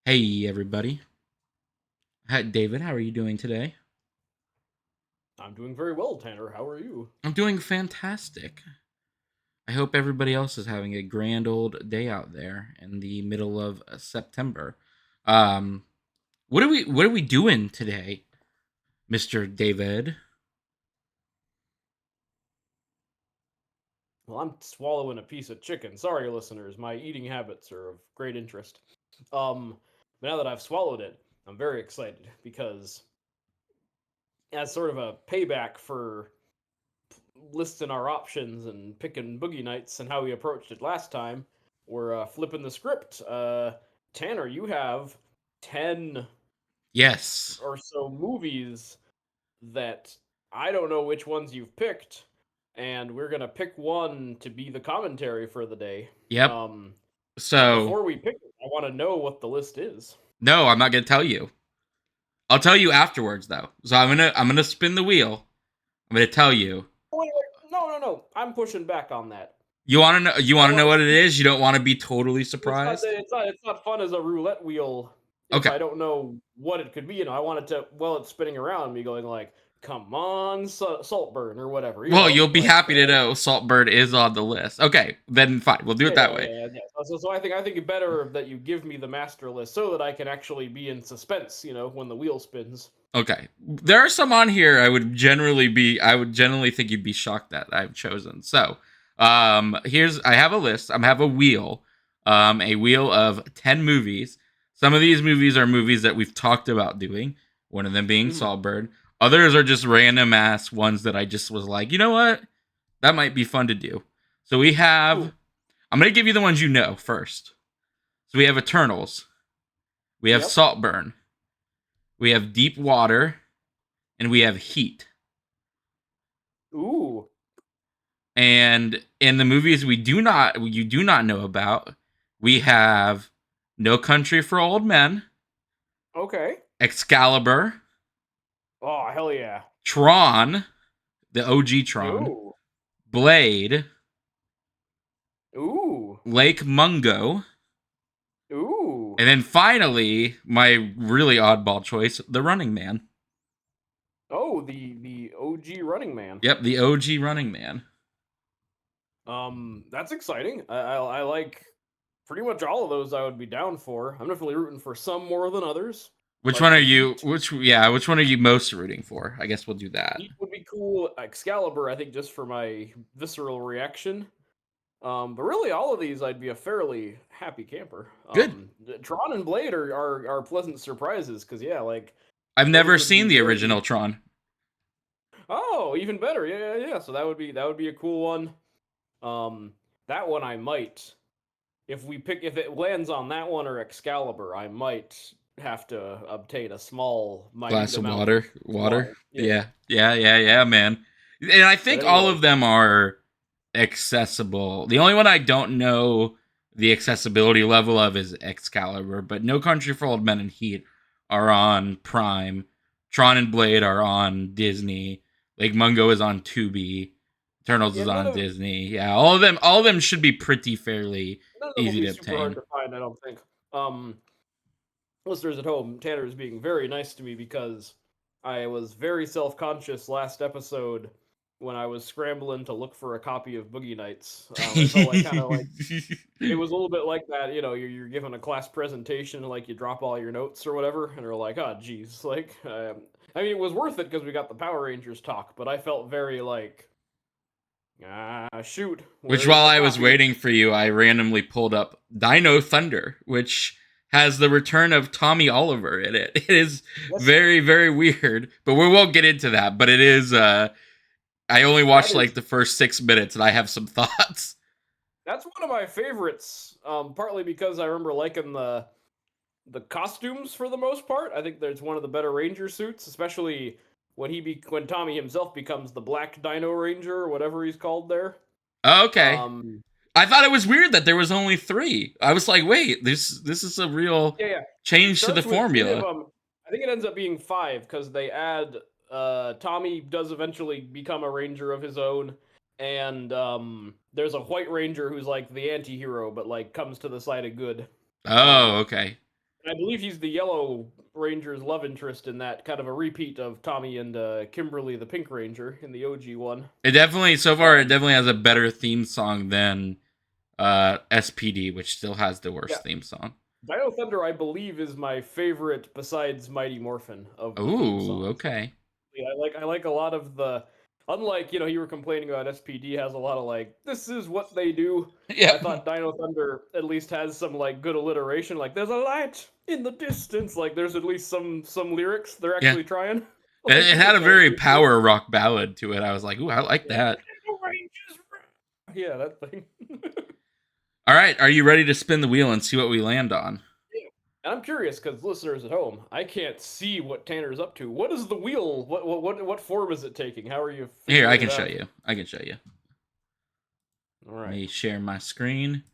Hey, everybody. Hi, David, how are you doing today? I'm doing very well, Tanner. How are you? I'm doing fantastic. I hope everybody else is having a grand old day out there in the middle of September. Um, what are we doing today, Mr. David? Well, I'm swallowing a piece of chicken. Sorry, listeners. My eating habits are of great interest. Um, but now that I've swallowed it, I'm very excited because as sort of a payback for listing our options and picking Boogie Nights and how we approached it last time, we're flipping the script. Tanner, you have 10 Yes. or so movies that I don't know which ones you've picked, and we're gonna pick one to be the commentary for the day. Yep. Um, but So, before we pick it, I want to know what the list is. no, I'm not gonna tell you. I'll tell you afterwards, though. So I'm gonna spin the wheel. I'm gonna tell you. Wait. No, no, no. I'm pushing back on that. You want to know? You I want to want know to what it see. is? You don't want to be totally It's not. surprised. It's not. It's not fun as a roulette wheel if Okay. I don't know what it could be. I want it to. Well, it's spinning around me, going like, "Come on, Saltburn" or whatever. Well, you'll be Like happy to know Saltbird is on the list. Okay, then fine. We'll do yeah, it that yeah, way. yeah, yeah. So I think it's better that you give me the master list so that I can actually be in suspense. When the wheel spins. Okay. There are some on here I would generally think you'd be shocked that I've chosen. So, I have a list. I have a wheel of 10 movies. Some of these movies are movies that we've talked about doing, one of them being Mhm. Saltbird. Others are just random ass ones that I just was like, you know what? That might be fun to do. So Cool. I'm going to give you the ones you know first. So we have Eternals, we have Yep. Saltburn, we have Deep Water, and we have Heat. Ooh. And in the movies you do not know about, we have No Country for Old Men, Okay. Excalibur, Oh hell yeah. Tron, the OG Tron, Ooh. Blade, Ooh. Lake Mungo, Ooh. and then finally, my really oddball choice, The Running Man. Oh, the OG Running Man. Yep, the OG Running Man. That's exciting. I like pretty much all of those. I would be down for. I'm definitely rooting for some more than others. Which one Like are the you? Heat. Which one are you most rooting for? I guess we'll do that. Heat would be cool. Excalibur, I think, just for my visceral reaction. But really, all of these, I'd be a fairly happy camper. Good. Tron and Blade are pleasant surprises because yeah, like I've those never would be seen the very. original Tron. Oh, even better. Yeah, yeah, yeah. So that would be a cool one. Um, that one I might if it lands on that one or Excalibur, I might have to obtain a small, minute Glass of amount of water. water. Yeah. Yeah, yeah, yeah, yeah, man. And I But think all anyway, of them are accessible. The only one I don't know the accessibility level of is Excalibur, but No Country for Old Men and Heat are on Prime. Tron and Blade are on Disney. Lake Mungo is on Tubi. Eternals yeah, is none on of Disney. Yeah, all of them should be pretty fairly none of them will easy be to super hard obtain. to find. I don't think. Listeners at home, Tanner is being very nice to me because I was very self conscious last episode when I was scrambling to look for a copy of Boogie Nights. I felt like kind of like it was a little bit like that. You're given a class presentation, like you drop all your notes or whatever, and you're like, oh, geez. I mean, it was worth it because we got the Power Rangers talk, but I felt very like, shoot, Which, where's while the I was copy? waiting for you, I randomly pulled up Dino Thunder, which has the return of Tommy Oliver in it. It is Yes, very, very weird, but we won't get into that. But it is. I only that watched like is the first 6 minutes, and I have some thoughts. that's one of my favorites. Partly because I remember liking the costumes for the most part. I think there's one of the better Ranger suits, especially when Tommy himself becomes the Black Dino Ranger or whatever he's called there. Okay, Um, I thought it was weird that there was only three. I was like, wait, this is a real yeah, yeah. It change to the starts with three of formula. them. I think it ends up being five because they add. Tommy does eventually become a ranger of his own, and there's a White Ranger who's like the anti-hero, but like comes to the side of good. Oh, Um, okay. I believe he's the Yellow Ranger's love interest in that, kind of a repeat of Tommy and Kimberly, the Pink Ranger, in the OG one. It definitely, so far, it Um, definitely has a better theme song than SPD, which still has the yeah, worst theme song. Dino Thunder, I believe, is my favorite besides Mighty Morphin of the theme Ooh, songs. okay. Yeah, I like a lot of the. Unlike, you were complaining about SPD has a lot of like, this is what they do. I Yep. thought Dino Thunder at least has some like good alliteration. Like, there's a light in the distance. Like, there's at least some lyrics they're Yeah. actually trying. It Like, had a which I very appreciate. power rock ballad to it. I was like, ooh, I like Yeah. that. Yeah, that thing. All right, are you ready to spin the wheel and see what we land on? Yeah. And I'm curious because listeners at home, I can't see what Tanner's up to. What is the wheel? What form is it taking? How are you Here, I figuring can it show out? you. I can show you. All Let right. me share my screen.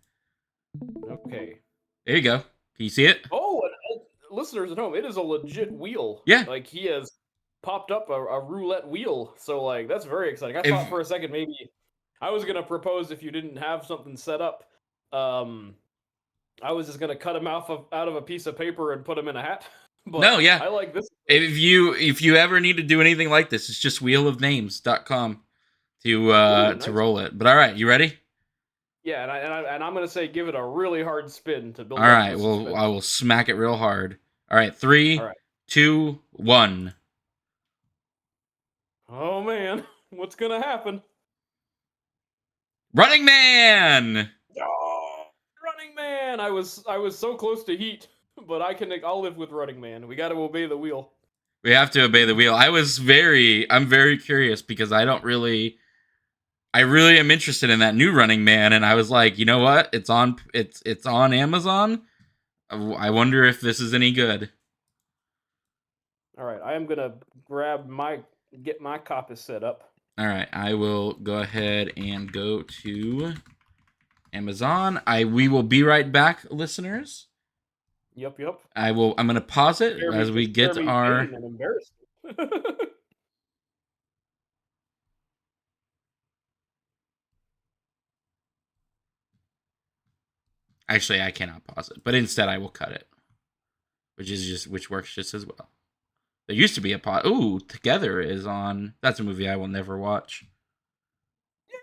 Okay. There you go. Can you see it? Oh, and listeners at home, it is a legit wheel. Yeah. Like he has popped up a roulette wheel. So like that's very exciting. I thought If for a second maybe I was gonna propose if you didn't have something set up. Um, I was just gonna cut him out of a piece of paper and put him in a hat. no, But yeah. I like this. If you ever need to do anything like this, it's just wheelofnames.com Ooh, to nice. roll it. But all right, you ready? Yeah, and I'm gonna say give it a really hard spin to All build up right. the Well, suspense. I will smack it real hard. All right, All three, right. 2, 1. Oh man, what's gonna happen? Running Man. Oh, Running Man! I was so close to Heat, but I'll live with Running Man. We got to obey the wheel. We have to obey the wheel. I'm very curious because I really am interested in that new Running Man, and I was like, you know what? It's on Amazon. I wonder if this is any good. All right, I am gonna get my copy set up. All right, I will go ahead and go to Amazon. We will be right back, listeners. Yep, yep. I'm gonna pause it as we get Jeremy's our. pain and embarrassment. Actually, I cannot pause it, but instead I will cut it, which works just as well. There used to be a pause. Ooh, Together is on. That's a movie I will never watch.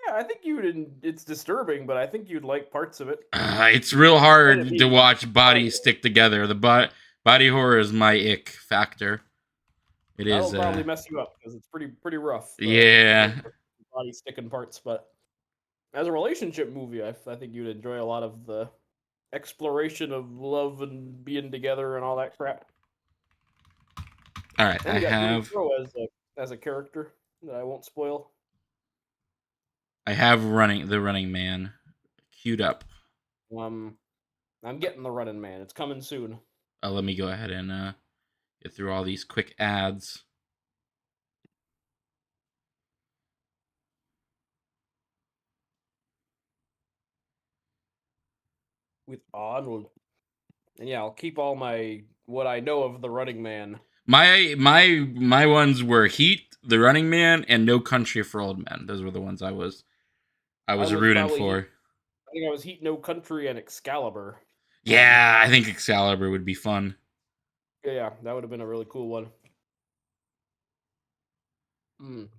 Yeah, I think you didn't. It's disturbing, but I think you'd like parts of it. It's real Gonna hard to be watch body. bodies stick together. Body horror is my ick factor. It That'll is. probably mess you up because it's pretty rough. The Yeah. body sticking parts, but as a relationship movie, I think you'd enjoy a lot of the exploration of love and being together and all that crap. All right. And you got Dave Crow as a character that I won't spoil. I have the Running Man queued up. Um, I'm getting the Running Man. It's coming soon. Let me go ahead and get through all these quick ads. With Arnold. And yeah, I'll keep all my what I know of the Running Man. My ones were Heat, The Running Man, and No Country for Old Men. Those were the ones I I was was rooting probably for. I think I was Heat No Country and Excalibur. Yeah, I think Excalibur would be fun. Yeah, that would have been a really cool one.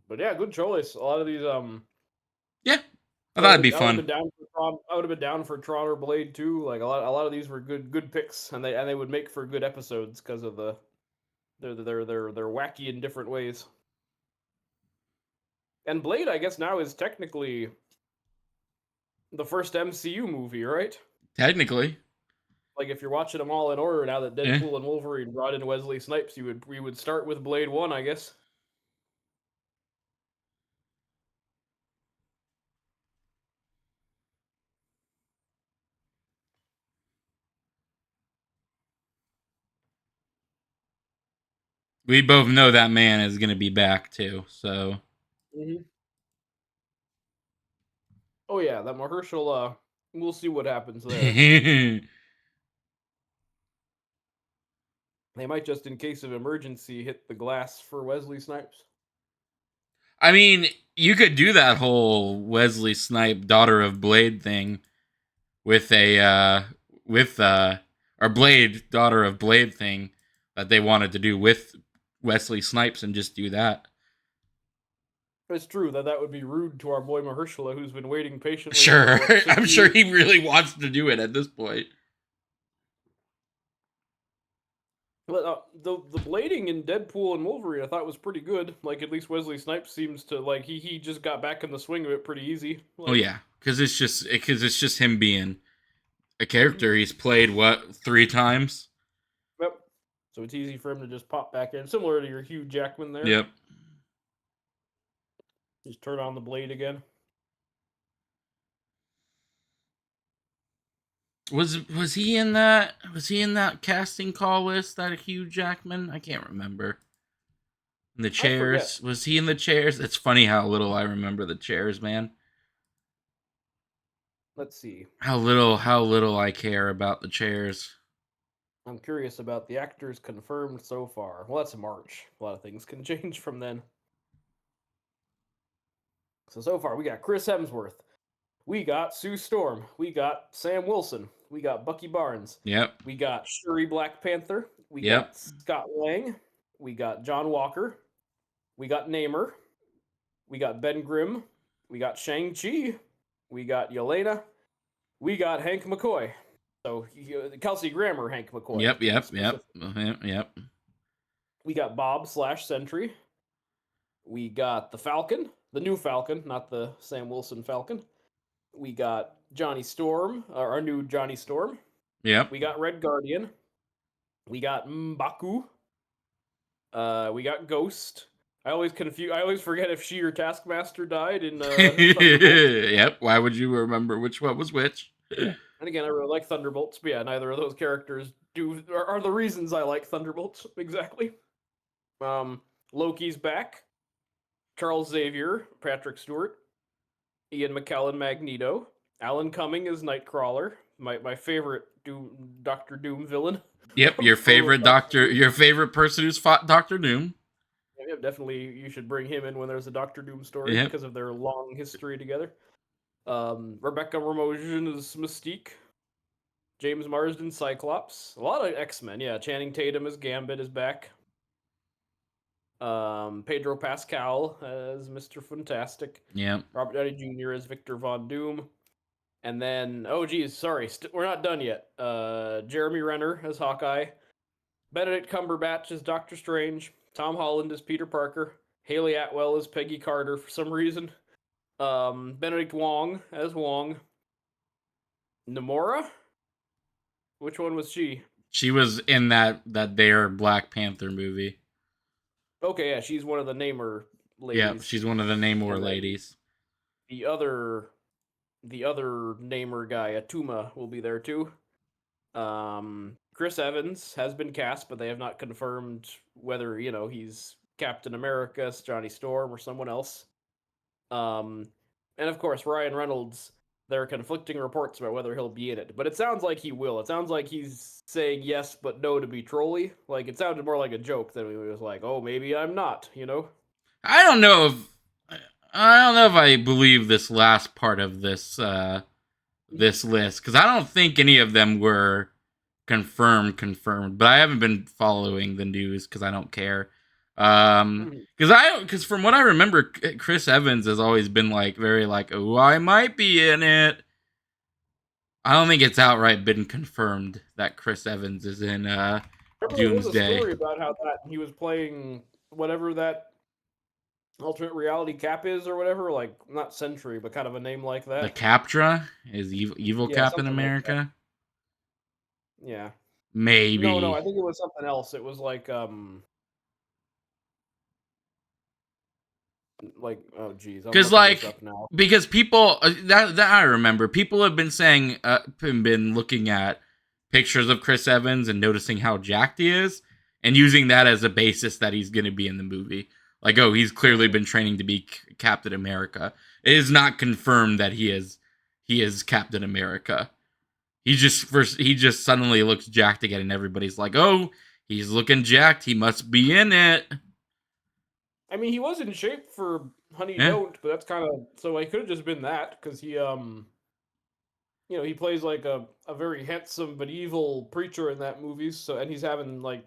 But yeah, good choice. A lot of these Yeah, I thought it'd be I would have fun. been down for Tron. I would have been down for Tron or Blade too. Like a lot of these were good picks, and they would make for good episodes because of they're wacky in different ways. And Blade, I guess now is technically the first MCU movie, right? Technically, Like if you're watching them all in order now that yeah. Deadpool and Wolverine brought in Wesley Snipes, we would start with Blade 1, I guess. We both know that man is going to be back too. So, hmm Oh yeah, that Mahershala. We'll see what happens there. I They might just, in case of emergency, hit the glass for Wesley Snipes. mean, you could do that whole Wesley Snipe daughter of Blade thing with a with or Blade, daughter of Blade thing that they wanted to do with Wesley Snipes and just do that. It's true that would be rude to our boy Mahershala, who's been waiting patiently for Sure, what 6 I'm sure years. he really wants to do it at this point. But the blading in Deadpool and Wolverine, I thought was pretty good. Like at least Wesley Snipes seems to like he just got back in the swing of it pretty easy. Oh Like, yeah, because it's just him being a character he's played what 3 times. yep. So it's easy for him to just pop back in, similar to your Hugh Jackman there. Yep. Just turn on the blade again. Was he in that? Was he in that casting call list? That Hugh Jackman? I can't remember. In the I forget. chairs? Was he in the chairs? It's funny how little I remember the chairs, man. Let's see. How little I care about the chairs. I'm curious about the actors confirmed so far. Well, that's March. A lot of things can change from then. So far, we got Chris Hemsworth. We got Sue Storm. We got Sam Wilson. We got Bucky Barnes. Yep. We got Shuri Black Panther. We Yep. got Scott Lang. We got John Walker. We got Namor. We got Ben Grimm. We got Shang-Chi. We got Yelena. We got Hank McCoy. So Kelsey Grammer, Hank McCoy. Yep. We got Bob/Sentry. We got the Falcon, the new Falcon, not the Sam Wilson Falcon. We got Johnny Storm, our new Johnny Storm. Yep. We got Red Guardian. We got M'Baku. We got Ghost. I always forget if she or Taskmaster died in Yep. Why would you remember which one was which? And again, I really like Thunderbolts, but yeah, neither of those characters are the reasons I like Thunderbolts exactly. Loki's back. Charles Xavier, Patrick Stewart, Ian McKellen, Magneto, Alan Cumming is Nightcrawler, my favorite Doctor Doom villain. Yep, your favorite doctor, your favorite person who's fought Doctor Doom. Yeah, definitely, you should bring him in when there's a Doctor Doom story because of their long history together. Rebecca Romijn is Mystique. James Marsden, Cyclops. A lot of X-Men, yeah. Channing Tatum as Gambit is back. Pedro Pascal as Mr. Fantastic. Yeah. Robert Downey Jr. as Victor Von Doom. And then, we're not done yet. Jeremy Renner as Hawkeye. Benedict Cumberbatch as Doctor Strange. Tom Holland as Peter Parker. Haley Atwell as Peggy Carter for some reason. Benedict Wong as Wong. Namora? Which one was she? She was in that their Black Panther movie. Okay, yeah, she's one of the Namor ladies. Yeah, she's one of the Namor ladies. The other Namor guy, Atuma, will be there too. Chris Evans has been cast, but they have not confirmed whether he's Captain America, Johnny Storm, or someone else. And of course, Ryan Reynolds. There are conflicting reports about whether he'll be in it, but it sounds like he will. It sounds like he's saying yes but no to be trolly. Like it sounded more like a joke than he was like, "Oh, maybe I'm not," I don't know if I believe this last part of this this list because I don't think any of them were confirmed. But I haven't been following the news because I don't care. Because from what I remember, Chris Evans has always been like very like, oh, I might be in it. I don't think it's outright been confirmed that Chris Evans is in Doomsday. There was a story about how that he was playing whatever that alternate reality Cap is or whatever, like not Sentry, but kind of a name like that. The Captra is evil Captain America. Like yeah. Maybe. No, I think it was something else. It was like oh geez, because people that I remember people have been saying been looking at pictures of Chris Evans and noticing how jacked he is and using that as a basis that he's going to be in the movie. Like, oh, he's clearly been training to be Captain America. It is not confirmed that he is Captain America. He just suddenly looks jacked again, and everybody's like, oh, he's looking jacked. He must be in it. I mean, he was in shape for Honey Don't, but that's kind of so. He could have just been that because he he plays like a very handsome but evil preacher in that movie. So and he's having like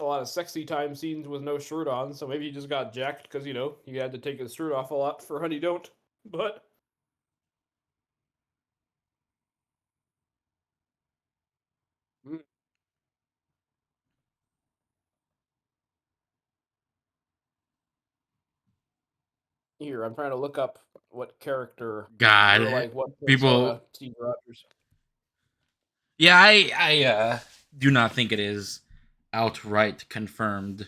a lot of sexy time scenes with no shirt on. So maybe he just got jacked because he had to take his shirt off a lot for Honey Don't. But mm, here I'm trying to look up what character or God, like what people. persona Steve Rogers. Yeah, I do not think it is outright confirmed.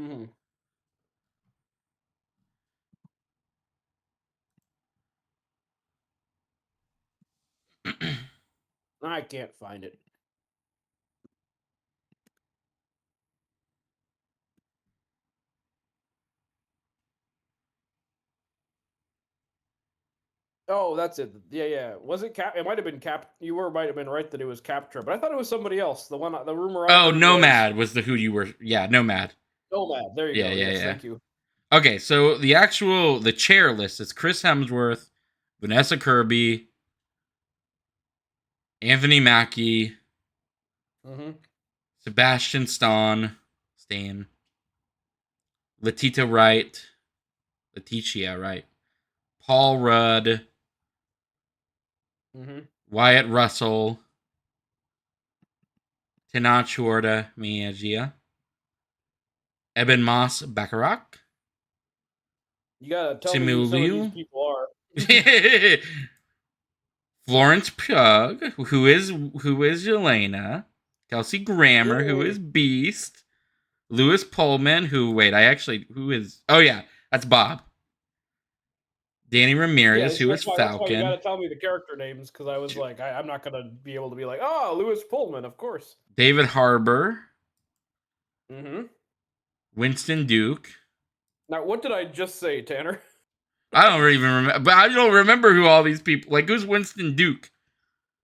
Mm-hmm. I can't find it. Oh, that's it. Yeah, yeah. Was it Cap? It might have been Cap. You might have been right that it was Captra, but I thought it was somebody else. The rumor I Oh, heard was Nomad was the who you were. Yeah, Nomad. Nomad. There you Yeah, go. yeah, Yes, yeah. thank you. Okay, so the chair list is Chris Hemsworth, Vanessa Kirby, Anthony Mackie, Mm-hmm. Sebastian Stan, Letitia Wright, Letitia Wright, Paul Rudd, Mm-hmm. Wyatt Russell, Tinach Horda Miyagia, Eben Moss Bacharach, You gotta tell me who Simu some of these Liu, people are. Florence Pugh, who is Yelena, Kelsey Grammer, who Yay! is Beast, Lewis Pullman, who is, oh yeah, that's Bob. Danny Yeah, Ramirez, who is that's why you Falcon. gotta tell me the character names because I was like, I'm not gonna be able to be like, oh, Lewis Pullman, of course. David Harbour, Mm-hmm. Winston Duke. Now, what did I just say, Tanner? I don't even remember, but I don't remember who all these people. Like, who's Winston Duke?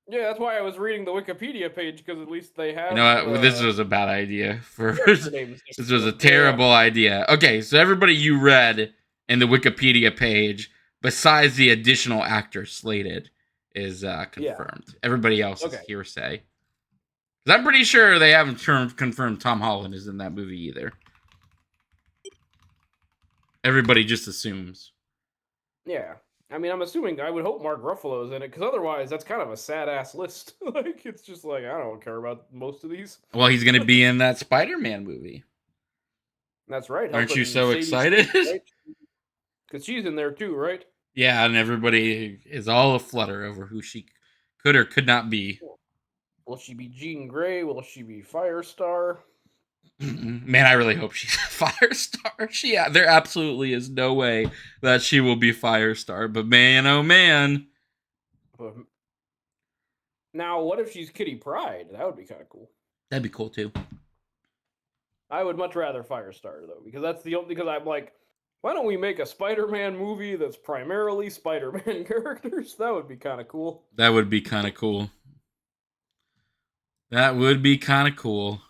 Yeah, that's why I was reading the Wikipedia page because at least they You have know what? This the was a bad idea. character names next This to was a them. Yeah, terrible idea. Okay, so everybody you read in the Wikipedia page, besides the additional actors slated, is yeah. confirmed. Everybody else is Okay. hearsay. 'Cause I'm pretty sure they haven't confirmed Tom Holland is in that movie either. Everybody just assumes. Yeah. I mean, I'm assuming I would hope Mark Ruffalo's in it because otherwise, that's kind of a sad ass list. Like, it's just like I don't care about most of these. Well, he's going to be in that Spider-Man movie. That's right, Aren't you helping so Sadie excited? Sink, right? Because she's in there too, right? Yeah, and everybody is all aflutter over who she could or could not be. Will she be Jean Grey? Will she be Firestar? Man, I really hope she's a Firestar. There absolutely is no way that she will be Firestar. But man, oh man, But now, what if she's Kitty Pryde? That would be kind of cool. that'd be cool too. I would much rather Firestar though, because that's the only because I'm like, why don't we make a Spider-Man movie that's primarily Spider-Man characters? That would be kind of cool. That would be kind of cool. That would be kind of cool.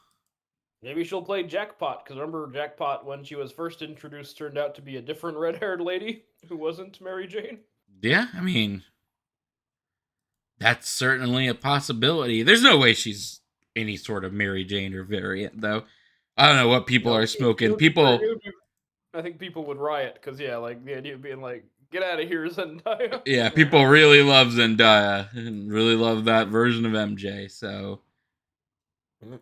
Maybe she'll play Jackpot, because remember Jackpot when she was first introduced turned out to be a different red-haired lady who wasn't Mary Jane. Yeah, I mean, that's certainly a possibility. There's no way she's any sort of Mary Jane or variant, though. I don't know what people No, are it smoking. would be very. People, I think people would riot because yeah, like the idea of being like, "Get out of here, Zendaya." yeah, Like, people really love Zendaya and really love that version of MJ. So mm.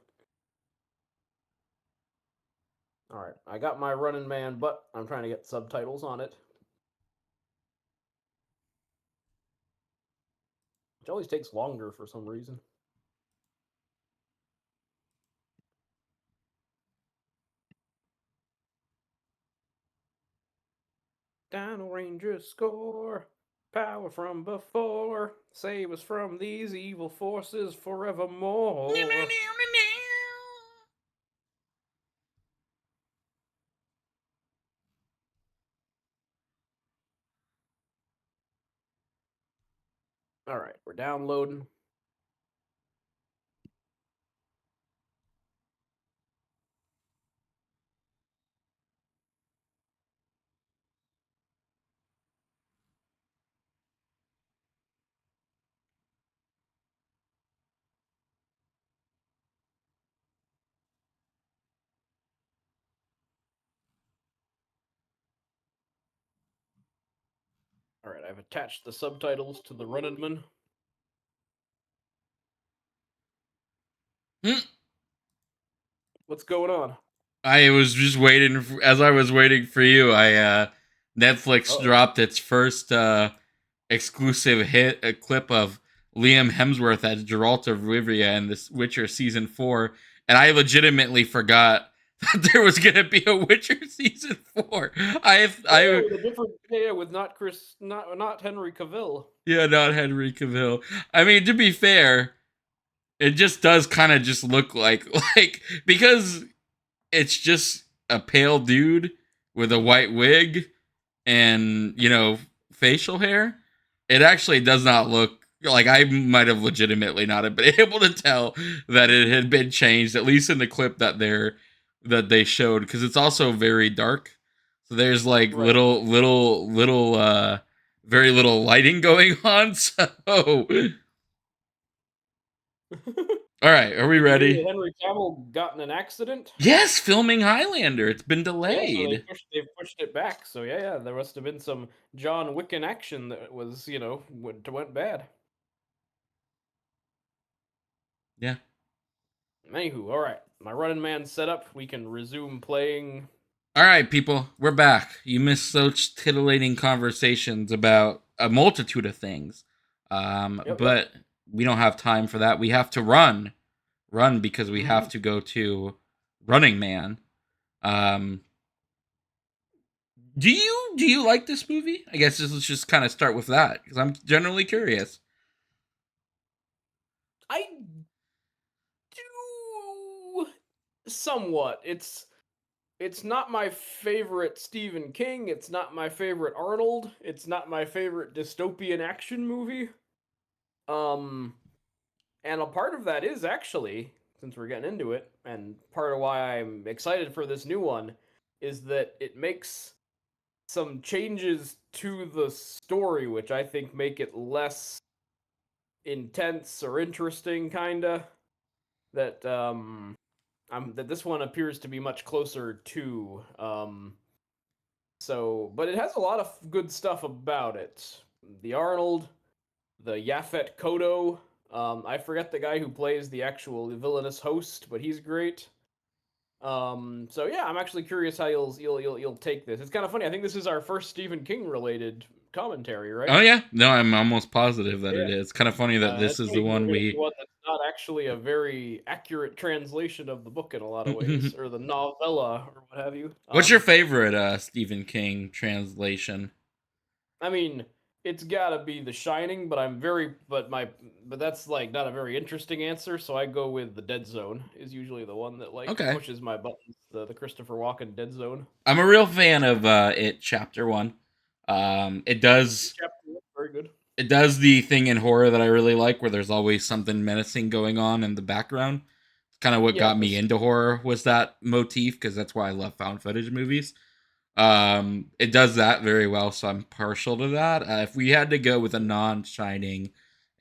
All right, I got my Running Man, but I'm trying to get subtitles on it, which always takes longer for some reason. Dino Ranger score. Power from before. Save us from these evil forces forevermore. All right, we're downloading. I've attached the subtitles to the Running Man. Hmm. What's going on? I was just waiting as I was waiting for you. I Netflix Oh, dropped its first exclusive hit, a clip of Liam Hemsworth as Geralt of Rivia in this Witcher season 4, and I legitimately forgot that there was gonna be a Witcher season 4. yeah, I with a different, yeah, with not Henry Cavill. Yeah, not Henry Cavill. I mean, to be fair, it just does kind of just look like because it's just a pale dude with a white wig and facial hair. It actually does not look like I might have legitimately not have been able to tell that it had been changed, at least in the clip that they showed, because it's also very dark. So there's like Right. very little lighting going on. So all right, are we Did you hear ready? that Henry Cavill got in an accident? Yes, filming Highlander. It's been Yeah, so delayed. they've pushed it back. So yeah, there must have been some John Wick in action that was went bad. Yeah. Anywho, all right, my Running Man set up. We can resume playing. All right, people, we're back. You missed such titillating conversations about a multitude of things, Yep, yep. but we don't have time for that. We have to run because we have to go to Running Man. Um, do you like this movie? I guess let's just kind of start with that because I'm generally curious. I do somewhat. It's not my favorite Stephen King. It's not my favorite Arnold. It's not my favorite dystopian action movie. Um, and a part of that is actually, since we're getting into it, and part of why I'm excited for this new one, is that it makes some changes to the story, which I think make it less intense or interesting, kinda. That that this one appears to be much closer to. But it has a lot of good stuff about it. The Arnold, the Yaphet Kotto. I forget the guy who plays the actual villainous host, but he's great. So yeah, I'm actually curious how you'll take this. It's kind of funny. I think this is our first Stephen King related commentary, Oh right? yeah, no, I'm almost positive that Yeah. it is. Kind of funny that And this it's is the funny because we're one gonna we. do one that's not actually a very accurate translation of the book in a lot of ways, or the novella, or what have you. What's your favorite Stephen King translation? I mean, it's gotta be The Shining, but but that's like not a very interesting answer, so I go with The Dead Zone is usually the one that like Okay, pushes my buttons. The Christopher Walken Dead Zone. I'm a real fan of it. Chapter one. It does Chapter one, very good. it does the thing in horror that I really like, where there's always something menacing going on in the background. Kind of what Yeah, got me this into horror was that motif, because that's why I love found footage movies. It does that very well, so I'm partial to that. If we had to go with a non-Shining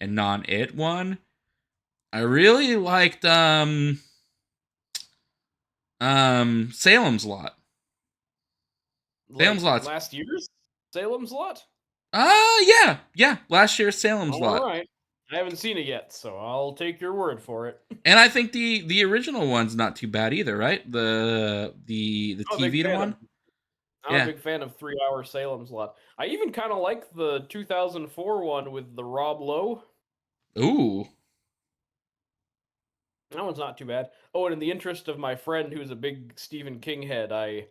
and non-It one, I really liked Salem's Lot. Salem's like Lot's last year's Salem's Lot. yeah, last year's Salem's All Lot. right, I haven't seen it yet, so I'll take your word for it. And I think the original one's not too bad either, right? The I'm a big TV fan of one. I'm a Yeah. big fan of 3 Hour Salem's Lot. I even kind of like the 2004 one with the Rob Lowe. Ooh. That one's not too bad. Oh, and in the interest of my friend who's a big Stephen King head, I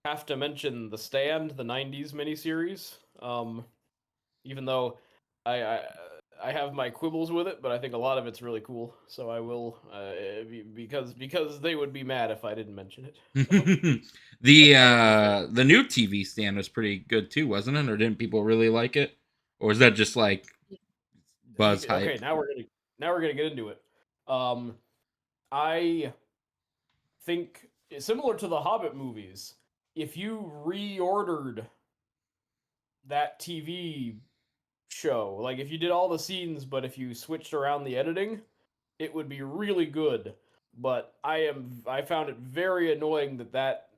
have to mention The Stand, the '90s miniseries. Even though I, I I have my quibbles with it, but I think a lot of it's really cool. So I will, because they would be mad if I didn't mention it. That's how much of a fan. The new TV stand was pretty good too, wasn't it? Or didn't people really like it? Or is that just like buzz Okay, hype? now we're gonna get into it. Um, I think similar to the Hobbit movies, if you reordered that TV show, like if you did all the scenes, but if you switched around the editing, it would be really good. But I found it very annoying that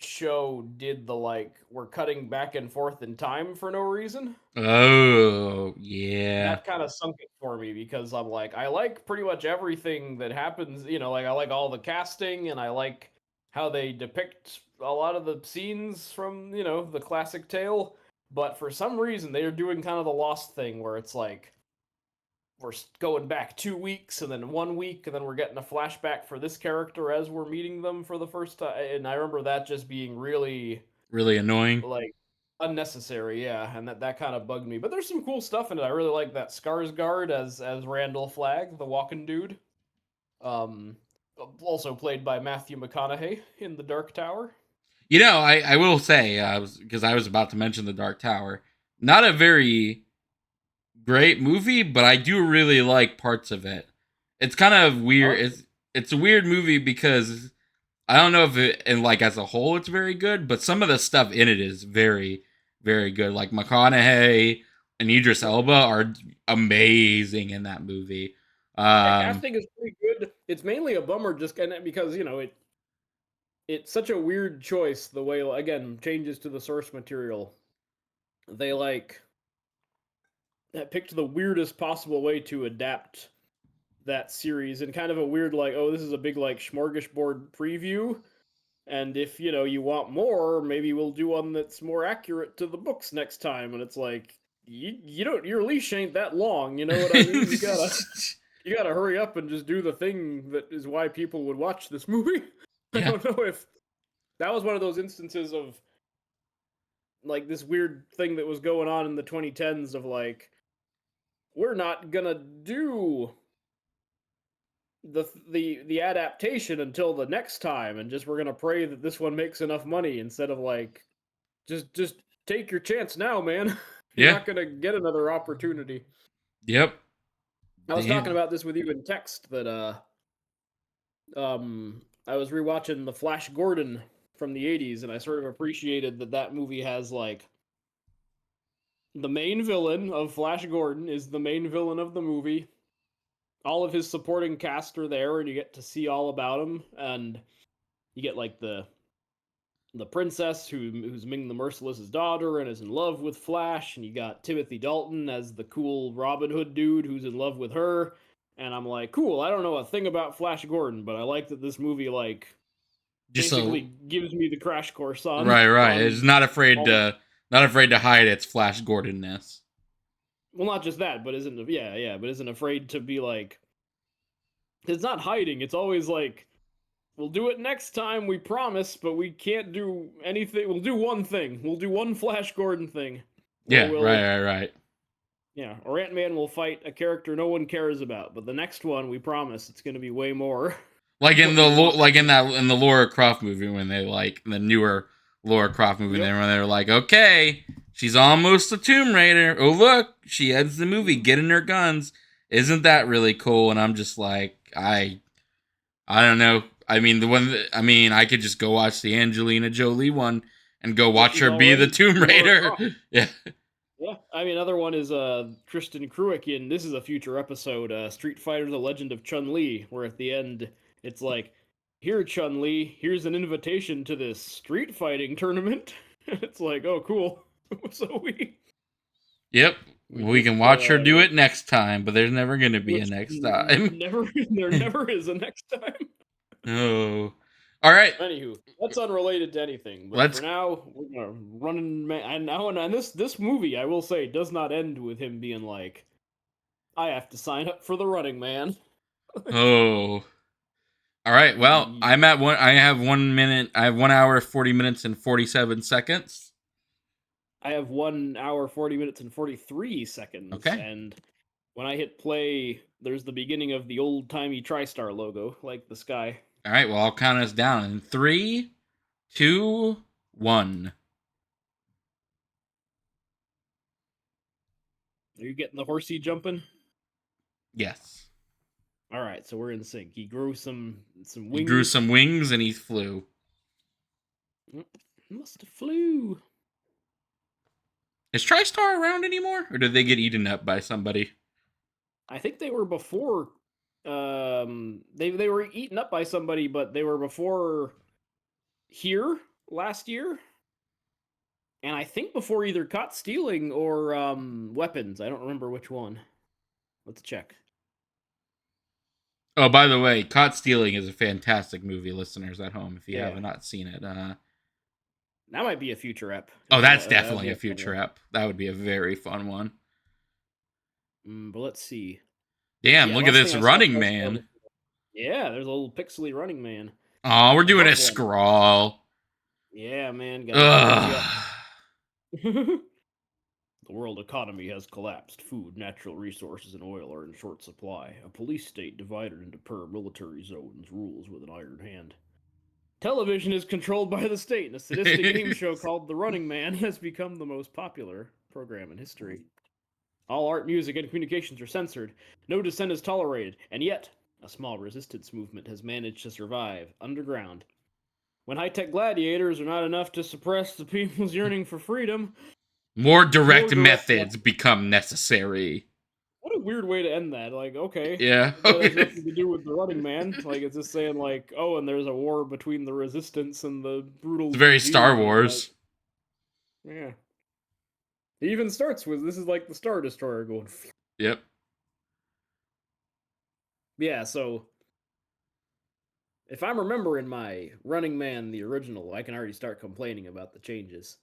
show did the like we're cutting back and forth in time for no reason. Oh, yeah. That kind of sunk it for me because I'm like, I like pretty much everything that happens, like I like all the casting and I like how they depict a lot of the scenes from, the classic tale. But for some reason, they are doing kind of the Lost thing where it's like we're going back 2 weeks and then 1 week and then we're getting a flashback for this character as we're meeting them for the first time. And I remember that just being really Really annoying. like unnecessary, yeah, and that kind of bugged me. But there's some cool stuff in it. I really like that Skarsgård as Randall Flagg, the walking dude. Um, Also played by Matthew McConaughey in The Dark Tower. I will say, because I was about to mention The Dark Tower, not a very great movie, but I do really like parts of it. It's kind of I weird. like It's a weird movie because I don't know if it, and like as a whole it's very good, but some of the stuff in it is very very good. Like McConaughey and Idris Yep. Elba are amazing in that movie. Yeah, Um, casting is pretty good. It's mainly a bummer just because it's such a weird choice. The way again changes to the source material. They like picked the weirdest possible way to adapt that series in kind of a weird like, oh, this is a big like smorgasbord preview. And if you want more, maybe we'll do one that's more accurate to the books next time. And it's like you don't your leash ain't that long. You know what I mean? You gotta hurry up and just do the thing that is why people would watch this movie. I yeah, don't know if that was one of those instances of like this weird thing that was going on in the 2010s of like we're not gonna do the adaptation until the next time and just we're gonna pray that this one makes enough money instead of like just take your chance now, man. You're yeah, not gonna get another opportunity. yep. I was talking Damn. about this with you in text that I was rewatching The Flash Gordon from the 80s and I sort of appreciated that movie has like the main villain of Flash Gordon is the main villain of the movie. All of his supporting cast are there and you get to see all about him and you get like the princess who's Ming the Merciless's daughter and is in love with Flash, and you got Timothy Dalton as the cool Robin Hood dude who's in love with her. And I'm like, cool. I don't know a thing about Flash Gordon, but I like that this movie like Just so basically gives me the crash course on right. It's on all. not afraid to hide its Flash Gordonness. Well, not just that, but but isn't afraid to be like. It's not hiding. It's always like we'll do it next time, we promise, but we can't do anything. We'll do one thing. We'll do one Flash Gordon thing where Yeah, we'll right. yeah, or Ant-Man will fight a character no one cares about, but the next one we promise it's going to be way more Like in what you want. like in the Laura Croft movie when they like the newer Laura Croft movie Yep. when they're like, okay, she's almost a Tomb Raider. Oh look, she ends the movie Mhm. getting her guns. Isn't that really cool? And I'm just like, I don't know. I mean I mean I could just go watch the Angelina Jolie one and go Well, watch she's her be the already Tomb Laura Raider. Croft. Yeah, Yeah, I mean, another one is Tristan Kruick in this is a future episode, Street Fighter: The Legend of Chun Li, where at the end it's like, here Chun Li, here's an invitation to this street fighting tournament. It's like, oh, cool. So yep. we We just can watch her do it next time, but there's never gonna be a which next time. never there never is a next time. Oh, all right. Anywho, that's unrelated to anything. But for Let's now, we're gonna run and now and this movie, I will say, does not end with him being like, "I have to sign up for the Running Man." Oh. All right. Well, He, I'm at one. I have 1 minute. I have 1 hour, 40 minutes, and 47 seconds. I have 1 hour, 40 minutes, and 43 seconds, Okay. and when I hit play, there's the beginning of the old timey TriStar logo, like the sky. All right. Well, I'll count us down in three, two, one. Are you getting the horsey jumping? Yes. All right, so we're in sync. He grew some He grew wings. some wings and he flew. Must have flew. Is TriStar around anymore, or did they get eaten up by somebody? I think they were before. They were eaten up by somebody, but they were before here. last year, and I think before either caught stealing or weapons. I don't remember which one. Let's check. Oh, by the way, Caught Stealing is a fantastic movie, listeners at home, if you have Yeah, not seen it. that might be a future ep. Oh, If that's that'd definitely be a a fun future one. ep. That would be a very fun one. But let's see. Damn, Yeah, look at last thing this I saw Running was Man. yeah. There's a little pixely running man. Oh, we're A doing a buff one. scrawl. Yeah, man, gotta change you up. Ugh. The world economy has collapsed. Food, natural resources, and oil are in short supply. A police state divided into paramilitary zones rules with an iron hand. Television is controlled by the state, and a sadistic game show called The Running Man has become the most popular program in history. All art, music, and communications are censored. No dissent is tolerated, and yet, a small resistance movement has managed to survive underground. When high tech gladiators are not enough to suppress the people's yearning for freedom, More more direct direct methods methods. become necessary. What a weird way to end that. Like, okay, Yeah. that has nothing to do with the Running Man. Like, it's just saying, like, oh, and there's a war between the resistance and the It's brutal very Star regime, and like, Wars. yeah. It even starts with this is like the Star Destroyer going. Yep. Yeah, so if I'm remembering my Running Man, the original, I can already start complaining about the changes.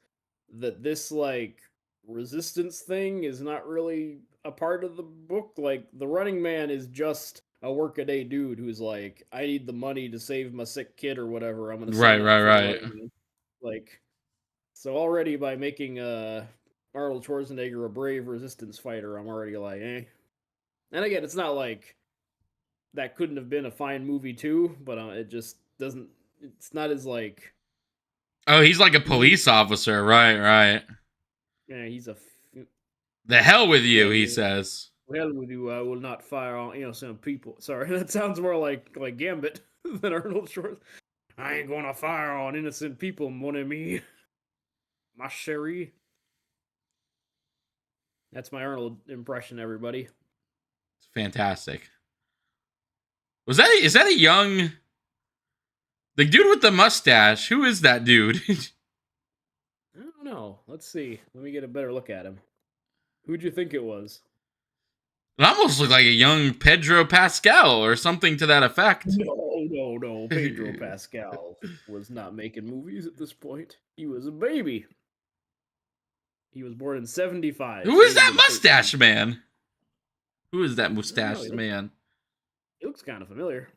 That this, like, resistance thing is not really a part of the book. Like, the Running Man is just a workaday dude who's like, I need the money to save my sick kid or whatever. I'm gonna Right, sign up right, for the right. Running Man. Like, so already by making Arnold Schwarzenegger a brave resistance fighter, I'm already like, eh. And again, it's not like that couldn't have been a fine movie too, but it just doesn't. It's not as like Oh, he's like a he. police officer. Right, right. Yeah, he's a. The hell with Yeah, you, he he's. says. Hell with you, I will not fire on innocent people. Sorry, that sounds more like Gambit than Arnold Schwarzenegger. I ain't gonna fire on innocent people, mon ami. Ma chérie. That's my Arnold impression, everybody. It's fantastic. Is that a young the dude with the mustache? Who is that dude? It I don't know. Let's see. Let me get a better look at him. Who'd you think it was? almost looked like a young Pedro Pascal or something to that effect. No. Pedro Pascal was not making movies at this point. He was a baby. He was born in 75, Who so he is would have that been 13. mustache man? Who is that I don't know. mustached man? He looks kind of familiar.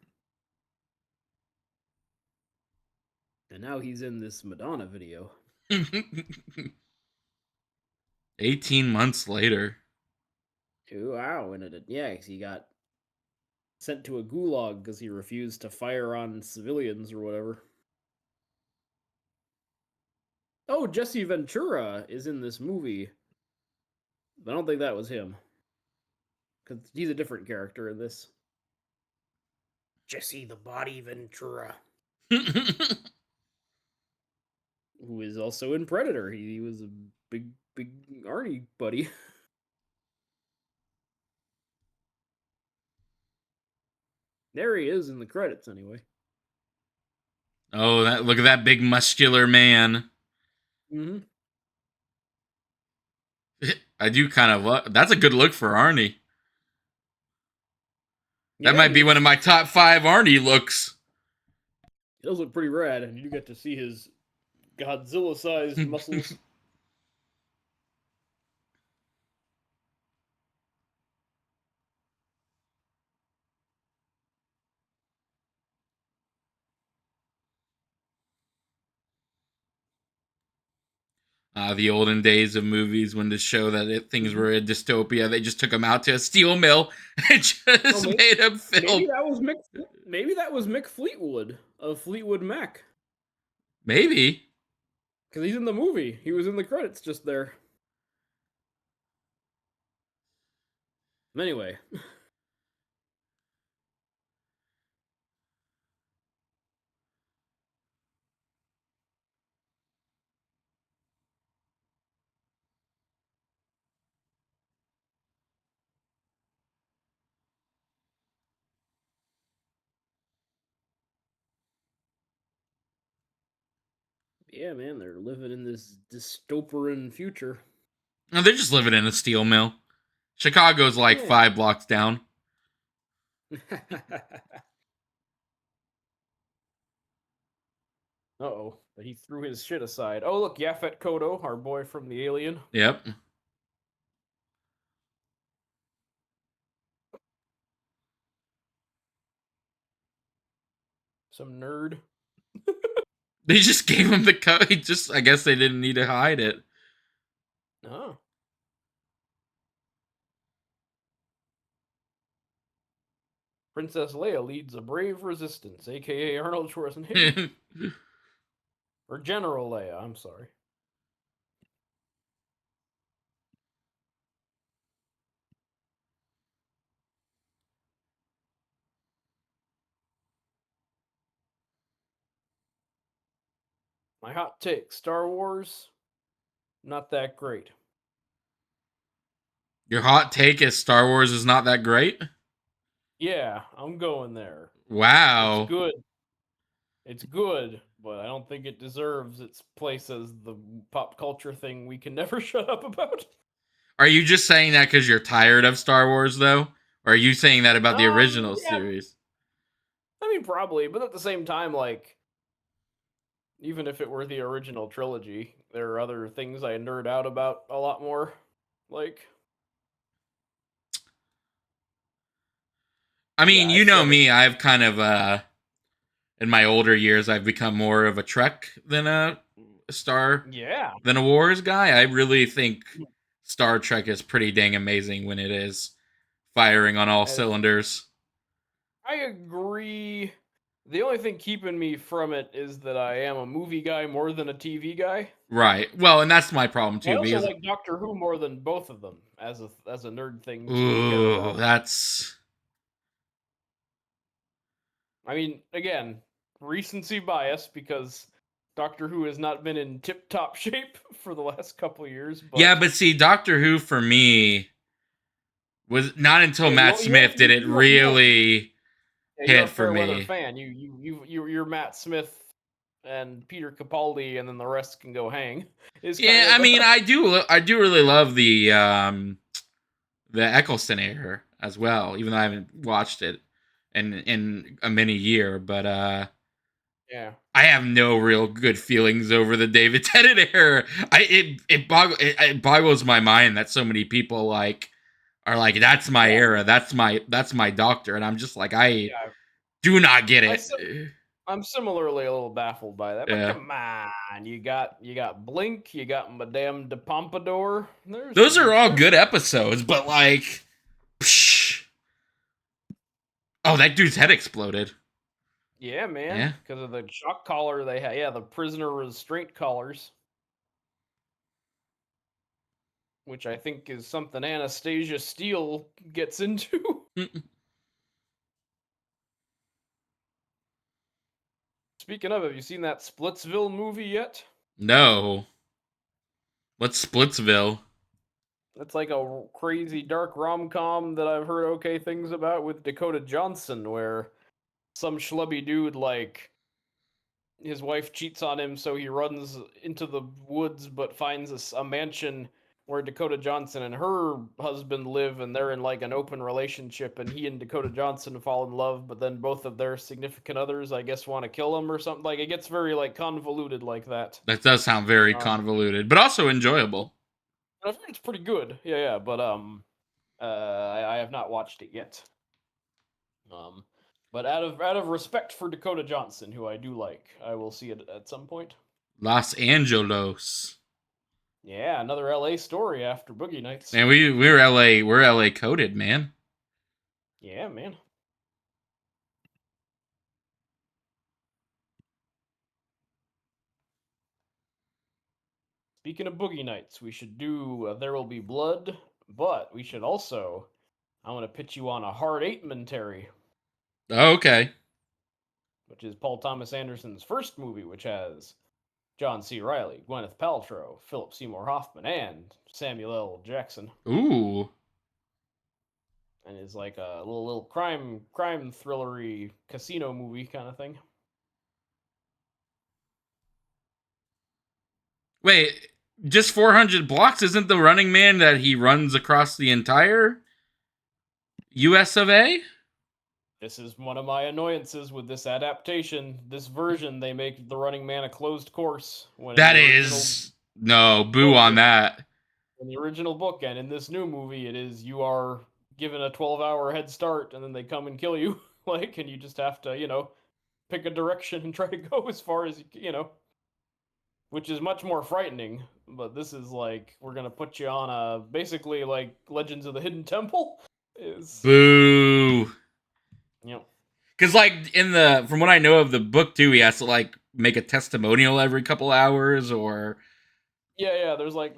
And now he's in this Madonna video. 18 months later. Ooh, wow. And yeah, he got sent to a gulag because he refused to fire on civilians or whatever. Oh, Jesse Ventura is in this movie. But I don't think that was him. Because he's a different character in this. Jesse the Body Ventura, who is also in Predator. He was a big Arnie buddy. There he is in the credits, anyway. Oh, that look at that big muscular man. Mm-hmm. I do kind of love. That's a good look for Arnie. That Yeah, might be one of my top 5 Arnie looks. he does look pretty rad, and you get to see his Godzilla-sized muscles. The olden days of movies when to show that things Mm-hmm. were a dystopia, they just took him out to a steel mill and Oh, just made him maybe film. that was Mick. Maybe that was Mick Fleetwood of Fleetwood Mac, Maybe. because he's in the movie. He was in the credits just there. Anyway, Yeah, man, they're living in this dystopian future. No, they're just living in a steel mill. Chicago's like Yeah. 5 blocks down. Uh-oh, but he threw his shit aside. Oh, look, Yaphet Kotto, our boy from the Alien. Yep. Some nerd. They just gave him the code. I guess they didn't need to hide it. Oh. Princess Leia leads a brave resistance, aka Arnold Schwarzenegger. Or General Leia, I'm sorry. My hot take, Star Wars, not that great. Your hot take is Star Wars is not that great? Yeah, I'm going there. It's Wow. good. It's good, but I don't think it deserves its place as the pop culture thing we can never shut up about. Are you just saying that because you're tired of Star Wars, though? Or are you saying that about the original Yeah, series? I mean probably, but at the same time, like even if it were the original trilogy, there are other things I nerd out about a lot more. Like, I yeah, mean, I you know still think, me. I've kind of, in my older years, I've become more of a Trek than a Star, yeah, than a Wars guy. I really think Star Trek is pretty dang amazing when it is firing on all and cylinders. I agree. The only thing keeping me from it is that I am a movie guy more than a TV guy. Right. Well, and that's my problem I too, also because like Doctor Who more than both of them as a nerd thing to care ooh, about. that's I mean, again, recency bias because Doctor Who has not been in tip-top shape for the last couple years, yeah. but But see, Doctor Who for me was not until yeah, Matt you don't Smith did it you don't really yeah, you're a hit for fair weather me. fan. You're Matt Smith and Peter Capaldi, and then the rest can go hang. Is Yeah, kind I of mean, I do really love the Eccleston era as well, even though I haven't watched it in a many year. But yeah, I have no real good feelings over the David Tennant era. It boggles my mind that so many people like are like that's my yeah, era, that's my doctor, and I'm just like I yeah. do not get I it. sim- I'm similarly a little baffled by that, but Yeah, come on, you got Blink, you got Madame de Pompadour. those are all There's good episodes, but like, psh, oh, that dude's head exploded. Yeah, man, Yeah, because of the shock collar they had. Yeah, the prisoner restraint collars, which I think is something Anastasia Steele gets into. Speaking of, have you seen that Splitsville movie yet? no. What's Splitsville? It's like a crazy dark rom com that I've heard okay things about with Dakota Johnson, where some schlubby dude like his wife cheats on him, so he runs into the woods but finds a mansion where Dakota Johnson and her husband live, and they're in like an open relationship, and he and Dakota Johnson fall in love, but then both of their significant others, I guess, want to kill him or something. Like it gets very like convoluted like that. That does sound very Um, convoluted, but also enjoyable. I've heard it's pretty good. Yeah, yeah, but I have not watched it yet. Um, but out of respect for Dakota Johnson, who I do like, I will see it at some point. Los Angeles. Yeah, another LA story after Boogie Nights. Man, we're LA coded, man. Yeah, man. Speaking of Boogie Nights, we should do There Will Be Blood, but we should also. I want to pitch you on a Hard Eight Mentary, Oh, okay. which is Paul Thomas Anderson's first movie, which has John C. Riley, Gwyneth Paltrow, Philip Seymour Hoffman, and Samuel L. Jackson, Ooh. and is like a little crime thrillery casino movie kind of thing. Wait, just 400 blocks isn't the Running Man that he runs across the entire US of A? This is one of my annoyances with this adaptation. This version, they make the Running Man a closed course, when in That the original is no boo book, on that. in the original book, and in this new movie, it is you are given a 12-hour head start, and then they come and kill you, like, and you just have to, pick a direction and try to go as far as which is much more frightening. But this is like we're gonna put you on a basically like Legends of the Hidden Temple is Boo. you know Cause like in the from what I know of the book too, he has to like make a testimonial every couple hours or yeah, there's like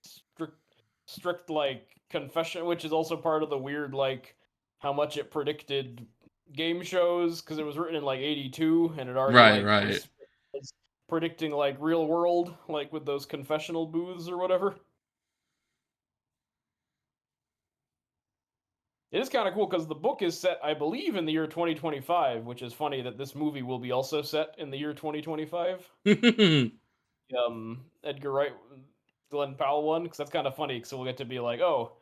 strict strict like confession, which is also part of the weird like how much it predicted game shows because it was written in like 82 and it already right, like right. was predicting like real world like with those confessional booths or whatever. It is kind of cool because the book is set, I believe, in the year 2025, which is funny that this movie will be also set in the year 2025. Edgar Wright, Glenn Powell one, because that's kind of funny. So we'll get to be like, oh,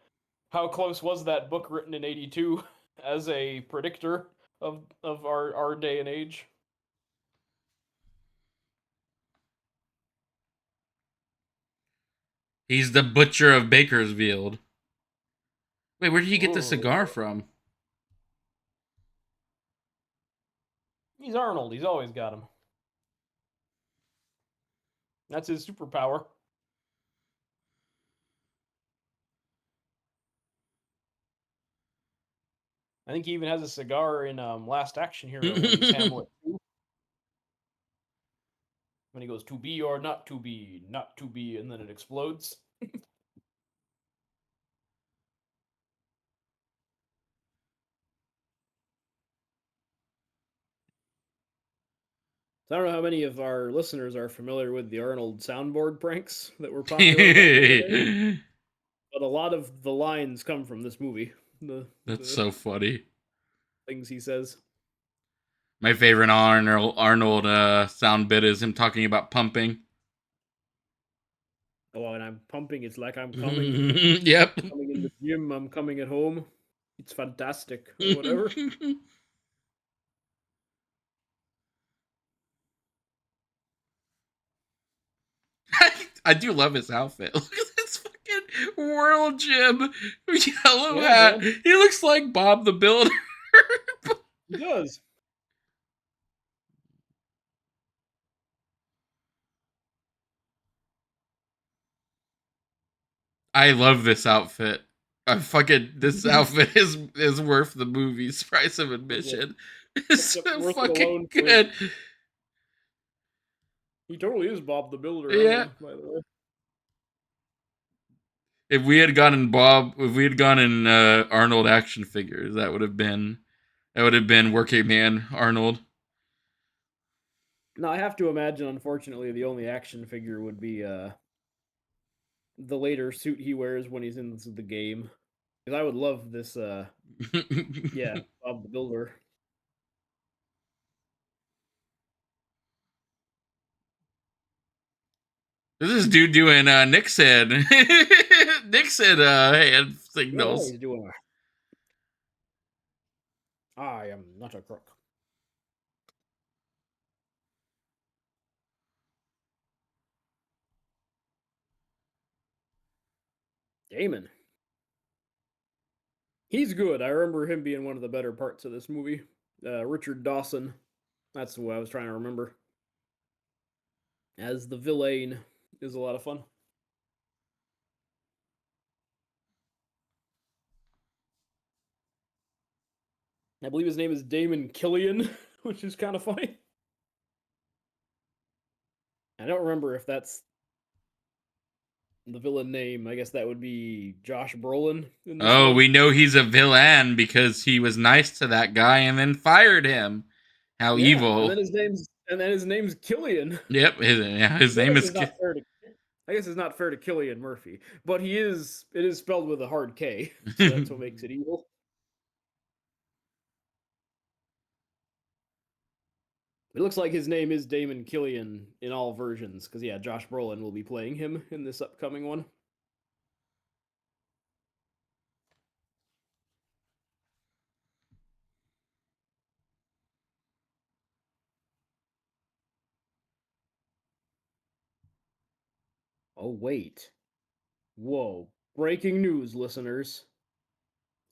how close was that book written in '82 as a predictor of our day and age? He's the butcher of Bakersfield. Wait, where did he get the Ooh, cigar from? he's Arnold. He's always got him. That's his superpower. I think he even has a cigar in Last Action Hero when he's Hamlet 2. When he goes to be or not to be, not to be, and then it explodes. So I don't know how many of our listeners are familiar with the Arnold soundboard pranks that were popular back in the day, but a lot of the lines come from this movie. That's The so funny. things he says. My favorite Arnold sound bit is him talking about pumping. Oh, and I'm pumping. It's like I'm coming. Yep. Coming in the gym. I'm coming at home. It's fantastic, or whatever. I do love his outfit. Look at this fucking World Gym yellow Yeah, hat. man. He looks like Bob the Builder. He does. I love this outfit. I fucking this outfit is worth the movie's price of Yeah. admission. It's Yep, so worth it fucking alone for his. good. He totally is Bob the Builder on Yeah. him, by the way. If we had gone in Arnold action figures, that would have been working man Arnold. Now I have to imagine, unfortunately, the only action figure would be the later suit he wears when he's in the game. Because I would love this. Yeah, Bob the Builder. This is dude doing Nixon. Nixon hand Yeah, signals. he's doing. I am not a crook. Damon. He's good. I remember him being one of the better parts of this movie. Richard Dawson. That's who I was trying to remember. As the villain is a lot of fun. I believe his name is Damon Killian, which is kind of funny. I don't remember if that's the villain name. I guess that would be Josh Brolin in this Oh, one. we know he's a villain because he was nice to that guy and then fired him. How Yeah, and evil. then his name's Killian. Yep, his I name guess is. it's not fair to. I guess it's not fair to Killian Murphy, but he is. It is spelled with a hard K, so that's what makes it evil. It looks like his name is Damon Killian in all versions, because yeah, Josh Brolin will be playing him in this upcoming one. Oh wait, whoa! Breaking news, listeners.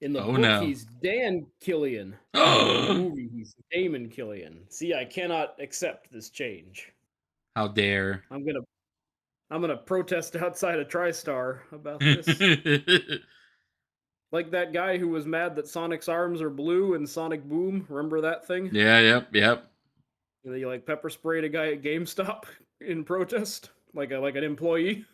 In the Oh book, no. he's Dan Killian. In the movie, he's Damon Killian. See, I cannot accept this change. How dare. I'm gonna I'm gonna protest outside of TriStar about this. Like that guy who was mad that Sonic's arms are blue in Sonic Boom. Remember that thing? Yeah, yep. And he like pepper sprayed a guy at GameStop in protest, like an employee.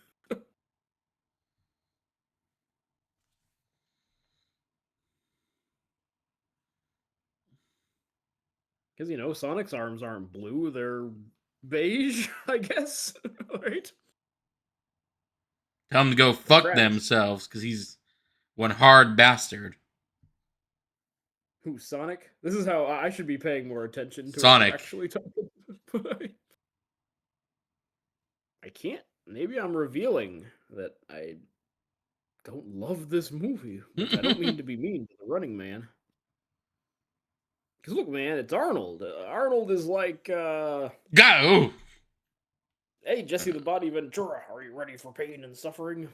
Because Sonic's arms aren't blue; they're beige, I guess. Right? Tell them to go Or fuck perhaps themselves because he's one hard bastard. who Sonic? This is how I should be paying more attention to what we're Sonic. actually talking about. I can't. Maybe I'm revealing that I don't love this movie, which I don't mean to be mean to the Running Man. Because look, man, it's Arnold. Arnold is like, Go! hey, Jesse the Body Ventura, are you ready for pain and suffering?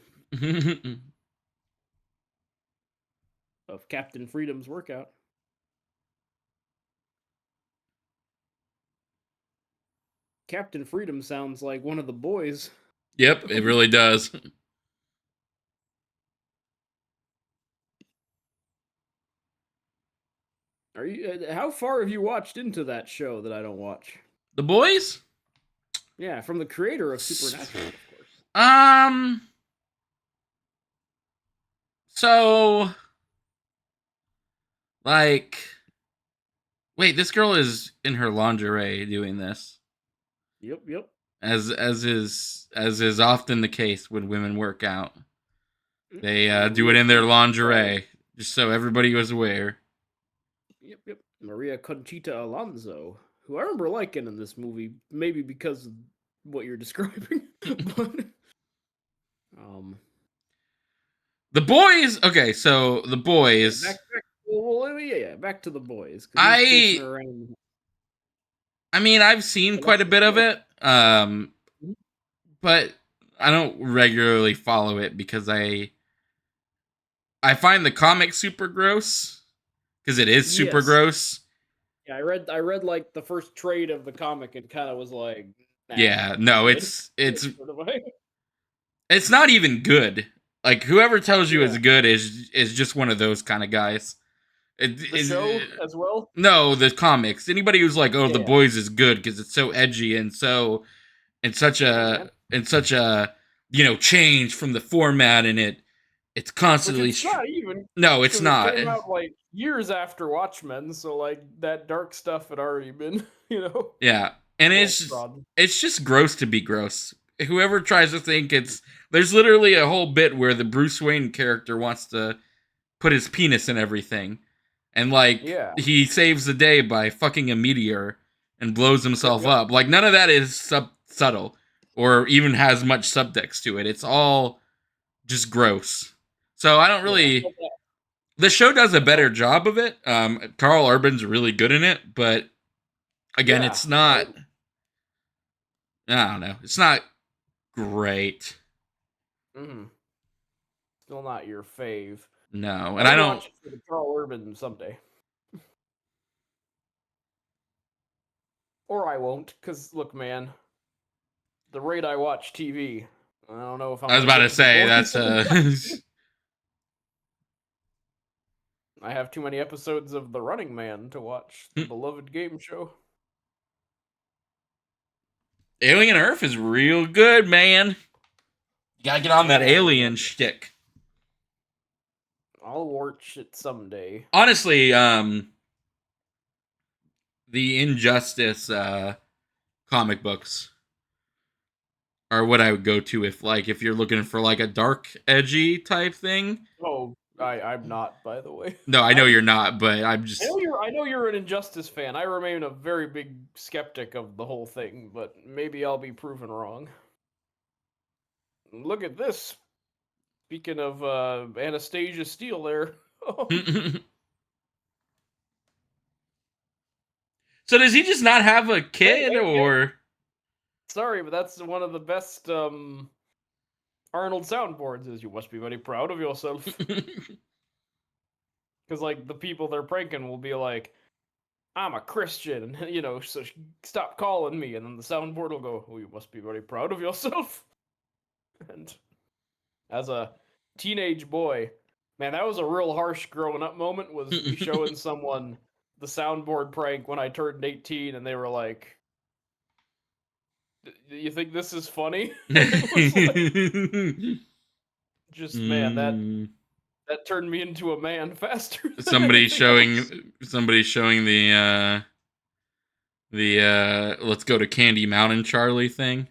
Of Captain Freedom's workout. Captain Freedom sounds like one of the boys. Yep, it really does. Are you? How far have you watched into that show that I don't watch? The boys? Yeah, from the creator of Supernatural, of course. Um. So, like, wait, this girl is in her lingerie doing this, Yep. as is often the case when women work out. They do it Maria in their Conchita. lingerie, just so everybody was aware. Yep. Maria Conchita Alonso, who I remember liking in this movie, maybe because of what you're describing. But um, The boys. Okay, so the yeah, boys. back to the boys because he's chasing I her around. I mean, I've seen I like quite a the bit of show. it, but I don't regularly follow it because I find the comic super gross because it is super Yes, gross. yeah, I read like the first trade of the comic and kind of was like, nah, Yeah, I'm no, good. Sort of it's not even good. Like whoever tells you yeah, it's good is just one of those kind of guys. the show as well. No, the comics. Anybody who's like, "Oh, The Yeah, Boys is good because it's so edgy and so and such hey a man, and such a change from the format and it's which constantly it's not even no, it's because it not. came out like years after Watchmen, so like that dark stuff had already been, Yeah, and well trodden. it's just gross to be gross. Whoever tries to think there's literally a whole bit where the Bruce Wayne character wants to put his penis in everything, and like Yeah. he saves the day by fucking a meteor and blows himself Yep. up. Like none of that is subtle or even has much subtext to it. It's all just gross. So I don't Yeah. really. The show does a I felt better job of it. Carl Urban's really good in it, but again, yeah. it's not. I don't know. It's not great. Mhm. Still not your fave. No, I and I may don't. watch it for the Carl Urban someday. Or I won't, because look, man, the rate I watch TV, I don't know if I'm I was gonna about get to to the say boys that's on time. I have too many episodes of The Running Man to watch, the beloved game show. Alien Earth is real good, man. You gotta get on that Oh alien man, shtick. I'll watch it someday. Honestly, the Injustice comic books are what I would go to if you're looking for like a dark, edgy type thing. Oh I'm not, by the way. No, I know I you're not, but I'm just. I know you're an Injustice fan. I remain a very big skeptic of the whole thing, but maybe I'll be proven wrong. Look at this. Speaking of Anastasia Steele there. So does he just not have a Hey, kid, hey, hey. or? Sorry, but that's one of the best Arnold soundboards is you must be very proud of yourself. Because like the people they're pranking will be like, I'm a Christian, you know, so stop calling me. And then the soundboard will go, oh, you must be very proud of yourself. And as a teenage boy, man, that was a real harsh growing up moment, was me showing someone the soundboard prank when I turned 18 and they were like, you think this is funny? And it was like, just, man, Mm. that turned me into a man faster than somebody anything else. showing the let's go to Candy Mountain Charlie thing.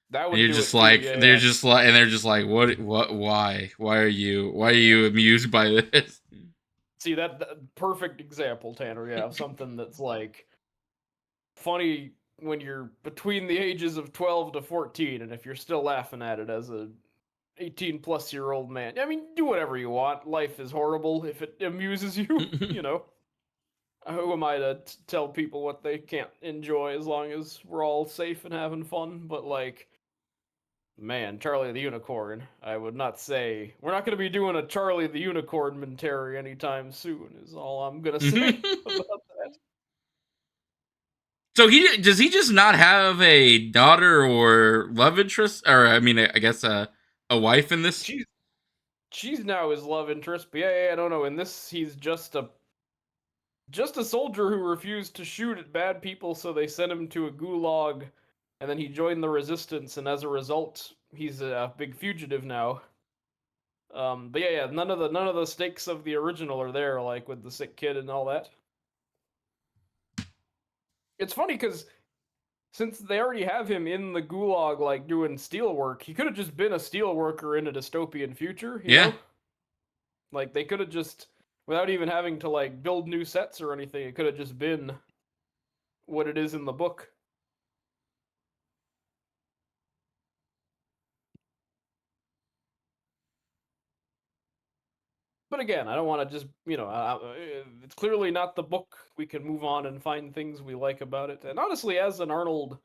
That And would you're do just it too, like, yeah, they're yeah. just like, and they're just like, what, why are you amused by this? See, that perfect example, Tanner, yeah, of something that's like funny when you're between the ages of 12 to 14, and if you're still laughing at it as a 18 plus year old man. I mean, do whatever you want. Life is horrible if it amuses you, you know. Who am I to tell people what they can't enjoy as long as we're all safe and having fun? But like, man, Charlie the Unicorn, I would not say we're not going to be doing a Charlie the Unicorn mentary anytime soon. Is all I'm going to say about that. So he just not have a daughter or love interest, or I mean, I guess a wife in this? She's she's now his love interest, but yeah, I don't know. In this, he's just a soldier who refused to shoot at bad people, so they sent him to a gulag, and then he joined the resistance, and as a result, he's a big fugitive now. But yeah, none of the stakes of the original are there, like with the sick kid and all that. It's funny because since they already have him in the gulag, like doing steel work, he could have just been a steel worker in a dystopian future, you Yeah. know? Like they could have just, without even having to like build new sets or anything, it could have just been what it is in the book. But again, I don't want to just, it's clearly not the book. We can move on and find things we like about it. And honestly, as an Arnold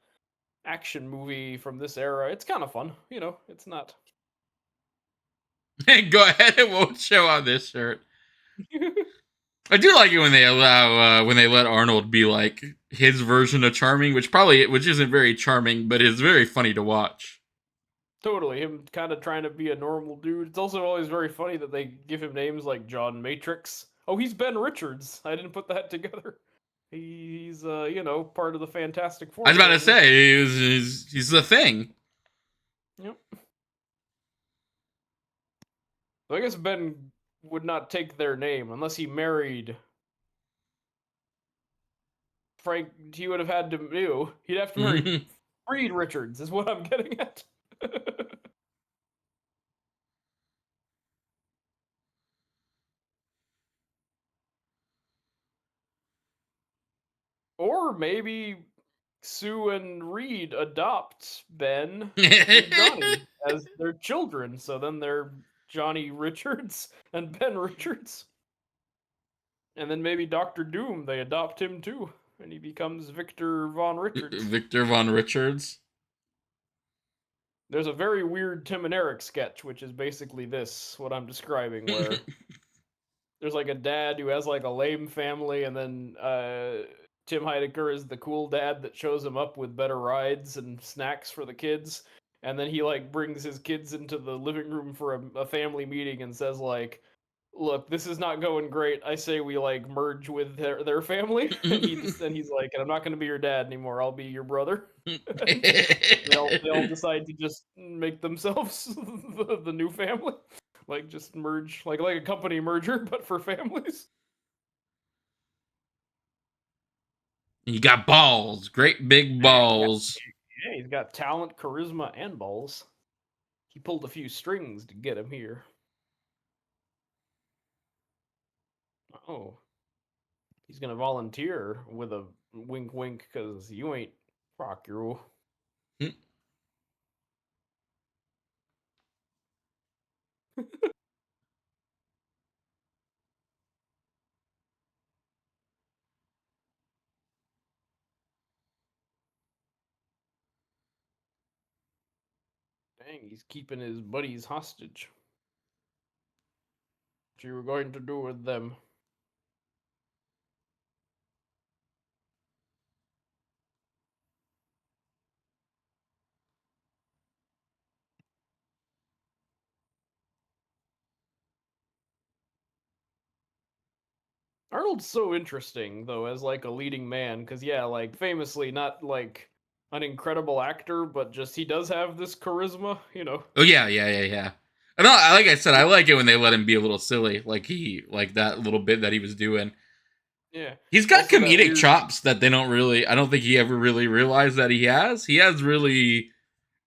action movie from this era, it's kind of fun. You know, it's not. Go ahead, it won't show on this shirt. I do like it when they allow when they let Arnold be like his version of charming, which isn't very charming, but is very funny to watch. Totally, him kind of trying to be a normal dude. It's also always very funny that they give him names like John Matrix. Oh, he's Ben Richards. I didn't put that together. He's part of the Fantastic I Four was about to family. say he's the thing. Yep. So I guess Ben would not take their name unless he married Frank. He would have had to do. He'd have to marry Reed Richards, is what I'm getting at. Or maybe Sue and Reed adopt Ben and Johnny as their children. So then they're Johnny Richards and Ben Richards. And then maybe Doctor Doom, they adopt him too. And he becomes Victor Von Richards. Victor Von Richards. There's a very weird Tim and Eric sketch, which is basically this, what I'm describing, where there's like a dad who has like a lame family, and then Tim Heidecker is the cool dad that shows him up with better rides and snacks for the kids. And then he like brings his kids into the living room for a family meeting and says like, "Look, this is not going great. I say we like merge with their family." And he's like, "And I'm not going to be your dad anymore. I'll be your brother." And they all decide to just make themselves the new family, like just merge, like a company merger, but for families. He got balls, great big Yeah, balls. he's got talent, charisma, and balls. He pulled a few strings to get him here. Oh, he's gonna volunteer with a wink, wink, because you ain't fuck you. Dang, he's keeping his buddies hostage. What you were going to do with them? Arnold's so interesting though as like a leading man, because yeah, like famously not like an incredible actor, but just he does have this charisma, you know. Oh yeah, yeah, yeah, yeah. I know. Like I said, I like it when they let him be a little silly, like that little bit that he was doing. Yeah. He's got Also that comedic weird. chops that they don't really. I don't think he ever really realized that he has. He has really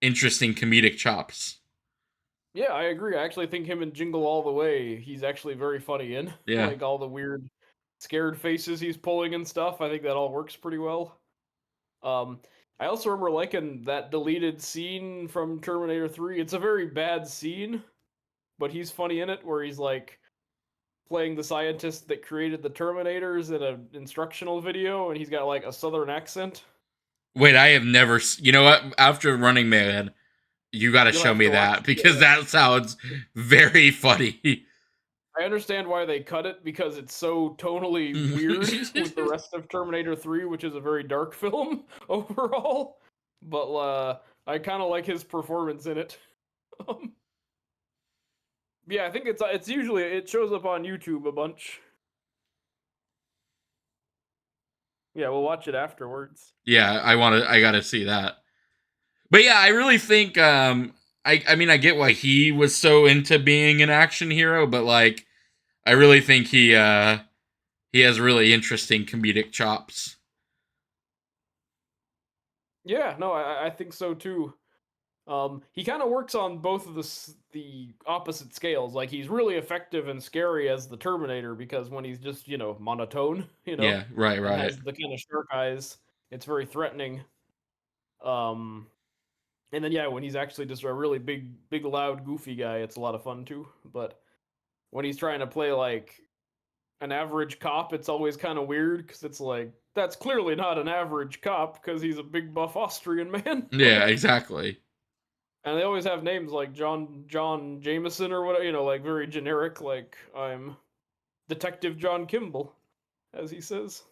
interesting comedic chops. Yeah, I agree. I actually think him and Jingle All the Way, he's actually very funny in. Yeah. Like all the weird scared faces he's pulling and stuff. I think that all works pretty well. Um I also remember liking that deleted scene from Terminator 3. It's a very bad scene, but he's funny in it where he's like playing the scientist that created the Terminators in an instructional video, and he's got like a southern accent. Wait, I have never. You know what? After Running Man, you got to You'll show have me to watch. that because Yeah, that sounds very funny. I understand why they cut it because it's so tonally weird with the rest of Terminator 3, which is a very dark film overall. But I kind of like his performance in it. Um, yeah, I think it's usually it shows up on YouTube a bunch. Yeah, we'll watch it afterwards. Yeah, I want to. I got to see that. But yeah, I really think. I mean, I get why he was so into being an action hero, but like, I really think he has really interesting comedic chops. Yeah, no, I think so too. He kind of works on both of the opposite scales. Like he's really effective and scary as the Terminator because when he's just monotone, Yeah, right, and right. has the kind of shark eyes, it's very threatening. Um, and then yeah, when he's actually just a really big, loud, goofy guy, it's a lot of fun too. But when he's trying to play like an average cop, it's always kind of weird because it's like that's clearly not an average cop because he's a big buff Austrian man. Yeah, exactly. And they always have names like John Jameson or whatever, like very generic, like I'm Detective John Kimball, as he says.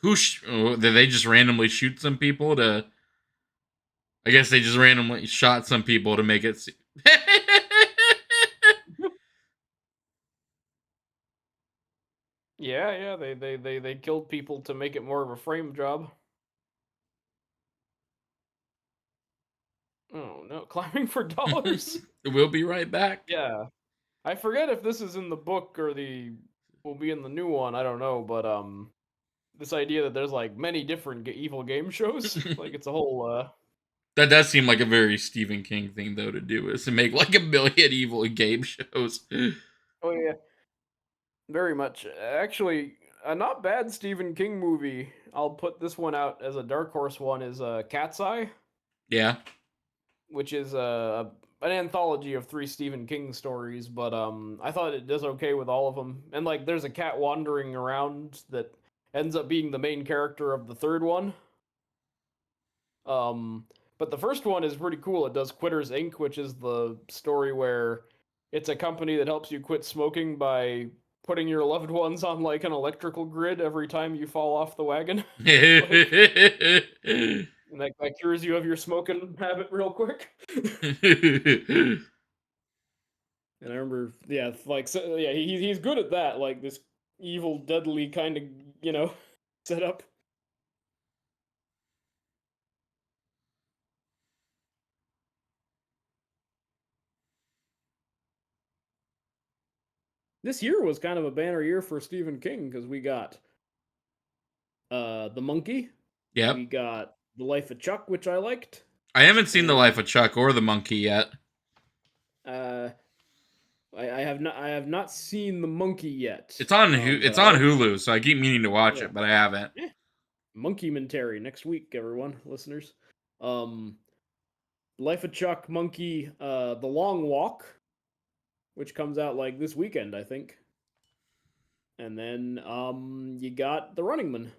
Did they just randomly shoot some people to? I guess they just randomly shot some people to make it. Yeah, yeah, they killed people to make it more of a frame job. Oh no, climbing for dollars. We'll be right back. Yeah, I forget if this is in the book or the will be in the new one. I don't know, but this idea that there's like many different evil game shows, like it's a whole That does seem like a very Stephen King thing, though, to do is to make like a million evil game shows. oh yeah, very much. Actually, a not bad Stephen King movie. I'll put this one out as a dark horse one is Cat's Eye, Yeah. which is an anthology of 3 Stephen King stories, but I thought it does okay with all of them. And like there's a cat wandering around that ends up being the main character of the third one. Um but the first one is pretty cool. It does Quitters Inc., which is the story where it's a company that helps you quit smoking by putting your loved ones on like an electrical grid every time you fall off the wagon. Like and that cures you of your smoking habit real quick. And I remember, yeah, like so, yeah, he's good at that, like this evil, deadly kind of setup. this year was kind of a banner year for Stephen King because we got The Monkey, Yep. we got The Life of Chuck, which I liked, I haven't seen The and Life of Chuck or The Monkey yet. uh, I have not seen The Monkey yet, but It's I on like Hulu, so I keep meaning to watch yeah, it, but I haven't. yeah. Monkeymentary next week, everyone, listeners. Um, Life of Chuck, Monkey, The Long Walk, which comes out like this weekend, I think, and then you got The Running Man,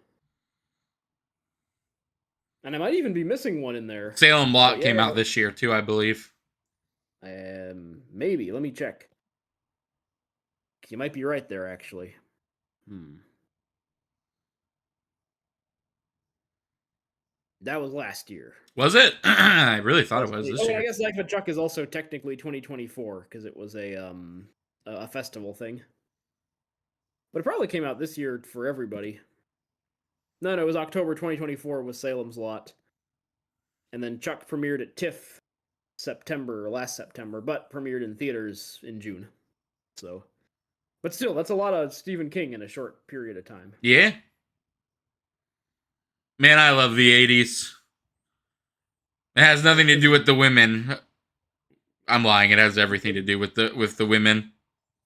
and I might even be missing one in there, Salem but Lot came yeah, out this year too, I believe. maybe. Let me check. You might be right there, actually. Hmm. That was last year. Was it? I really thought it was this Oh, I year. guess Life of Chuck is also technically 2024 because it was a festival thing. But it probably came out this year for everybody. No, it was October 2024 was Salem's Lot. And then Chuck premiered at TIFF last September, but premiered in theaters in June. So, but still, that's a lot of Stephen King in a short period of time. Yeah. Man, I love the 80s. It has nothing to do with the women. I'm lying. It has everything to do with the women.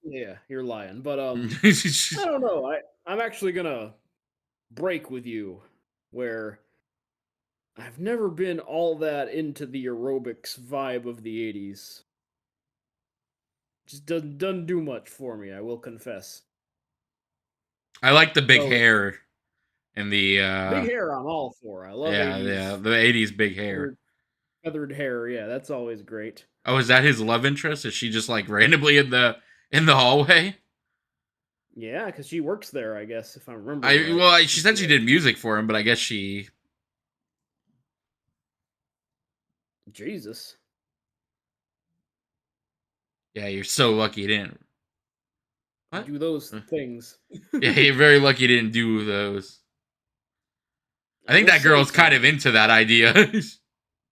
Yeah, you're lying. But I don't know. I'm actually gonna break with you where I've never been all that into the aerobics vibe of the 80s. Just doesn't do much for me, I will confess. I like the big So hair and the big hair I'm all for. I love yeah, 80s the 80s big hair. feathered hair. Yeah, that's always great. Oh, is that his love interest? Is she just like randomly in the hallway? Yeah, because she works there, I guess, if I'm remembering right. She said she did music for him, but I guess she Jesus. yeah, you're so lucky you didn't. What? Do those things. Yeah, you're very lucky you didn't do those. I I think will that say, girl's kind of Tanner. into that idea.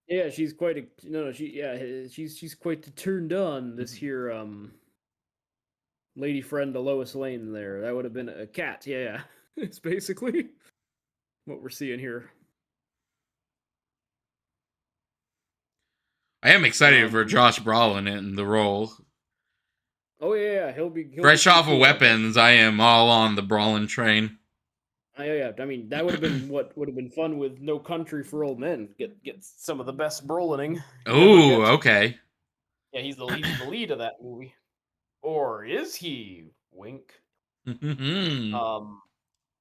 Yeah, she's quite a no, no, she's quite turned on this here lady friend of Lois Lane there. That would have been a cat. Yeah, yeah. It's basically what we're seeing here. I am excited for Um. Josh Brolin in the role. Oh yeah, yeah. He'll be Fresh pretty off of cool, I bet. Weapons, I am all on the Brolin train. Yeah, yeah. I mean, that would have been what would have been fun with No Country for Old Men. Get some of the best Brolining you ever Ooh, get. okay. Yeah, he's the lead of that movie. Or is he? Wink. Um.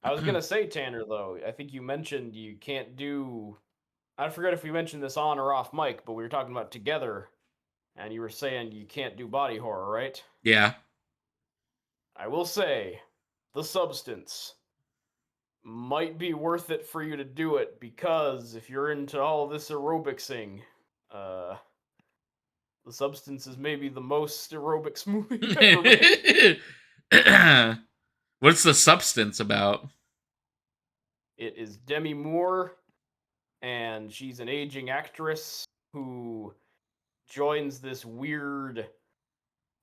I was gonna say, Tanner, though. I think you mentioned you can't do. I forget if we mentioned this on or off mic, but we were talking about Together, and you were saying you can't do body horror, right? Yeah. I will say, The Substance might be worth it for you to do it because if you're into all this aerobicsing, uh, The Substance is maybe the most aerobics movie ever made. What's the substance about? It is Demi Moore, and she's an aging actress who joins this weird,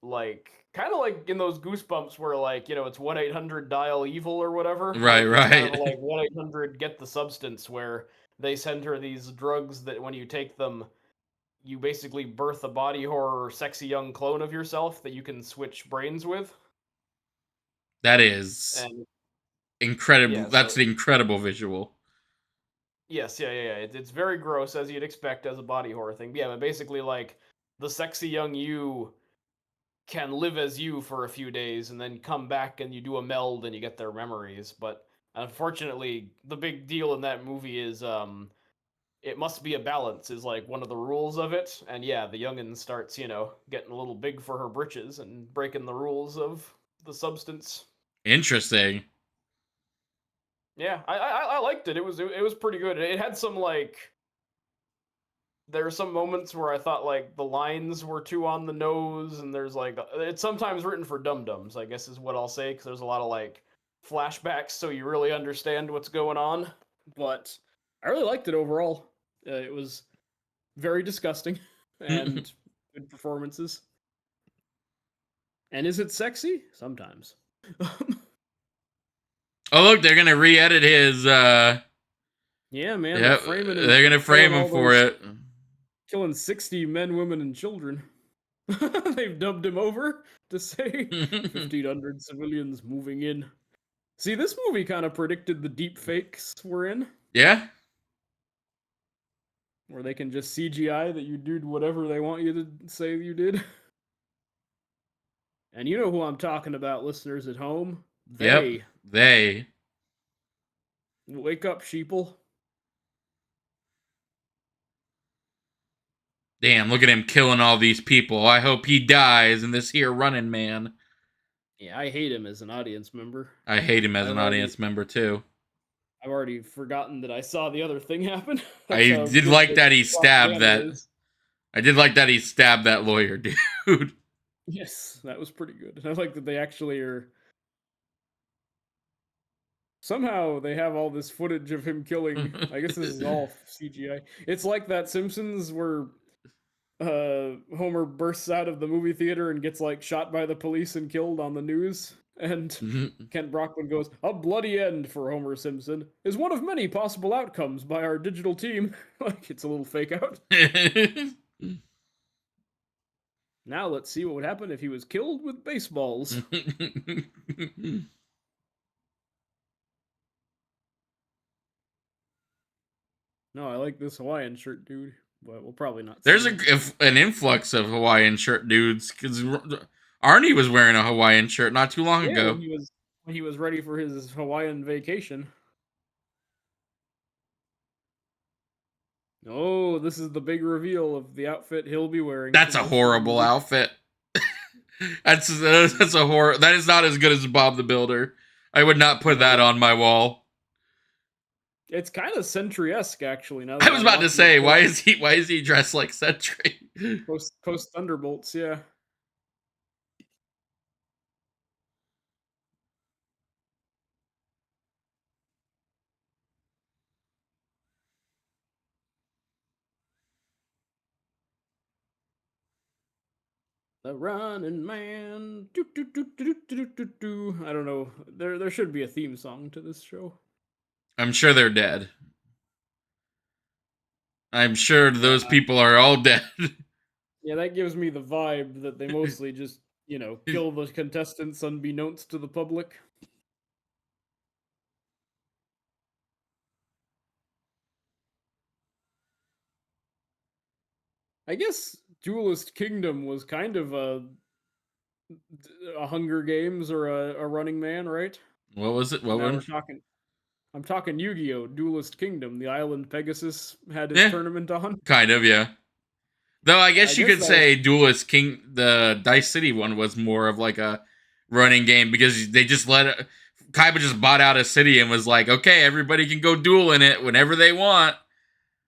like, kind of like in those Goosebumps where, like, it's 1-800 dial evil or whatever. Right, Like, it's kind of right. like 1-800 get the substance, where they send her these drugs that when you take them, you basically birth a body horror sexy young clone of yourself that you can switch brains with. That is And incredible. yeah, That's so an incredible visual. yes, yeah, yeah, yeah. It's very gross as you'd expect as a body horror thing. But yeah, but basically, like, the sexy young you can live as you for a few days and then come back and you do a meld and you get their memories. But unfortunately, the big deal in that movie is it must be a balance is like one of the rules of it. And yeah, the youngin starts, getting a little big for her britches and breaking the rules of the substance. Interesting. Yeah, I liked it. It was pretty good. It had some, like, there are some moments where I thought, like, the lines were too on the nose, and there's, like, it's sometimes written for dum-dums, I guess is what I'll say, because there's a lot of, like, flashbacks so you really understand what's going on. But I really liked it overall. It was very disgusting and good performances. And is it sexy? Sometimes. Oh look, they're gonna re-edit his. Yeah, man, they're Yep, framing they're him, gonna frame killing him all for those, it. killing 60 men, women, and children. They've dubbed him over to say 1,500 civilians moving in. See, this movie kind of predicted the deep fakes we're in, Yeah. where they can just CGI that you did whatever they want you to say you did. And you know who I'm talking about, listeners at home. Yep. They. They. Wake up, sheeple. Damn, look at him killing all these people. I hope he dies in this here Running Man. Yeah, I hate him as an audience member. I hate him as I've an already audience member too. I've already forgotten that I saw the other thing happen. That's I how did good like the that he stabbed propaganda that. is. I did like that he stabbed that lawyer, dude. Yes, that was pretty good. And I like that they actually are. Somehow they have all this footage of him killing. I guess this is all CGI. It's like that Simpsons where Homer bursts out of the movie theater and gets like shot by the police and killed on the news. And Kent Brockman goes, "A bloody end for Homer Simpson is one of many possible outcomes by our digital team." Like it's a little fake out. Now let's see what would happen if he was killed with baseballs. No, I like this Hawaiian shirt, dude. But we'll probably not see There's him. an influx of Hawaiian shirt dudes because Arnie was wearing a Hawaiian shirt not too long Yeah, ago. when he was ready for his Hawaiian vacation. Oh, this is the big reveal of the outfit he'll be wearing. That's a horrible outfit. that's a horror. That is not as good as Bob the Builder. I would not put that No, on my wall. it's kind of Sentry-esque, actually. Now I that was I'm about to watching say, it why is he dressed like Sentry? post Thunderbolts, yeah. The Running Man. Do, do, do, do, do, do, do, do. I don't know. There should be a theme song to this show. I'm sure they're dead. I'm sure Yeah, those people are all dead. yeah, that gives me the vibe that they mostly just, kill the contestants unbeknownst to the public. I guess Duelist Kingdom was kind of a Hunger Games or a Running Man, right? What was it? And What now one? I'm talking Yu-Gi-Oh! Duelist Kingdom, the island Pegasus had his Yeah, tournament on. kind of, yeah. Though I I guess you guess could that was say Duelist King, the Dice City one was more of like a running game because they just Kaiba just bought out a city and was like, okay, everybody can go duel in it whenever they want.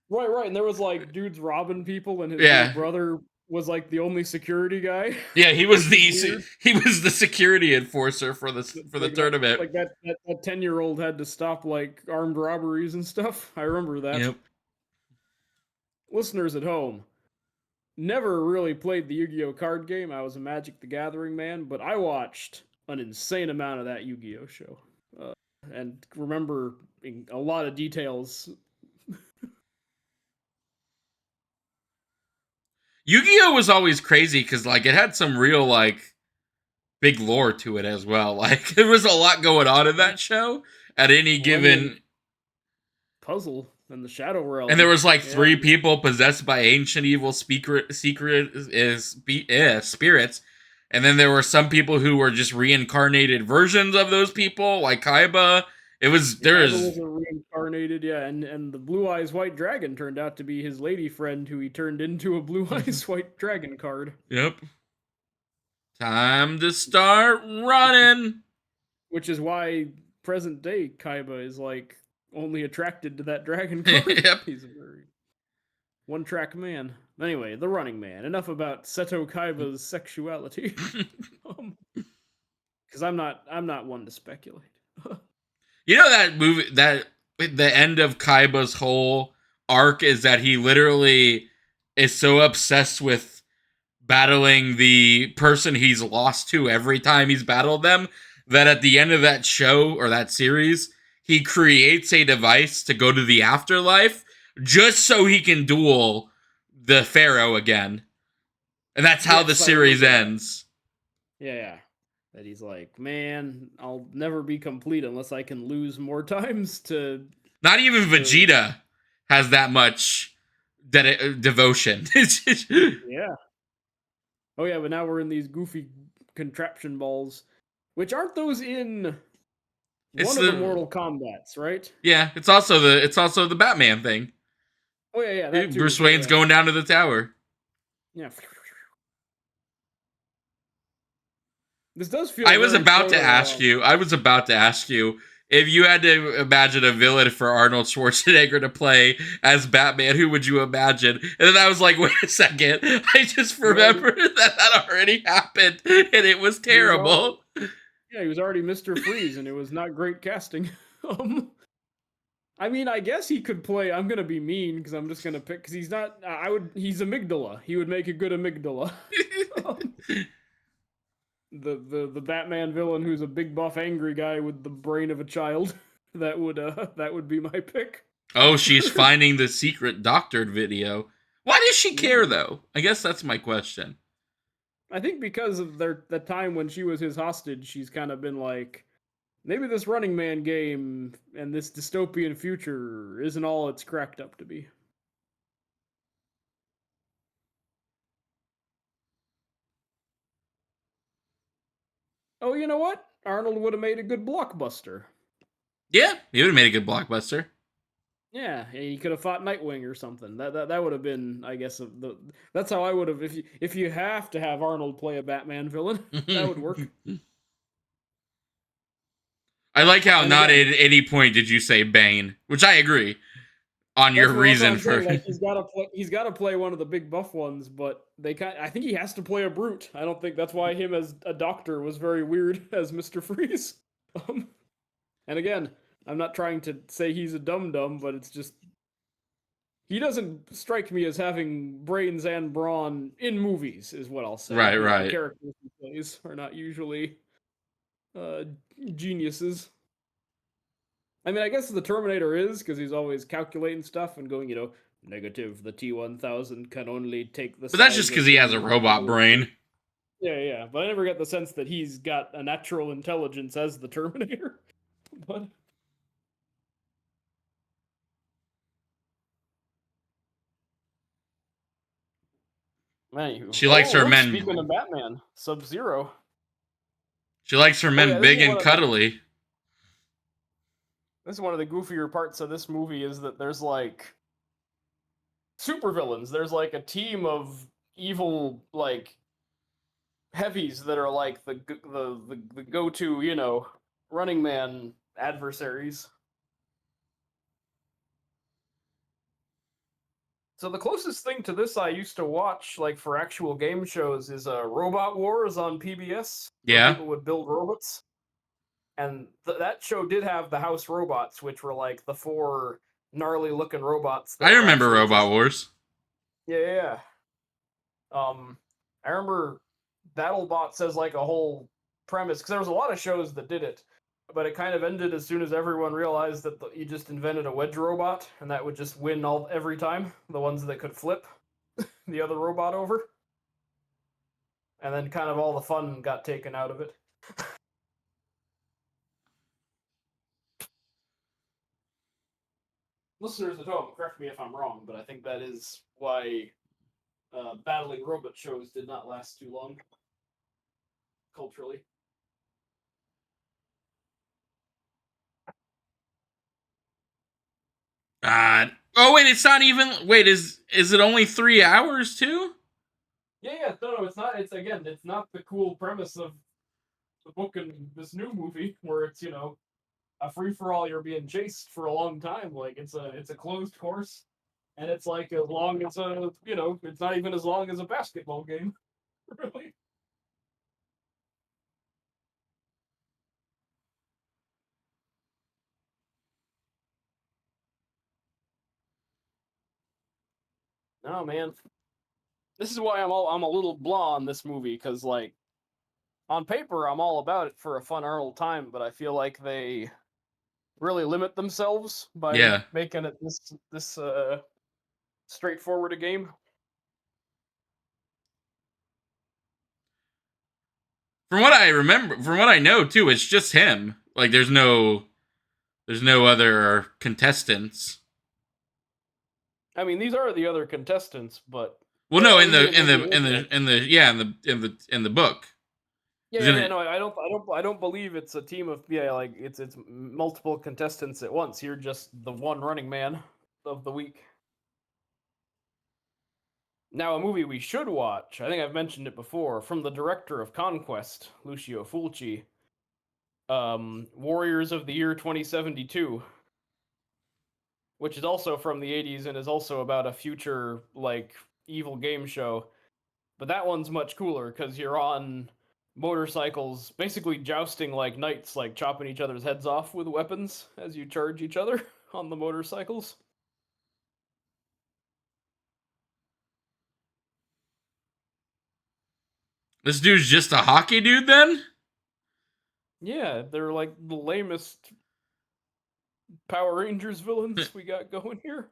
right, and there was like dudes robbing people, and his little Yeah, brother was like the only security guy, yeah. He was which the is weird. he was the security enforcer for the Like that, tournament. like that 10-year-old had to stop like armed robberies and stuff. I remember that. Yep. Listeners at home, never really played the Yu-Gi-Oh card game. I was a Magic the Gathering man, but I watched an insane amount of that Yu-Gi-Oh show, and remember a lot of details. Yu-Gi-Oh was always crazy because like it had some real like big lore to it as well. Like there was a lot going on in that show at any Millennium given. Puzzle and the Shadow And there Realm. was like Yeah, three people possessed by ancient evil spirits, and then there were some people who were just reincarnated versions of those people, like Kaiba. It was there Kaiba is was a reincarnated, yeah, and the Blue Eyes White Dragon turned out to be his lady friend, who he turned into a Blue Eyes White Dragon card. yep. Time to start running. Which is why present day Kaiba is like only attracted to that dragon card. Yep. He's a very one track man. Anyway, the Running Man. Enough about Seto Kaiba's sexuality. Because I'm not one to speculate. You know that movie that the end of Kaiba's whole arc is that he literally is so obsessed with battling the person he's lost to every time he's battled them, that at the end of that show or that series, he creates a device to go to the afterlife just so he can duel the Pharaoh again. And that's how the Yes, I series remember that. ends. Yeah. That he's like, man, I'll never be complete unless I can lose more times to Not even to Vegeta has that much devotion. yeah. Oh yeah, but now we're in these goofy contraption balls, which aren't those in It's one of the the Mortal Kombats, right? yeah. It's also the Batman thing. Oh yeah, that too. Bruce Yeah, Wayne's yeah, going down to the tower. yeah. This does feel I was very about to proto. ask you. I was about to ask you if you had to imagine a villain for Arnold Schwarzenegger to play as Batman. Who would you imagine? And then I was like, wait a second. I just Well, remembered that already happened, and it was he was all terrible. yeah, he was already Mr. Freeze, and it was not great casting. um, I mean, I guess he could play. I'm gonna be mean because I'm just gonna pick because he's not. I would. He's amygdala. He would make a good amygdala. um, the Batman villain who's a big buff angry guy with the brain of a child. That would be my pick. Oh, she's finding the secret doctored video. Why does she care Maybe. though? I guess that's my question. I think because of the time when she was his hostage, she's kind of been like, maybe this Running Man game and this dystopian future isn't all it's cracked up to be. Oh, you know what? Arnold would have made a good blockbuster. Yeah, he would have made a good blockbuster. Yeah, he could have fought Nightwing or something. That would have been, I guess, that's how I would have. If you have to have Arnold play a Batman villain, that would work. I like how And not at again, any point did you say Bane, which I agree on your that's what reason I'm for. saying. Like he's got to play one of the big buff ones, but I think he has to play a brute. I don't think that's why him as a doctor was very weird as Mister Freeze. Um, and again, I'm not trying to say he's a dum dum, but it's just he doesn't strike me as having brains and brawn in movies, is what I'll say. Right, The right. characters he plays are not usually uh, geniuses. I mean, I guess the Terminator is because he's always calculating stuff and going, negative. The T-1000 can only take the But that's just size because of he the has a robot brain. Yeah, yeah. But I never get the sense that he's got a natural intelligence as the Terminator. But anywho, She likes oh her look, speaking men. of Batman, Sub Zero. She likes her Oh yeah, men this is big one and of the cuddly. this is one of the goofier parts of this movie is that there's like supervillains. There's like a team of evil like heavies that are like the go to Running Man adversaries. So the closest thing to this I used to watch like for actual game shows is Robot Wars on PBS, where Yeah, people would build robots. And that show did have the house robots, which were like the four gnarly looking robots I that were remember actually Robot just Wars. yeah, yeah, yeah. I remember BattleBot says like a whole premise because there was a lot of shows that did it, but it kind of ended as soon as everyone realized that you just invented a wedge robot and that would just win all every time. The ones that could flip the other robot over, and then kind of all the fun got taken out of it. Listeners at home, correct me if I'm wrong, but I think that is why battling robot shows did not last too long culturally. God. Oh wait, it's not even. Wait, is it only 3 hours too? Yeah, yeah, no, it's not. It's again, it's not the cool premise of the book in this new movie where it's a free for all. You're being chased for a long time. Like it's a closed course, and it's like as long as it's not even as long as a basketball game. Really. No man. This is why I'm a little blah on this movie, because like on paper I'm all about it for a fun old time, but I feel like they really limit themselves by Yeah. making it this straightforward a game. From what I remember, from what I know too, it's just him. Like there's no other contestants. I mean, these are the other contestants, but Well, no, oh, you mean in the original? in the book. Yeah, Isn't yeah, yeah. it? No, I don't believe it's a team of, yeah, like it's multiple contestants at once. You're just the one running man of the week. Now, a movie we should watch. I think I've mentioned it before. From the director of Conquest, Lucio Fulci. Warriors of the Year 2072, which is also from the 80s and is also about a future like evil game show. But that one's much cooler because you're on motorcycles, basically jousting like knights, like chopping each other's heads off with weapons as you charge each other on the motorcycles. This dude's just a hockey dude then? Yeah, they're like the lamest Power Rangers villains we got going here.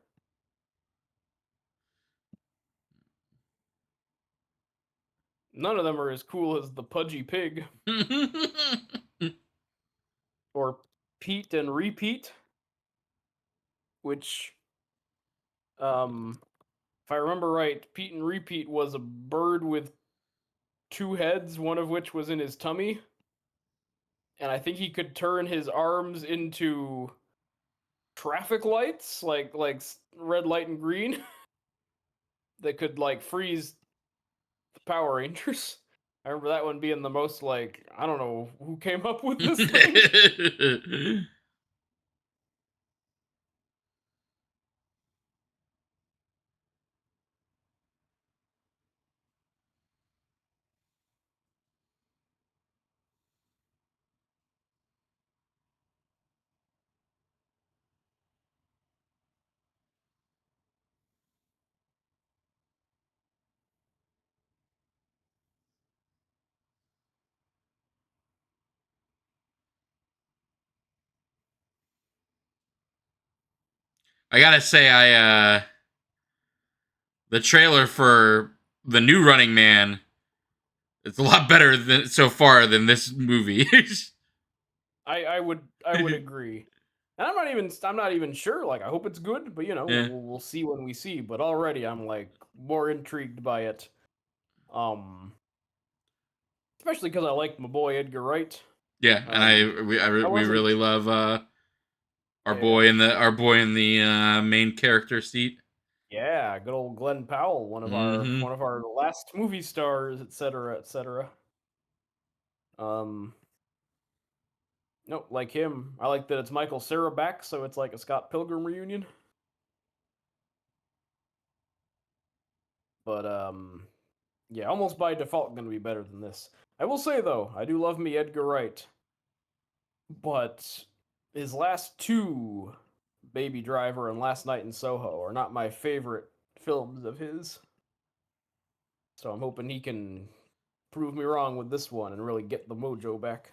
None of them are as cool as the Pudgy Pig or Pete and Repeat, which, if I remember right, Pete and Repeat was a bird with two heads, one of which was in his tummy, and I think he could turn his arms into traffic lights, like red light and green, that could like freeze the Power Rangers. I remember that one being the most like, I don't know who came up with this thing. I gotta say, the trailer for the new Running Man, it's a lot better than so far than this movie. I would agree. And I'm not even sure. Like, I hope it's good, but Yeah, we'll see when we see. But already I'm like more intrigued by it. Um, Especially because I like my boy Edgar Wright. yeah, and Um, I we wasn't. really love Yeah, our boy in the main character seat. yeah, good old Glenn Powell, one of our Mm-hmm. one of our last movie stars, etc., etc. Um, no, like him. I like that it's Michael Cera back, so it's like a Scott Pilgrim reunion. But yeah, almost by default going to be better than this. I will say though, I do love me Edgar Wright, but his last two, Baby Driver and Last Night in Soho, are not my favorite films of his. So I'm hoping he can prove me wrong with this one and really get the mojo back.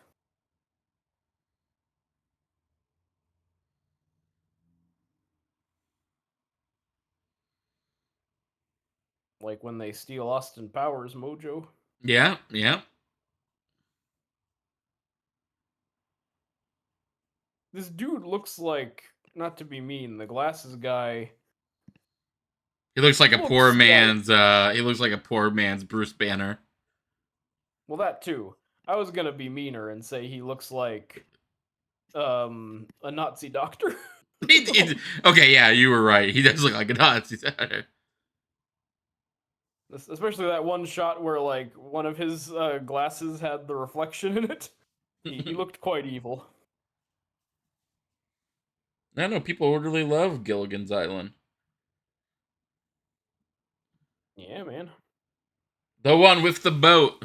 Like when they steal Austin Powers mojo. Yeah, yeah. This dude looks like, not to be mean, the glasses guy He looks like a poor looks like, man's. He looks like a poor man's Bruce Banner. well, that too. I was gonna be meaner and say he looks like a Nazi doctor. Okay, yeah, you were right. He does look like a Nazi. Especially that one shot where like one of his glasses had the reflection in it. He looked quite evil. I know people really love Gilligan's Island. Yeah, man. The one with the boat.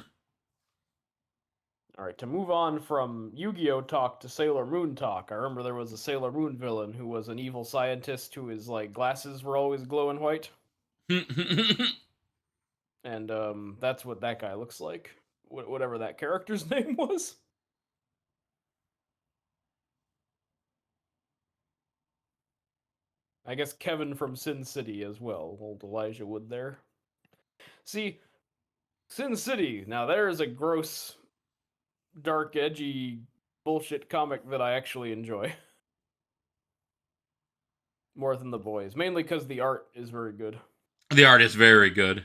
All right, to move on from Yu-Gi-Oh talk to Sailor Moon talk. I remember there was a Sailor Moon villain who was an evil scientist who his like glasses were always glowing white. and that's what that guy looks like. Whatever that character's name was. I guess Kevin from Sin City as well. Old Elijah Wood there. See, Sin City. Now there is a gross, dark, edgy bullshit comic that I actually enjoy more than the boys, mainly because the art is very good. The art is very good.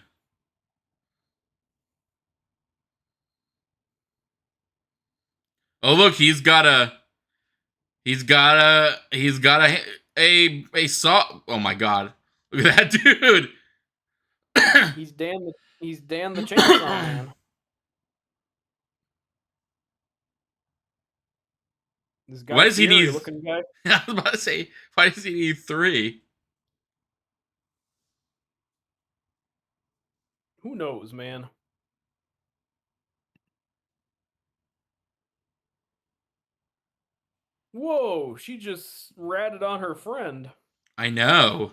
Oh look, he's got a saw. Oh my god, look at that dude. He's Dan the Chainsaw Man. This Why Guy does he Fieri need? looking guy. I was about to say, why does he need three? Who knows, man? Whoa, she just ratted on her friend. I know.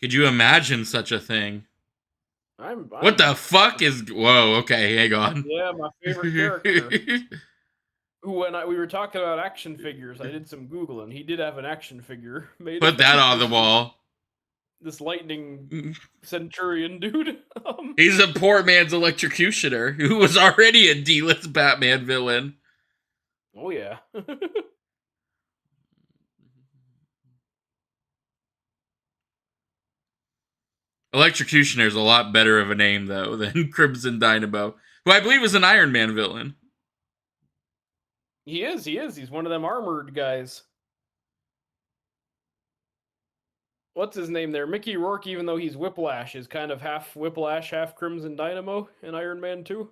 Could you imagine such a thing? What the I'm fuck is? Whoa. Okay, hang on. Yeah, my favorite character. When we were talking about action figures, I did some googling. He did have an action figure made of Put that him. on the wall. This lightning centurion dude. He's a poor man's electrocutioner who was already a D-list Batman villain. Oh yeah. Electrocutioner is a lot better of a name though than Crimson Dynamo, who I believe is an Iron Man villain. He is. He's one of them armored guys. What's his name there? Mickey Rourke, even though he's Whiplash, is kind of half Whiplash, half Crimson Dynamo in Iron Man 2.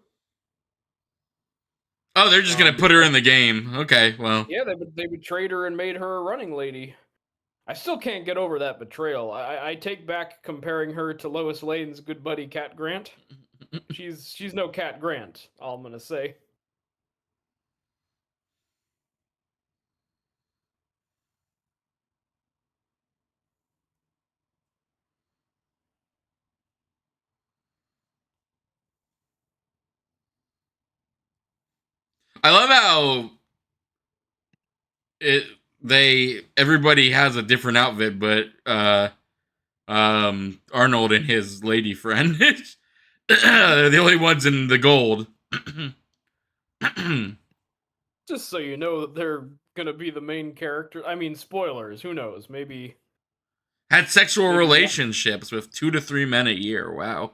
Oh, they're just gonna put her in the game. Okay, well. Yeah, they betrayed her and made her a running lady. I still can't get over that betrayal. I take back comparing her to Lois Lane's good buddy Cat Grant. She's no Cat Grant, all I'm gonna say. I love how it everybody has a different outfit, but Arnold and his lady friend they're the only ones in the gold. Just so you know that they're gonna be the main character. I mean, spoilers. Who knows? Had sexual Maybe not. relationships with 2 to 3 men a year. Wow.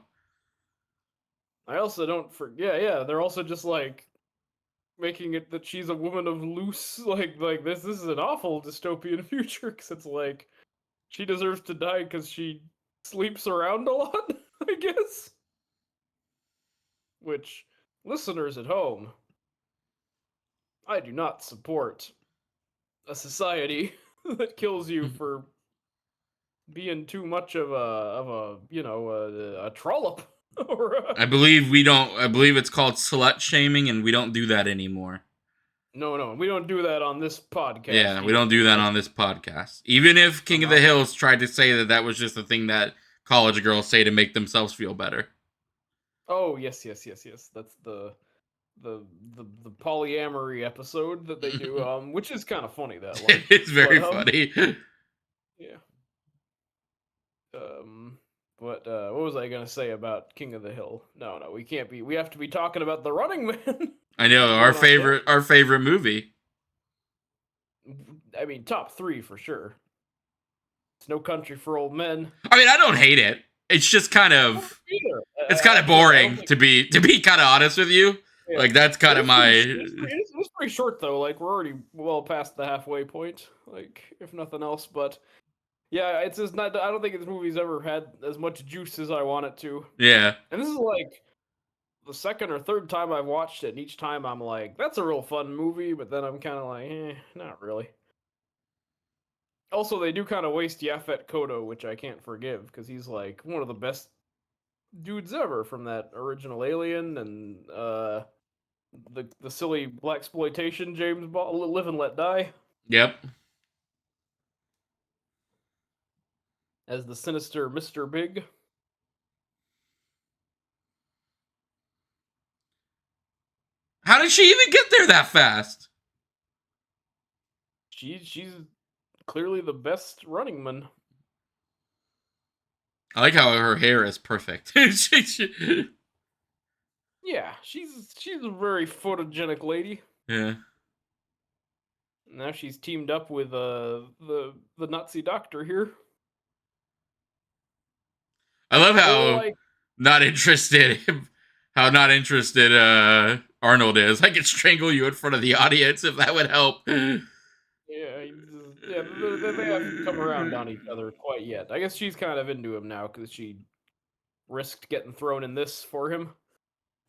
I also don't forget. Yeah, they're also just like making it that she's a woman of loose like this. This is an awful dystopian future because it's like she deserves to die because she sleeps around a lot. I guess. Which listeners at home, I do not support a society that kills you for being too much of a a trollop or I believe we don't. I believe it's called slut shaming, and we don't do that anymore. no, we don't do that on this podcast Yeah, we don't either. do that on this podcast. Even if King of the Hills tried to say that that was just a thing that college girls say to make themselves feel better. Oh yes. That's the polyamory episode that they do, which is kind of funny that one. It's very But funny. yeah. But what was I gonna say about King of the Hill? No, we can't be. We have to be talking about the Running Man. I know our favorite movie. I mean, top 3 for sure. It's No Country for Old Men. I mean, I don't hate it. It's just kind of it's kind of boring to be kind of honest with you. Yeah. Like that's kind of my. It's pretty short though. Like we're already well past the halfway point. Like if nothing else, but yeah, it's just not. I don't think this movie's ever had as much juice as I want it to. Yeah. And this is like the second or third time I've watched it, and each time I'm like, that's a real fun movie, but then I'm kind of like, not really. Also, they do kind of waste Yaphet Kotto, which I can't forgive, because he's like one of the best dudes ever from that original Alien and the silly black exploitation James Bond, Live and Let Die, Yep. as the sinister Mr. Big. How did she even get there that fast? She's clearly the best running man. I like how her hair is perfect. Yeah, she's a very photogenic lady. Yeah. Now she's teamed up with the Nazi doctor here. I love Or how like, not interested how not interested Arnold is. I could strangle you in front of the audience if that would help. yeah, yeah, they haven't come around on each other quite yet. I guess she's kind of into him now because she risked getting thrown in this for him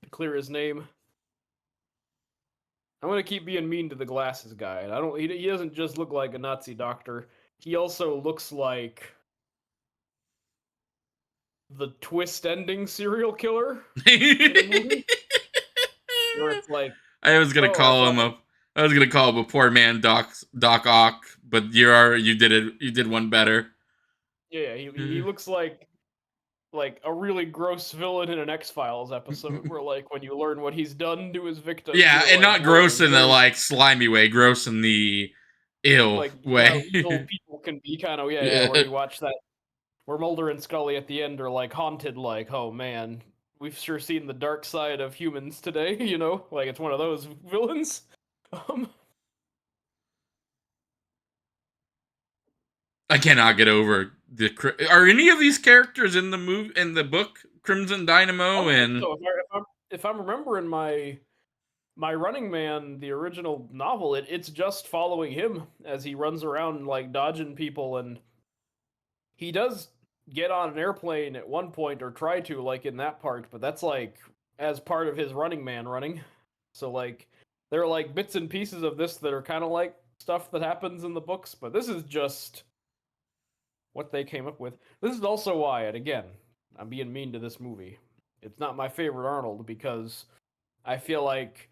to clear his name. I'm gonna keep being mean to the glasses guy. And I don't. He doesn't just look like a Nazi doctor. He also looks like the twist ending serial killer in a movie where it's like, I was gonna oh, I call thought, him a I was gonna call him a poor man Doc Ock, but you did it, you did one better. yeah, he looks like a really gross villain in an X Files episode where like when you learn what he's done to his victims, Yeah, you're and like, not whoa, gross in the there's like slimy way, gross in the ill like how way. evil people can be, kind of, yeah, yeah. Where Yeah. you watch that, where Mulder and Scully at the end are like haunted, like, oh man, we've sure seen the dark side of humans today, you know, like it's one of those villains. Um, I cannot get over are any of these characters in the movie in the book Crimson I Dynamo don't think and so. If I'm remembering my Running Man, the original novel, it's just following him as he runs around like dodging people, and he does get on an airplane at one point or try to, like in that part, but that's like as part of his Running Man running. So like there are like bits and pieces of this that are kind of like stuff that happens in the books, but this is just what they came up with. This is also why, and again, I'm being mean to this movie. It's not my favorite Arnold because I feel like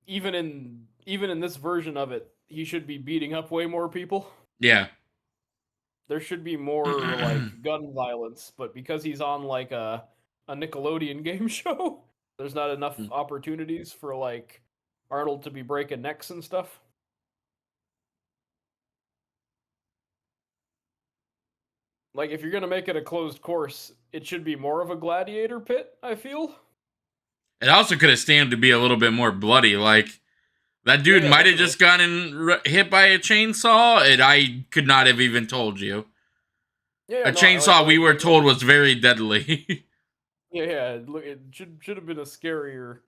even in this version of it, he should be beating up way more people. yeah. There should be more like gun violence, but because he's on like a Nickelodeon game show, there's not enough opportunities for like Arnold to be breaking necks and stuff. Like if you're gonna make it a closed course, it should be more of a gladiator pit, I feel. It also could have stand to be a little bit more bloody. Like that Yeah, dude yeah, might have definitely. just gotten hit by a chainsaw, and I could not have even told you. Yeah, A yeah, no, chainsaw we were like told was very deadly. yeah, yeah. Look, it should have been a scarier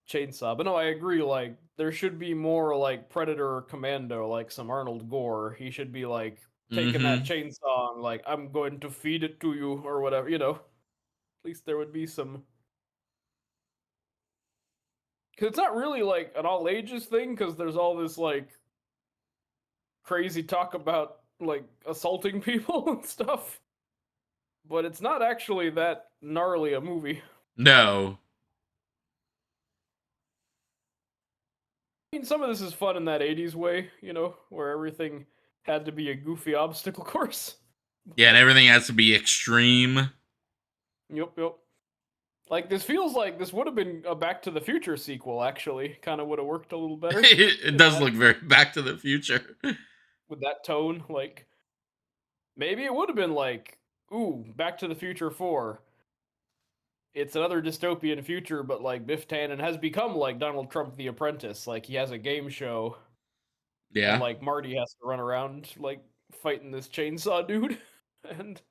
chainsaw. But no, I agree. Like there should be more like Predator or Commando, like some Arnold Gore. He should be like taking that Hmm. chainsaw and like I'm going to feed it to you or whatever. You know, at least there would be some. Because it's not really like an all ages thing. Because there's all this like crazy talk about like assaulting people and stuff. But it's not actually that gnarly a movie. No. I mean, some of this is fun in that '80s way, you know, where everything had to be a goofy obstacle course. Yeah, and But everything has to be extreme. yep, yep. Like this feels like this would have been a Back to the Future sequel. Actually, kind of would have worked a little better It in does that look very Back to the Future. with that tone. Like maybe it would have been like, ooh, Back to the Future 4. It's another dystopian future, but like Biff Tannen has become like Donald Trump the Apprentice. Like he has a game show, and Yeah. like Marty has to run around like fighting this chainsaw dude. And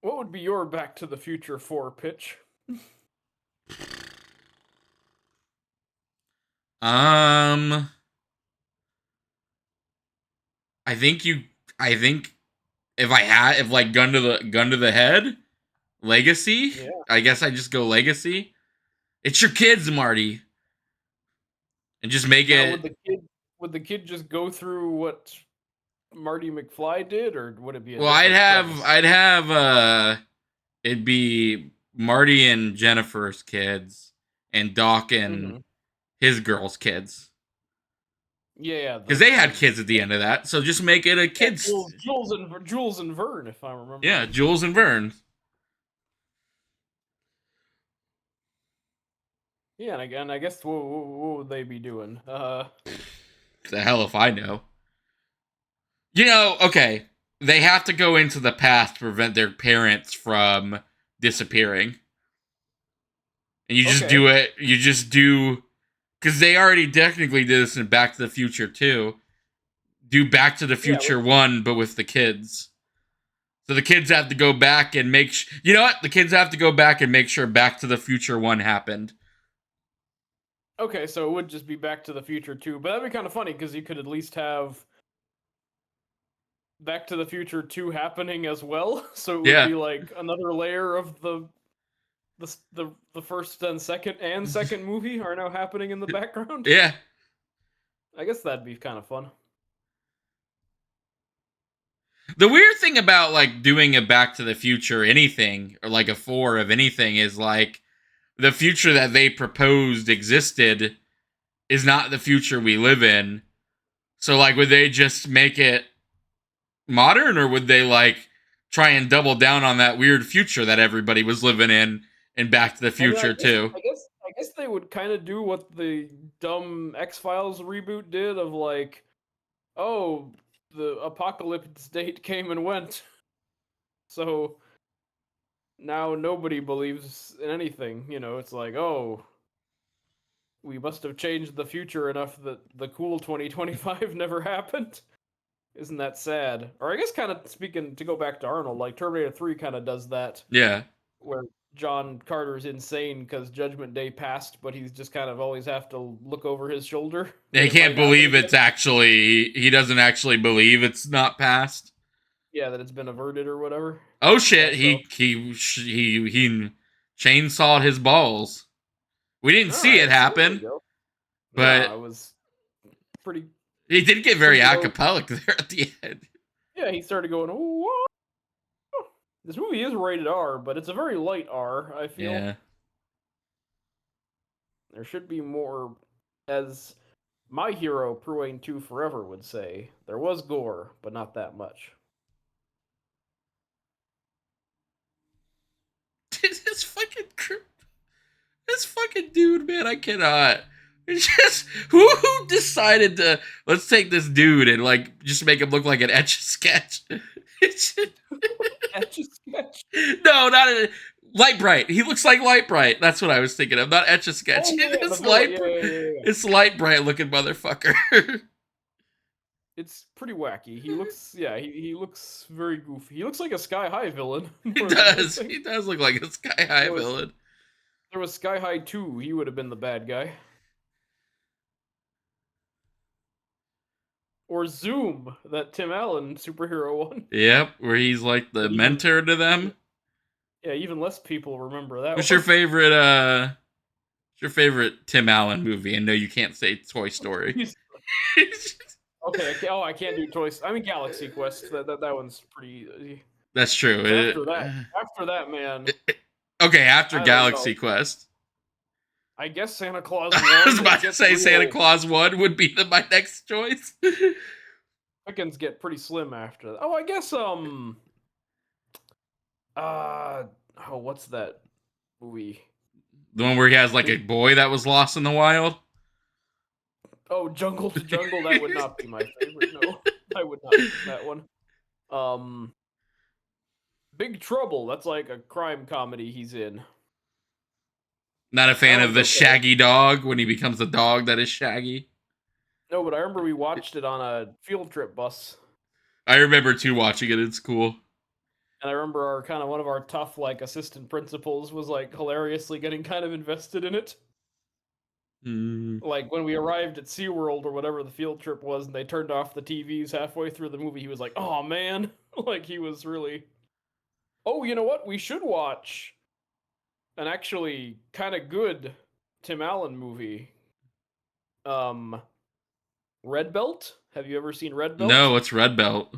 what would be your Back to the Future 4 pitch? Um, I think you. I think if like gun to the head, legacy. Yeah. I guess I just go legacy. It's your kids, Marty, and just make Now, it. would the kid just go through what Marty McFly did, or would it be a Well, different premise? I'd have it'd be Marty and Jennifer's kids, and Doc and Hmm. his girls' kids. Yeah, because they had kids at the end of that. So just make it a yeah, kids. Jules and Vern, if I remember. Yeah, Jules and Vern. Yeah, and I guess what would they be doing? The hell if I know. Okay, they have to go into the past to prevent their parents from disappearing. And you just Okay, do it. You just do. Because they already technically did this in Back to the Future too. Do Back to the yeah, Future 1, but with the kids. So the kids have to go back and make. You know what? The kids have to go back and make sure Back to the Future 1 happened. okay, so it would just be Back to the Future too, but that'd be kind of funny because you could at least have Back to the Future 2 happening as well. So it would Yeah. be like another layer of the first and second movie are now happening in the background. Yeah. I guess that'd be kind of fun. The weird thing about like doing a Back to the Future anything or like a 4 of anything is like the future that they proposed existed is not the future we live in. So like would they just make it modern or would they like try and double down on that weird future that everybody was living in Back to the I mean, Future too? I guess they would kind of do what the dumb X-Files reboot did of like, oh, the apocalypse date came and went. So now nobody believes in anything, it's like, oh, we must have changed the future enough that the cool 2025 never happened. Isn't that sad? Or I guess kind of speaking to go back to Arnold, like Terminator 3 kind of does that, Yeah. where John Carter's insane because Judgment Day passed, but he's just kind of always have to look over his shoulder that They it might can't happen believe again. it's actually he doesn't actually believe it's not past. Yeah, that it's been averted or whatever. Oh Yeah, shit, so he chainsawed his balls. We didn't all see it right, so there we happen, go. but No, it was pretty he did get very pretty low. acapellic there at the end. Yeah, he started going, "Whoa." This movie is rated R, but it's a very light R, I feel. Yeah. There should be more, as my hero, Pruane 2 Forever, would say. There was gore, but not that much. this fucking this fucking dude, man, I cannot. It's just who decided to let's take this dude and like just make him look like an etch a sketch. Etch a sketch. No, not a Light Bright. He looks like Light Bright. That's what I was thinking of. Not Etch a Sketch. Oh yeah, the It's villain. Yeah. It's Light Bright looking motherfucker. It's pretty wacky. He looks, yeah, he looks very goofy. He looks like a Sky High villain He more than does. anything. He does look like a Sky High There was villain. there was Sky High 2. He would have been the bad guy. Or Zoom, that Tim Allen superhero one. Yep, where he's like the But even mentor to them. yeah, even less people remember that What's one. your favorite Tim Allen movie? And no, you can't say Toy Story. Okay, oh, I can't do Toys. I mean, Galaxy Quest. That one's pretty easy. That's true. But after that, man, Okay, after I don't know. Galaxy Quest. I guess Santa Claus I was 1. about to say Santa Claus 1 would be my next choice. Pickings get pretty slim after that. Oh, I guess what's that movie? The one where he has like a boy that was lost in the wild. Oh, Jungle to Jungle. That would not be my favorite. No, I would not pick that one. Um, Big Trouble. That's like a crime comedy he's in. Not a fan That of one's the okay. Shaggy dog when he becomes a dog that is Shaggy. No, but I remember we watched it on a field trip bus. I remember too watching it. It's cool. And I remember our kind of one of our tough like assistant principals was like hilariously getting kind of invested in it. Mm. Like when we arrived at SeaWorld or whatever the field trip was and they turned off the TVs halfway through the movie, he was like, "Oh man." Like he was really, "Oh, you know what? We should watch an actually kind of good Tim Allen movie. Um Red Belt? Have you ever seen Red No, Belt? it's Red Belt.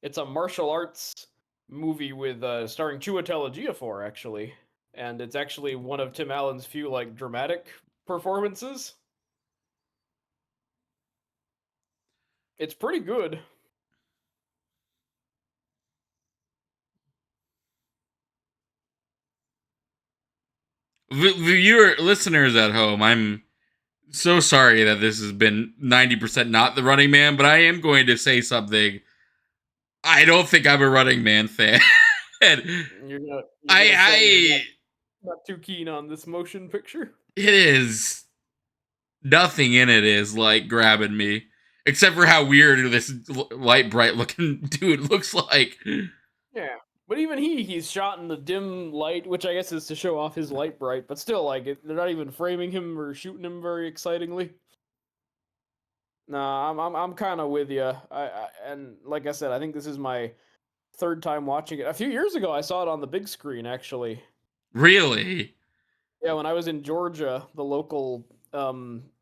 It's a martial arts movie with starring Chiwetel Ejiofor actually, and it's actually one of Tim Allen's few like dramatic performances. It's pretty good. Viewer listeners at home, I'm so sorry that this has been 90% not the Running Man, but I am going to say something. I don't think I'm a Running Man fan. I, You're gonna say you're I, not too keen on this motion picture. it is nothing in it is like grabbing me, except for how weird this light bright looking dude looks like. Yeah. But even he's shot in the dim light, which I guess is to show off his light bright, but still, like, they're not even framing him or shooting him very excitingly. Nah, I'm kind of with you. And like I said, I think this is my third time watching it. A few years ago, I saw it on the big screen, actually. Really? Yeah, when I was in Georgia, the local,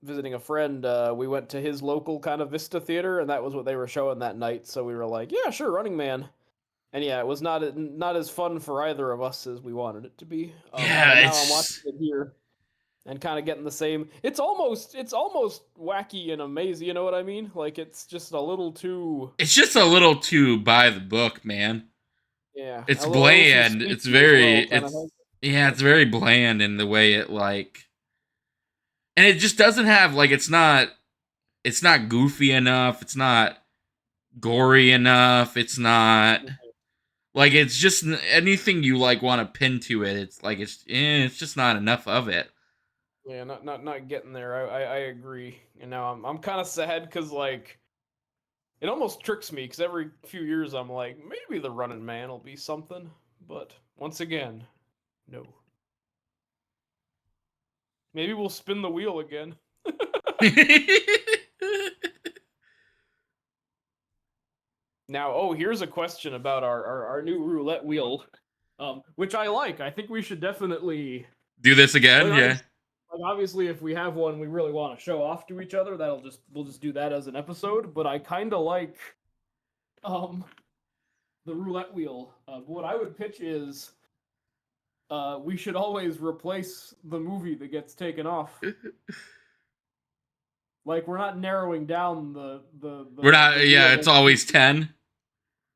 visiting a friend, we went to his local kind of Vista Theater, and that was what they were showing that night. So we were like, yeah, sure, Running Man. And yeah, it was not as fun for either of us as we wanted it to be. Yeah, But now I'm watching it's it here and kind of getting the same. It's almost wacky and amazing. You know what I mean? Like it's just a little too, it's just a little too by the book, man. yeah, It's a little too bland. It's squeaky as very well, kind of it's thing. yeah, it's very bland in the way it like, and it just doesn't have like it's not goofy enough. It's not gory enough. It's not like it's just anything you like want to pin to it. It's like it's just not enough of it. Yeah, not getting there. I agree. And now I'm kind of sad because like it almost tricks me because every few years I'm like maybe the Running Man will be something, but once again, no. Maybe we'll spin the wheel again. Now, oh, here's a question about our new roulette wheel, which I like. I think we should definitely Do this like, again, yeah. obviously, like obviously if we have one we really want to show off to each other, we'll just do that as an episode. But I kind of like um the roulette wheel. What I would pitch is we should always replace the movie that gets taken off. Like we're not narrowing down We're the not. Yeah, it's viewable. always 10.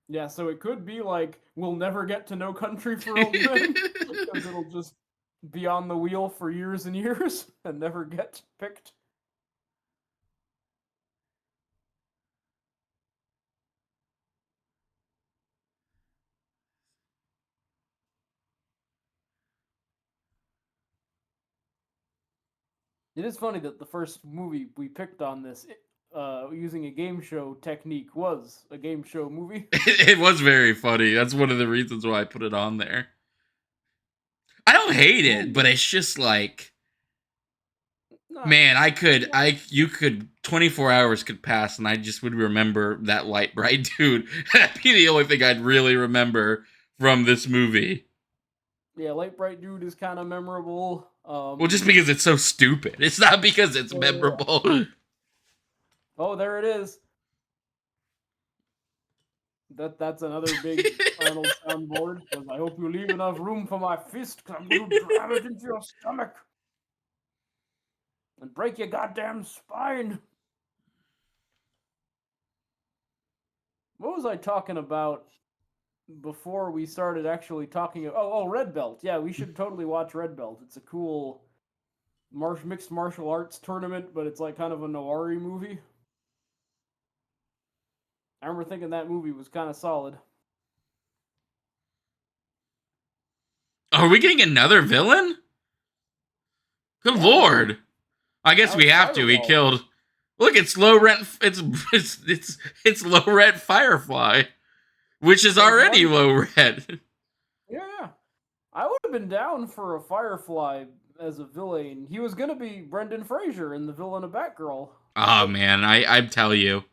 Yeah, so it could be like we'll never get to No Country for Old Men because it'll just be on the wheel for years and years and never get picked. It is funny that the first movie we picked on this, using a game show technique, was a game show movie. It was very funny. That's one of the reasons why I put it on there. I don't hate it, Ooh, but it's just like, not, man, not, you could, 24 hours could pass and I just would remember that light bright dude. That'd be the only thing I'd really remember from this movie. yeah, Light Bright Dude is kind of memorable. Well, just because it's so stupid. It's not because it's Yeah. memorable. Oh, there it is. That's another big Arnold soundboard. Because I hope you leave enough room for my fist, because I'm going to drive it into your stomach and break your goddamn spine. What was I talking about before we started actually talking? Oh, Red Belt. Yeah, we should totally watch Red Belt. It's a cool mixed martial arts tournament, but it's like kind of a noir movie. I remember thinking that movie was kind of solid. Are we getting another villain? Good Yeah, man. lord. I guess Now we it's have to. He Fireball. killed. Look, it's low rent. It's low rent Firefly, which is There's already one. low rent. Yeah. I would have been down for a Firefly as a villain. He was going to be Brendan Fraser in the villain of Batgirl, Oh man, I tell you,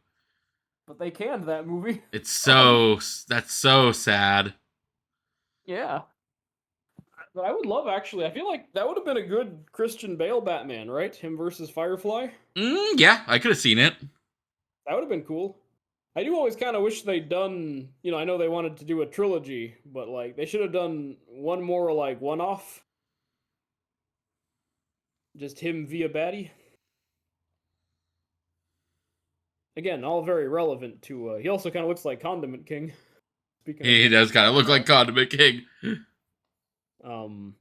but they canned that movie. it's Um, so that's so sad. yeah. But I would love actually. I feel like that would have been a good Christian Bale Batman, right? Him versus Firefly. Yeah, I could have seen it. That would have been cool. I do always kind of wish they'd done. I know they wanted to do a trilogy, but like they should have done one more like one-off, just him via baddie. Again, all very relevant to. He also kind of looks like Condiment King. Speaking of He which, does kind of look like Condiment King. um,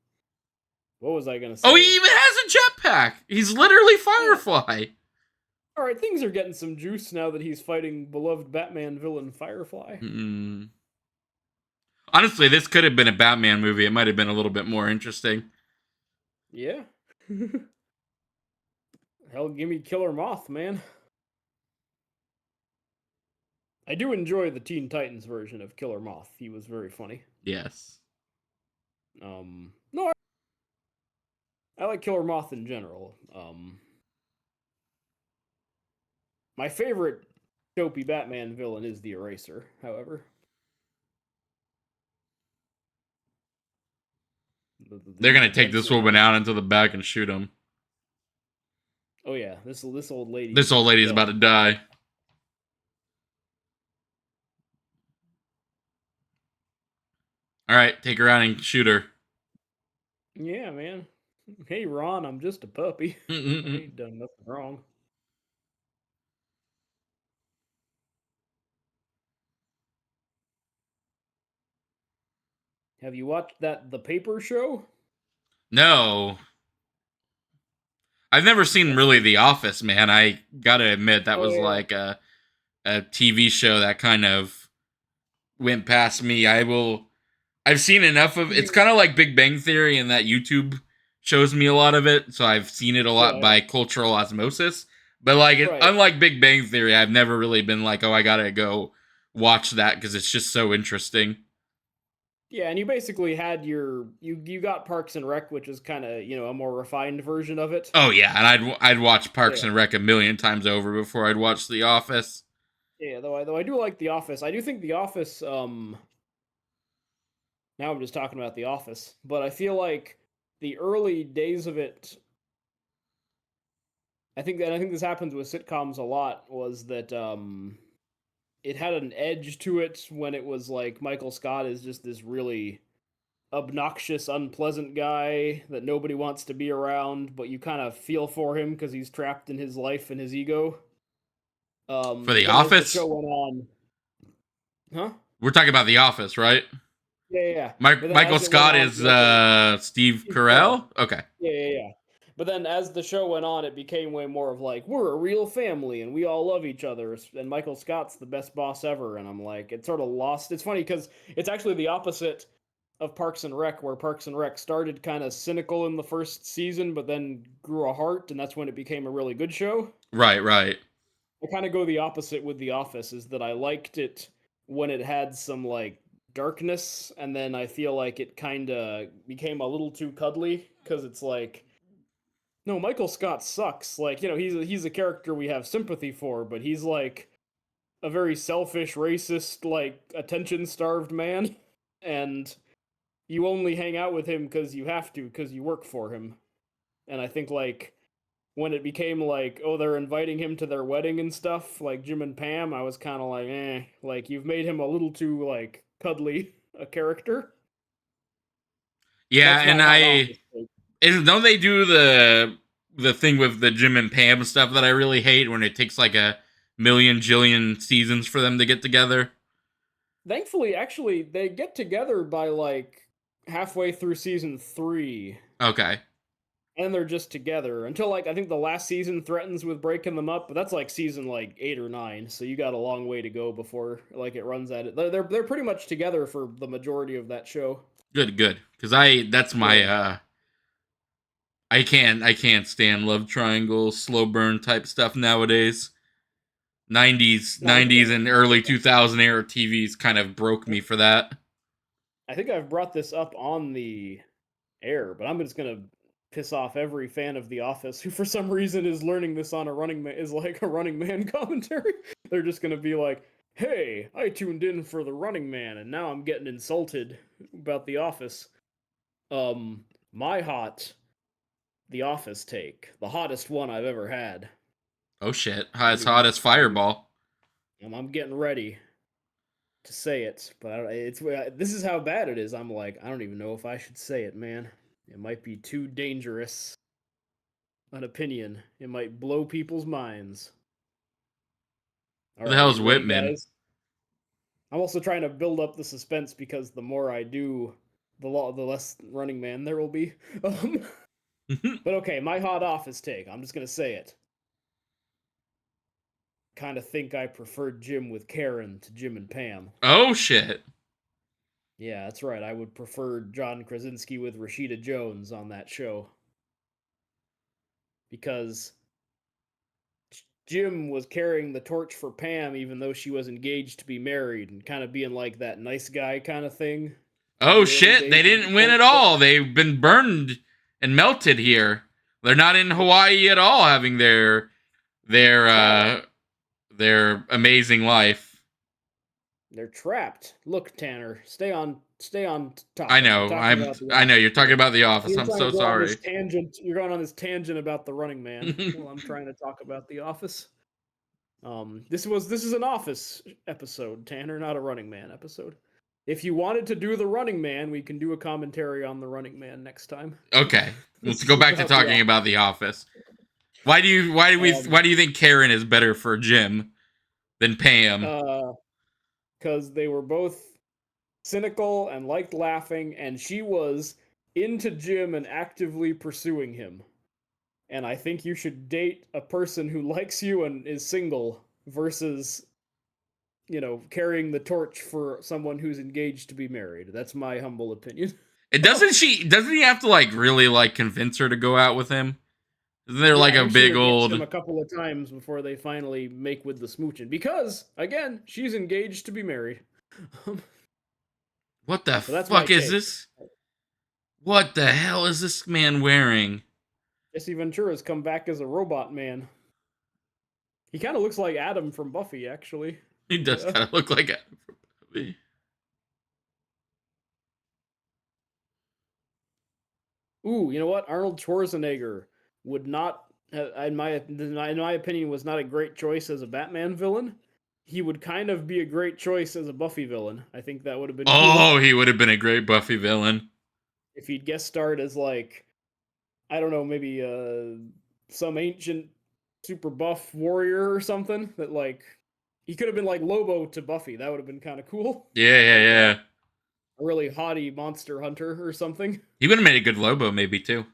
what was I gonna Oh, he say? even has a jetpack. He's literally Yeah. Firefly. All right, things are getting some juice now that he's fighting beloved Batman villain Firefly. Mm. Honestly, this could have been a Batman movie. It might have been a little bit more interesting. Yeah. Hell, give me Killer Moth, man. I do enjoy the Teen Titans version of Killer Moth. He was very funny. Yes. No, I like Killer Moth in general. My favorite dopey Batman villain is the Eraser, however. They're gonna The take this Dreadful. woman out into the back and shoot him. Oh yeah, this old lady This is old lady's about dead. to die. All right, take her out and shoot her. Yeah, man. Hey Ron, I'm just a puppy. I ain't done nothing wrong. Have you watched that The Paper Show? No, I've never seen That's really The Office, man. I gotta admit that oh was yeah, like a TV show that kind of went past me. I've seen enough of it's you kind of like Big Bang Theory in that YouTube shows me a lot of it, so I've seen it a lot right, by cultural osmosis. But like right. unlike Big Bang Theory, I've never really been like, "Oh, I got to go watch that because it's just so interesting." Yeah, and you basically had you got Parks and Rec, which is kind of a more refined version of it. Oh yeah, and I'd watch Parks Yeah, and Rec a million times over before I'd watch The Office. yeah. Though I do like The Office. I do think The Office. Now I'm just talking about The Office, but I feel like the early days of it. I think this happens with sitcoms a lot. Was that it had an edge to it when it was like Michael Scott is just this really obnoxious, unpleasant guy that nobody wants to be around, but you kind of feel for him because he's trapped in his life and his ego. For The But then as the show Office, went on, huh? we're talking about The Office, right? Yeah, yeah, yeah. But then Michael as it went Scott on, is like Steve Steve Carell. Carell. Okay, Yeah, yeah, yeah. But then as the show went on, it became way more of like we're a real family and we all love each other. And Michael Scott's the best boss ever. And I'm like, it sort of lost. It's funny because it's actually the opposite of Parks and Rec, where Parks and Rec started kind of cynical in the first season, but then grew a heart, and that's when it became a really good show. right, right. I kind of go the opposite with The Office, is that I liked it when it had some like darkness, and then I feel like it kind of became a little too cuddly because it's like, no, Michael Scott sucks. Like, he's a character we have sympathy for, but he's like a very selfish, racist, like attention starved man, and you only hang out with him because you have to, because you work for him. And I think like when it became like, oh, they're inviting him to their wedding and stuff, like Jim and Pam, I was kind of like, like you've made him a little too like cuddly a character. Yeah, That's my and hot office take. don't they do the thing with the Jim and Pam stuff that I really hate when it takes like a million jillion seasons for them to get together? Thankfully, actually, they get together by like halfway through season 3, Okay, and they're just together until like I think the last season threatens with breaking them up, but that's like season like 8 or 9, so you got a long way to go before like it runs at it. They're pretty much together for the majority of that show. good, good. Because I that's my Yeah, I can't stand love triangle, slow burn type stuff nowadays. 90s, no, I get 90s it. and I early get that. 2000 era TVs kind of broke me for that. I think I've brought this up on the air, but I'm just gonna piss off every fan of The Office who, for some reason, is learning this on a Running Man is like a Running Man commentary. They're just gonna be like, "Hey, I tuned in for the Running Man, and now I'm getting insulted about The Office." My hot The Office take, the hottest one I've ever had. Oh shit, I'm as hot as Fireball. I'm getting ready to say it, but this is how bad it is. I'm like, I don't even know if I should say it, man. It might be too dangerous an opinion. It might blow people's minds. All Who the right, are hell's you ready, Whitman? guys? I'm also trying to build up the suspense because the more I do, the less Running Man there will be. Um, but okay, my hot office take. I'm just gonna say it. Kind of think I preferred Jim with Karen to Jim and Pam. Oh shit. Yeah, that's right. I would prefer John Krasinski with Rashida Jones on that show because Jim was carrying the torch for Pam even though she was engaged to be married and kind of being like that nice guy kind of thing in Oh the early shit. They days of the didn't win at courtship. all. They've been burned and melted here. They're not in Hawaii at all having their Yeah, uh their amazing life. they're trapped. Look, Tanner, stay on I topic. I'm know. talking about the I know office you're talking here. about The Office. You're I'm trying to so go on this sorry. tangent. You're going on this tangent about the Running Man. Well, I'm trying to talk about the office. This is an office episode, Tanner, not a Running Man episode. If you wanted to do the Running Man, we can do a commentary on the Running Man next time. Okay. Let's This go is back to about the talking office. about The Office. Why do you think Karen is better for Jim than Pam? Uh, because they were both cynical and liked laughing, and she was into Jim and actively pursuing him. And I think you should date a person who likes you and is single versus, carrying the torch for someone who's engaged to be married. That's my humble opinion. It doesn't he have to like really like convince her to go out with him? Isn't there Yeah, like I a think she big rejects him old a couple of times before they finally make with the smooching. Because, again, she's engaged to be married. what the So that's my fuck is take. this? What the hell is this man wearing? Jesse Ventura's come back as a robot man. He kind of looks like Adam from Buffy, actually. He does Yeah. kind of look like a Ooh, you know what? Arnold Schwarzenegger would not, in my opinion, was not a great choice as a Batman villain. He would kind of be a great choice as a Buffy villain. I think that would have been cool Oh, he would have been a great Buffy villain. if he'd guest starred as like, I don't know, maybe some ancient super buff warrior or something that like he could have been like Lobo to Buffy. That would have been kind of cool. Yeah, yeah, Like yeah. a really haughty monster hunter or something. He would have made a good Lobo, maybe too.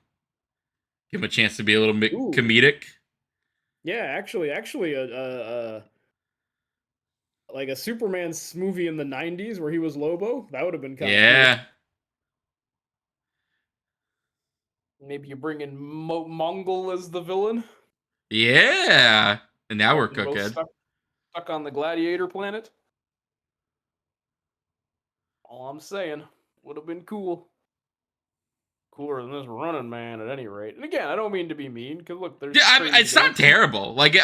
Give him a chance to be a little bit Ooh, comedic. yeah, actually, like a Superman movie in the '90s where he was Lobo. That would have been kind of cool. Yeah, Maybe you bring in Mongol as the villain. yeah. And now we're They're both cooking. stuck on the Gladiator planet. All I'm saying, would have been cool. Cooler than this Running Man at any rate. And again, I don't mean to be mean because look, there's Yeah, crazy it's not things. terrible. Like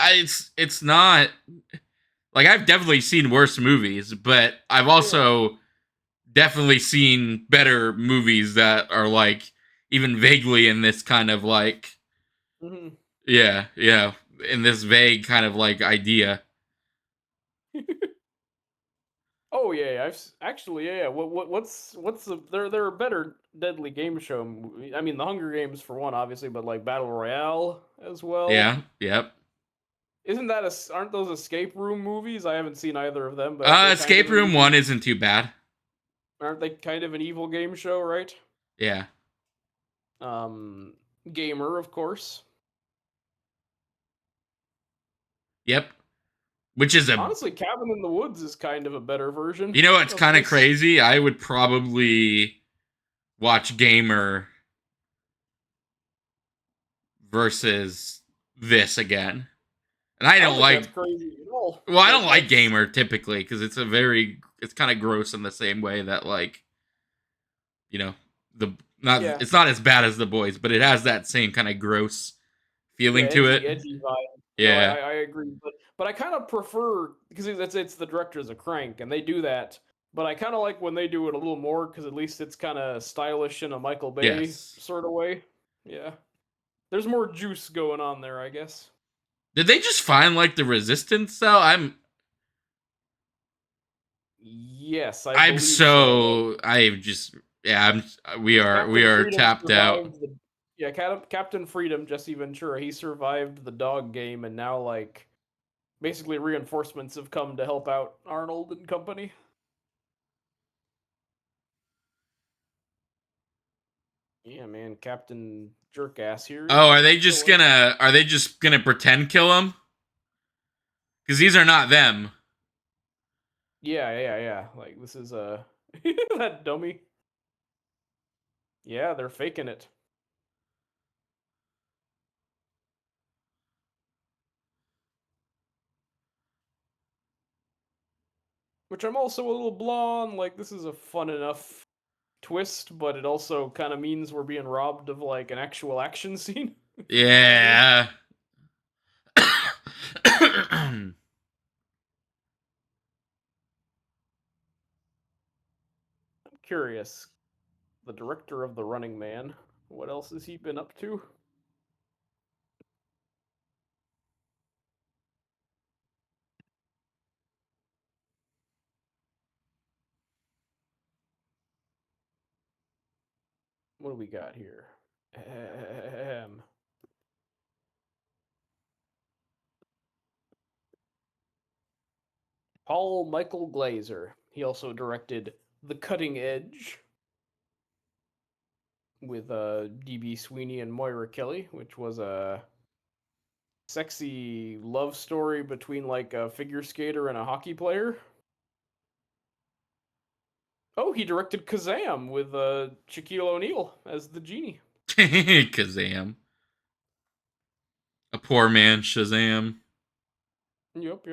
it's not like I've definitely seen worse movies, but I've Yeah. also definitely seen better movies that are like even vaguely in this kind of like Hmm. yeah, in this vague kind of like idea. Oh yeah, actually yeah. What's the there are better deadly game show. I mean, the Hunger Games for one, obviously, but like Battle Royale as well. Yeah, yep. Isn't that aren't those escape room movies? I haven't seen either of them, but aren't they kind Escape of an Room evil? 1 isn't too bad. Aren't they kind of an evil game show, right? Yeah. Um, Gamer, of course. Yep. Which is a Honestly, Cabin in the Woods is kind of a better version you know what's of kind of this. crazy? I would probably watch Gamer versus this again. And I I don't don't think that's like crazy at all. well, I don't Like like that's Gamer typically because it's kind of gross in the same way that like, you know, the not yeah, it's not as bad as the boys, but it has that same kind of gross yeah, feeling to it. edgy vibe. No, Yeah. I agree, but I kind of prefer because it's the directors of Crank and they do that. But I kind of like when they do it a little more because at least it's kind of stylish in a Michael Bay Yes. sort of way. Yeah, there's more juice going on there, I guess. Did they just find like the resistance cell? Yes, I I'm believe so. so I just yeah, we Captain are Freedom tapped out. survived the Captain Freedom, Jesse Ventura, he survived the dog game and now like basically reinforcements have come to help out Arnold and company. Yeah, man, Captain Jerkass here Oh, is are they just killing. gonna pretend kill him? Because these are not them. Yeah. Like this is that dummy. Yeah, they're faking it. Which I'm also a little blonde. Like this is a fun enough twist, but it also kind of means we're being robbed of like an actual action scene. If you know what I mean. Yeah. I'm curious. The director of The Running Man. What else has he been up to? What do we got here? Paul Michael Glazer. He also directed The Cutting Edge with DB Sweeney and Moira Kelly, which was a sexy love story between like a figure skater and a hockey player. Oh, he directed Kazam with Shaquille O'Neal as the genie. Kazam. A poor man Shazam. Yep.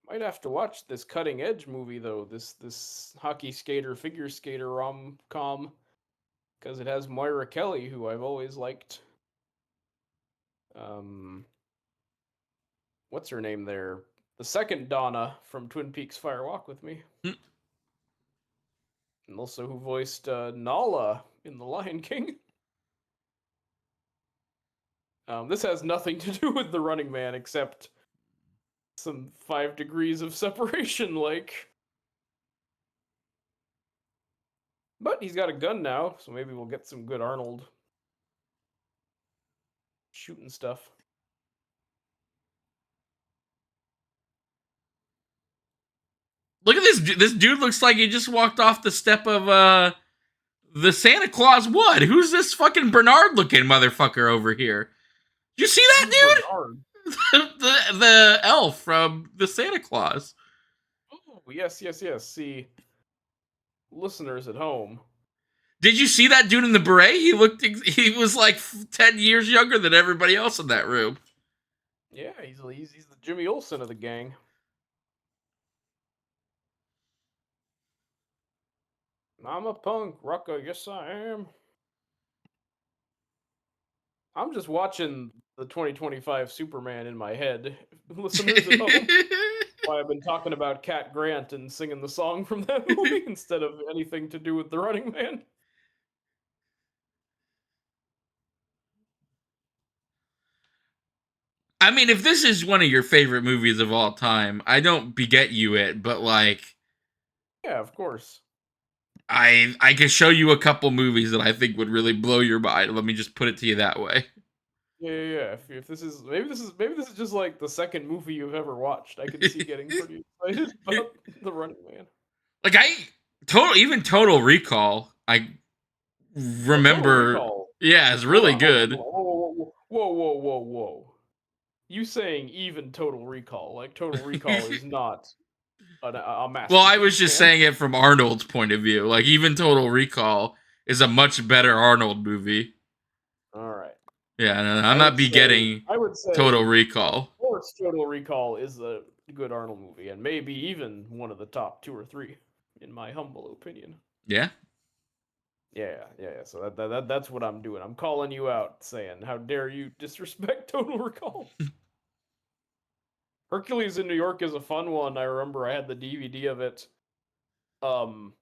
Might have to watch this Cutting Edge movie though. This hockey skater figure skater rom com because it has Moira Kelly, who I've always liked. Um, what's her name there? The second Donna from Twin Peaks Fire Walk with Me, and also who voiced Nala in The Lion King. This has nothing to do with The Running Man except some 5 degrees of separation, like. But he's got a gun now, so maybe we'll get some good Arnold shooting stuff. Look at this. This dude looks like he just walked off the step of the Santa Claus wood. Who's this fucking Bernard looking motherfucker over here? Did you see that Who's Bernard? dude? The elf from the Santa Claus. Oh, yes. See, listeners at home. Did you see that dude in the beret? He was like 10 years younger than everybody else in that room. Yeah, he's the Jimmy Olsen of the gang. I'm a punk rocker, yes I am. I'm just watching the 2025 Superman in my head. Listeners at home, why I've been talking about Cat Grant and singing the song from that movie instead of anything to do with The Running Man. I mean, if this is one of your favorite movies of all time, I don't beget you it, but like Yeah, of course. I could show you a couple movies that I think would really blow your mind. Let me just put it to you that way. Yeah. If this is maybe this is just like the second movie you've ever watched. I can see getting pretty excited about The Running Man. Like Total Recall, I Oh, Total remember. Recall. Yeah, it's Hold really on, hold on, good. hold on. Whoa. You saying even Total Recall? Like Total Recall is not a Well, I was masterpiece, just man. saying it from Arnold's point of view. Like even Total Recall is a much better Arnold movie. All right. Yeah, I'm not begetting I would Total say, of Recall. course, Total Recall is a good Arnold movie, and maybe even one of the top 2 or 3, in my humble opinion. Yeah. Yeah. So that's what I'm doing. I'm calling you out, saying, "How dare you disrespect Total Recall?" Hercules in New York is a fun one. I remember I had the DVD of it. Um,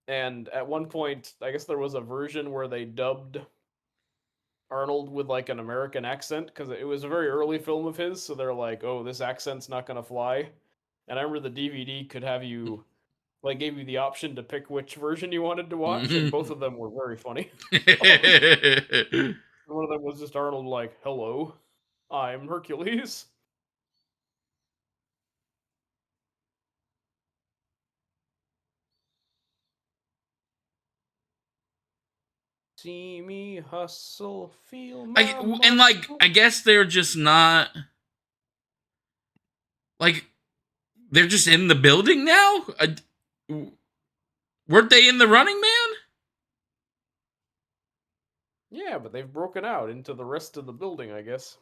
and at one point, I guess there was a version where they dubbed Arnold with like an American accent because it was a very early film of his. So they're like, "Oh, this accent's not gonna fly." And I remember the DVD could have you like gave you the option to pick which version you wanted to watch, and both of them were very funny. One of them was just Arnold like, "Hello, I'm Hercules." See me hustle, feel my And like, muscle. I guess they're just not like they're just in the building now. Weren't they in the Running Man? Yeah, but they've broken out into the rest of the building, I guess.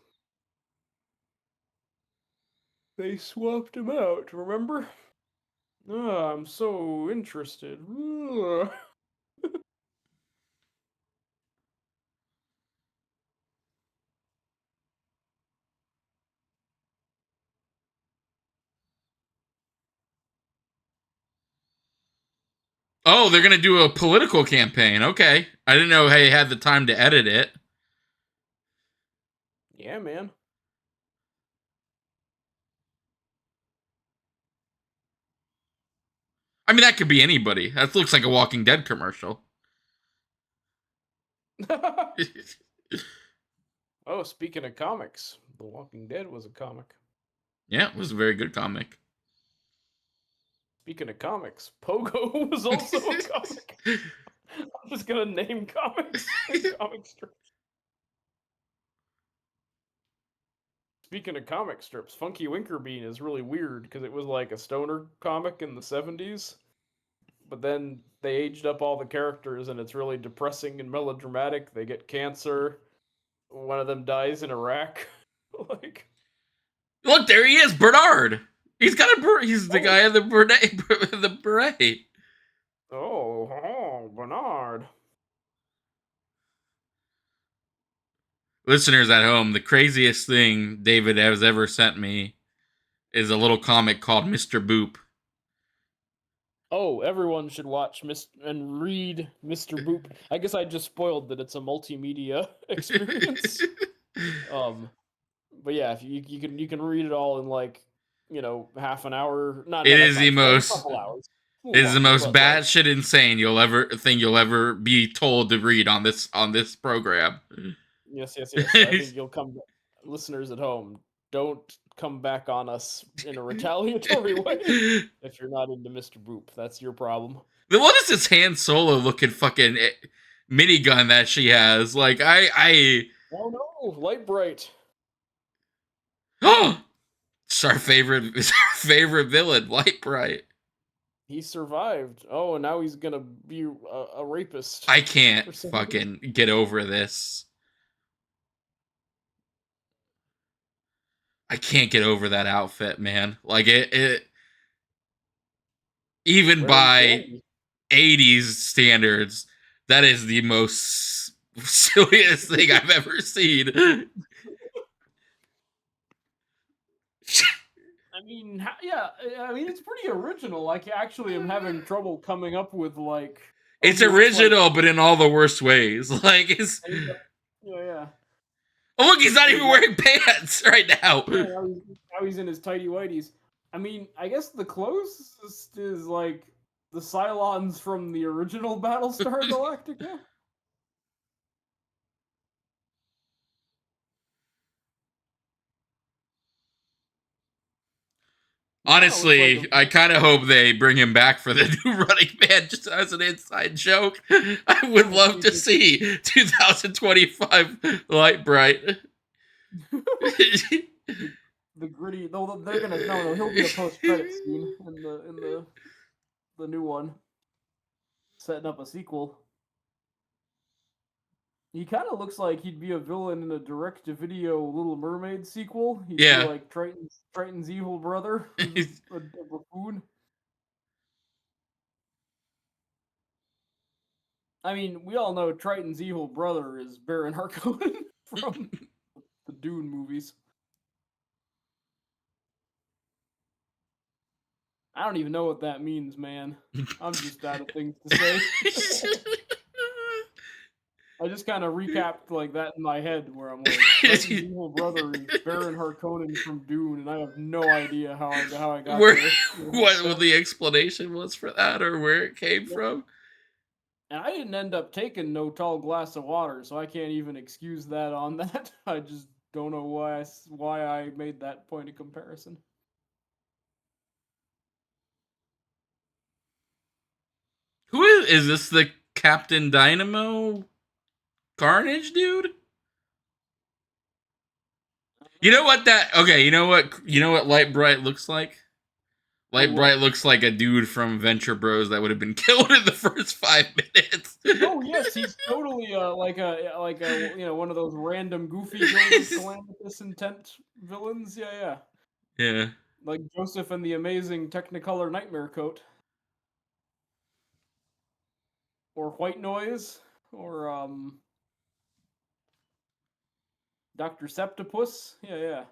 They swapped him out, remember? Ah, I'm so interested. Ugh. Oh, they're gonna do a political campaign. Okay, I didn't know they had the time to edit it. Yeah, man. I mean, that could be anybody. That looks like a Walking Dead commercial. Oh, speaking of comics, The Walking Dead was a comic. Yeah, it was a very good comic. Speaking of comics, Pogo was also a comic. I'm just gonna name comics and comic strips. Speaking of comic strips, Funky Winkerbean is really weird because it was like a stoner comic in the 70s, but then they aged up all the characters and it's really depressing and melodramatic. They get cancer. One of them dies in Iraq. Like, Look, there he is, Bernard. He's got a he's the oh, guy in the beret. The beret. oh, Bernard. Listeners at home, the craziest thing David has ever sent me is a little comic called Mr. Boop. Oh, everyone should watch and read Mr. Boop. I guess I just spoiled that it's a multimedia experience. Um, but yeah, if you can read it all in like half an hour. Not It no, that's is the not true. Like a most couple hours. A it little is the longer, most but like batshit insane you'll ever be told to read on this program. yes, yes, yes. I think you'll come. Listeners at home, don't come back on us in a retaliatory way if you're not into Mr. Boop. That's your problem. What is this Han Solo looking fucking minigun that she has? Like Oh no, Light Bright. oh, it's our favorite villain, Light Bright. He survived. Oh, and now he's gonna be a rapist I can't for some reason. fucking get over this. I can't get over that outfit, man. Like it even Wearing by candy. 80s standards, that is the most silliest thing I've ever seen. I mean, yeah. I mean, it's pretty original. Like, actually, I'm having trouble coming up with like a It's look like. original, but in all the worst ways. Like it's Yeah, yeah. oh look, he's not Yeah, even wearing pants right now. yeah, now he's in his tidy whities. I mean, I guess the closest is like the Cylons from the original Battlestar Galactica. He kind of looks like Honestly, a. I kind of hope they bring him back for the new Running Man just as an inside joke. I would love to see 2025 Light Bright. The gritty. No, they're gonna no. He'll be a post credit scene in the new one, setting up a sequel. He kind of looks like he'd be a villain in a direct-to-video Little Mermaid sequel. He'd be Yeah. like Triton's evil brother, who's a buffoon. I mean, we all know Triton's evil brother is Baron Harkonnen from the Dune movies. I don't even know what that means, man. I'm just out of things to say. I just kind of recapped like that in my head, where I'm like, Freddy's evil brother is Baron Harkonnen from Dune, and I have no idea how I got Where there. what the explanation was for that or where it came from? And I didn't end up taking no tall glass of water, so I can't even excuse that on that. I just don't know why I made that point of comparison. Who is this? The Captain Dynamo Carnage dude? You know what that? Okay, you know what? You know what Light Bright looks like? Light What? Bright looks like a dude from Venture Bros that would have been killed in the first 5 minutes. Oh yes, he's totally like a one of those random goofy guild of calamitous intent villains. Yeah, yeah. Yeah. Like Joseph and the Amazing Technicolor Nightmare Coat, or White Noise, or Doctor Septipus. Yeah, yeah.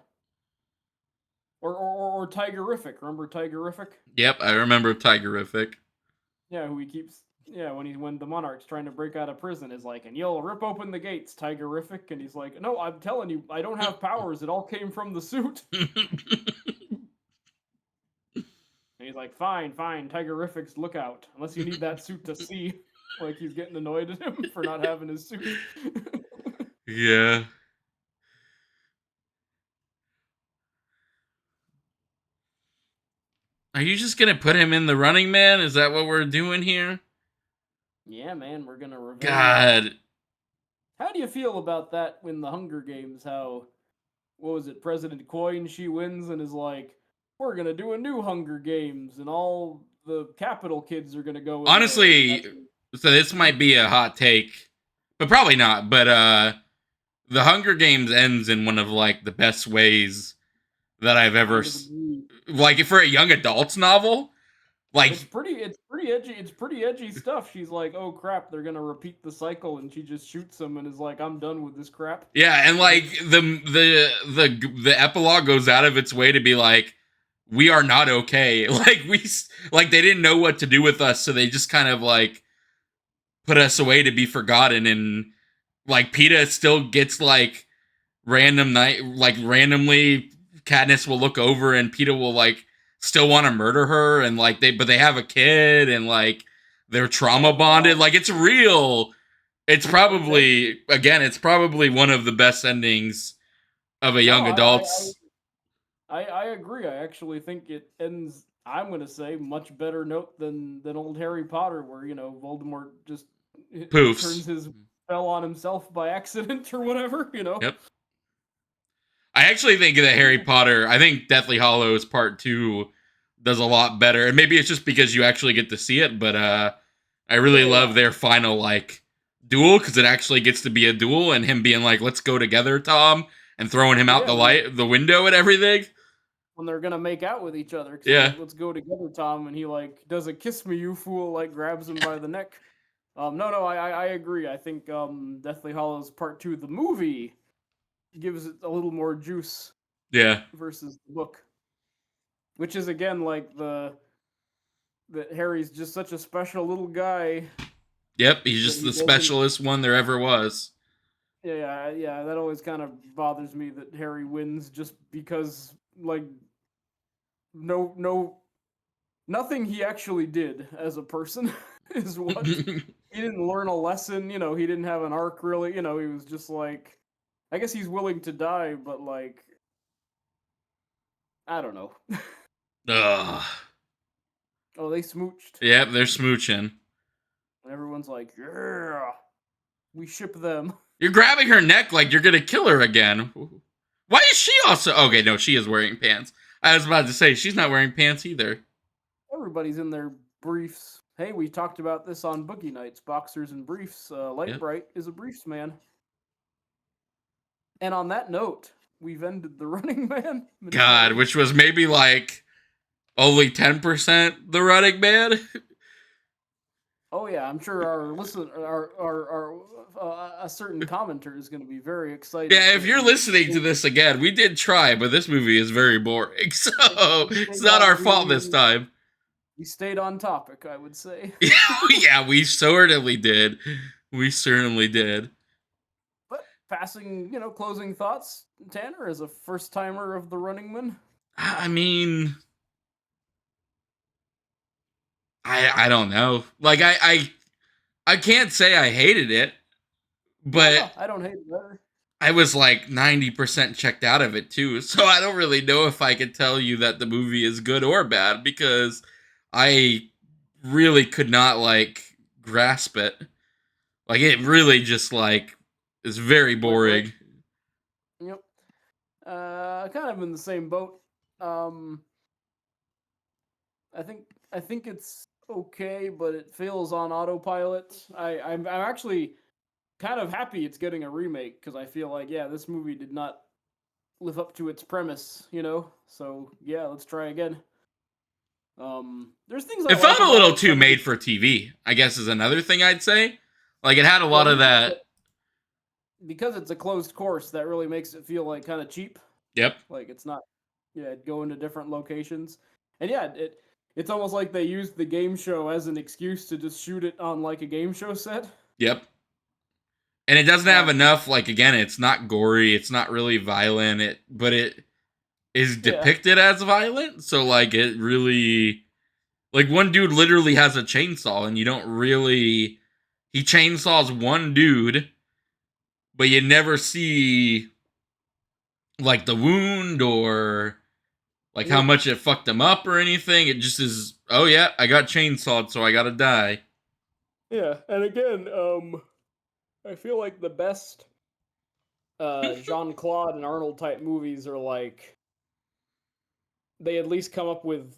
Or Tigerific. Remember Tigerific? Yep, I remember Tigerific. Yeah, who he keeps. Yeah, when the monarch's trying to break out of prison, is like, and you'll rip open the gates, Tigerific, and he's like, no, I'm telling you, I don't have powers. It all came from the suit. And he's like, fine, fine, Tigerific's lookout. Unless you need that suit to see. Like he's getting annoyed at him for not having his suit. Yeah. Are you just gonna put him in the running man? Is that what we're doing here? Yeah, man, we're gonna revenge. God. How do you feel about that in the Hunger Games? How, what was it, President Coin, she wins and is like, we're gonna do a new Hunger Games, and all the capital kids are gonna go in there. And Honestly, so this might be a hot take, but probably not. But the Hunger Games ends in one of like the best ways that I've ever like for a young adults novel. Like it's pretty edgy. It's pretty edgy stuff. She's like, "Oh crap, they're gonna repeat the cycle," and she just shoots him and is like, "I'm done with this crap." yeah, and like the epilogue goes out of its way to be like, we are not okay. Like they didn't know what to do with us, so they just kind of like put us away to be forgotten. And like PETA still gets like randomly Katniss will look over and PETA will like still want to murder her, and like they have a kid, and like they're trauma bonded. Like it's real. It's probably it's probably one of the best endings of a No, young adult's. I agree. I actually think it ends. I'm gonna say much better note than old Harry Potter, where Voldemort just Poofs. turns his spell on himself by accident or whatever. Yep. I actually think that Harry Potter, I think Deathly Hollows Part 2 does a lot better. And maybe it's just because you actually get to see it, but I really love their final like duel, because it actually gets to be a duel, and him being like, "Let's go together, Tom," and throwing him out the window and everything. When they're gonna make out with each other, Yeah. like, let's go together, Tom, and he like does a kiss me, you fool, like grabs him by the neck. No, I agree. I think Deathly Hollows Part 2, the movie, gives it a little more juice. Yeah. Versus the book, which is again like that Harry's just such a special little guy. Yep, he's just the specialist one there ever was. Yeah. That always kind of bothers me that Harry wins just because like nothing he actually did as a person is what he didn't learn a lesson. He didn't have an arc really. He was just like, I guess he's willing to die, but like, I don't know. Ugh. Oh, they smooched. Yep, they're smooching. And everyone's like, yeah, we ship them. You're grabbing her neck like you're gonna kill her again. Why is she also? Okay, no, she is wearing pants. I was about to say she's not wearing pants either. Everybody's in their briefs. Hey, we talked about this on Boogie Nights. Boxers and briefs. Light Bright is a briefs man. And on that note, we've ended the Running Man. God, which was maybe like only 10% the Running Man. Oh yeah, I'm sure our a certain commenter is going to be very excited. Yeah, if you're listening to this again, we did try, but this movie is very boring, so it's not our fault this time. We stayed on topic, I would say. Yeah, we certainly did. We certainly did. But passing, closing thoughts, Tanner, as a first timer of the Running Man. I mean, I don't know. Like I can't say I hated it, Yeah, but no, I don't hate it either. I was like 90% checked out of it too. So I don't really know if I could tell you that the movie is good or bad because I really could not like grasp it. Like it really just like is very Went right. boring. Yep. Kind of in the same boat. Um, I think it's okay, but it feels on autopilot. I'm actually kind of happy it's getting a remake because I feel like this movie did not live up to its premise, So yeah, let's try again. There's things I It like felt a about little it. too Some of the made for TV, I guess is another thing I'd say. Like it had a well, lot of that. because it's a closed course, that really makes it feel like kind of cheap. Yep. Like it's not, going to different locations, and it's almost like they used the game show as an excuse to just shoot it on like a game show set. Yep. And it doesn't have Um, enough like again, it's not gory, it's not really violent, but it is yeah, depicted as violent, so like it really like one dude literally has a chainsaw and you don't really he chainsaws one dude, but you never see like the wound or like how nope, much it fucked him up or anything. It just is, oh yeah, I got chainsawed, so I gotta die. yeah, and again, I feel like the best Jean Claude and Arnold type movies are like they at least come up with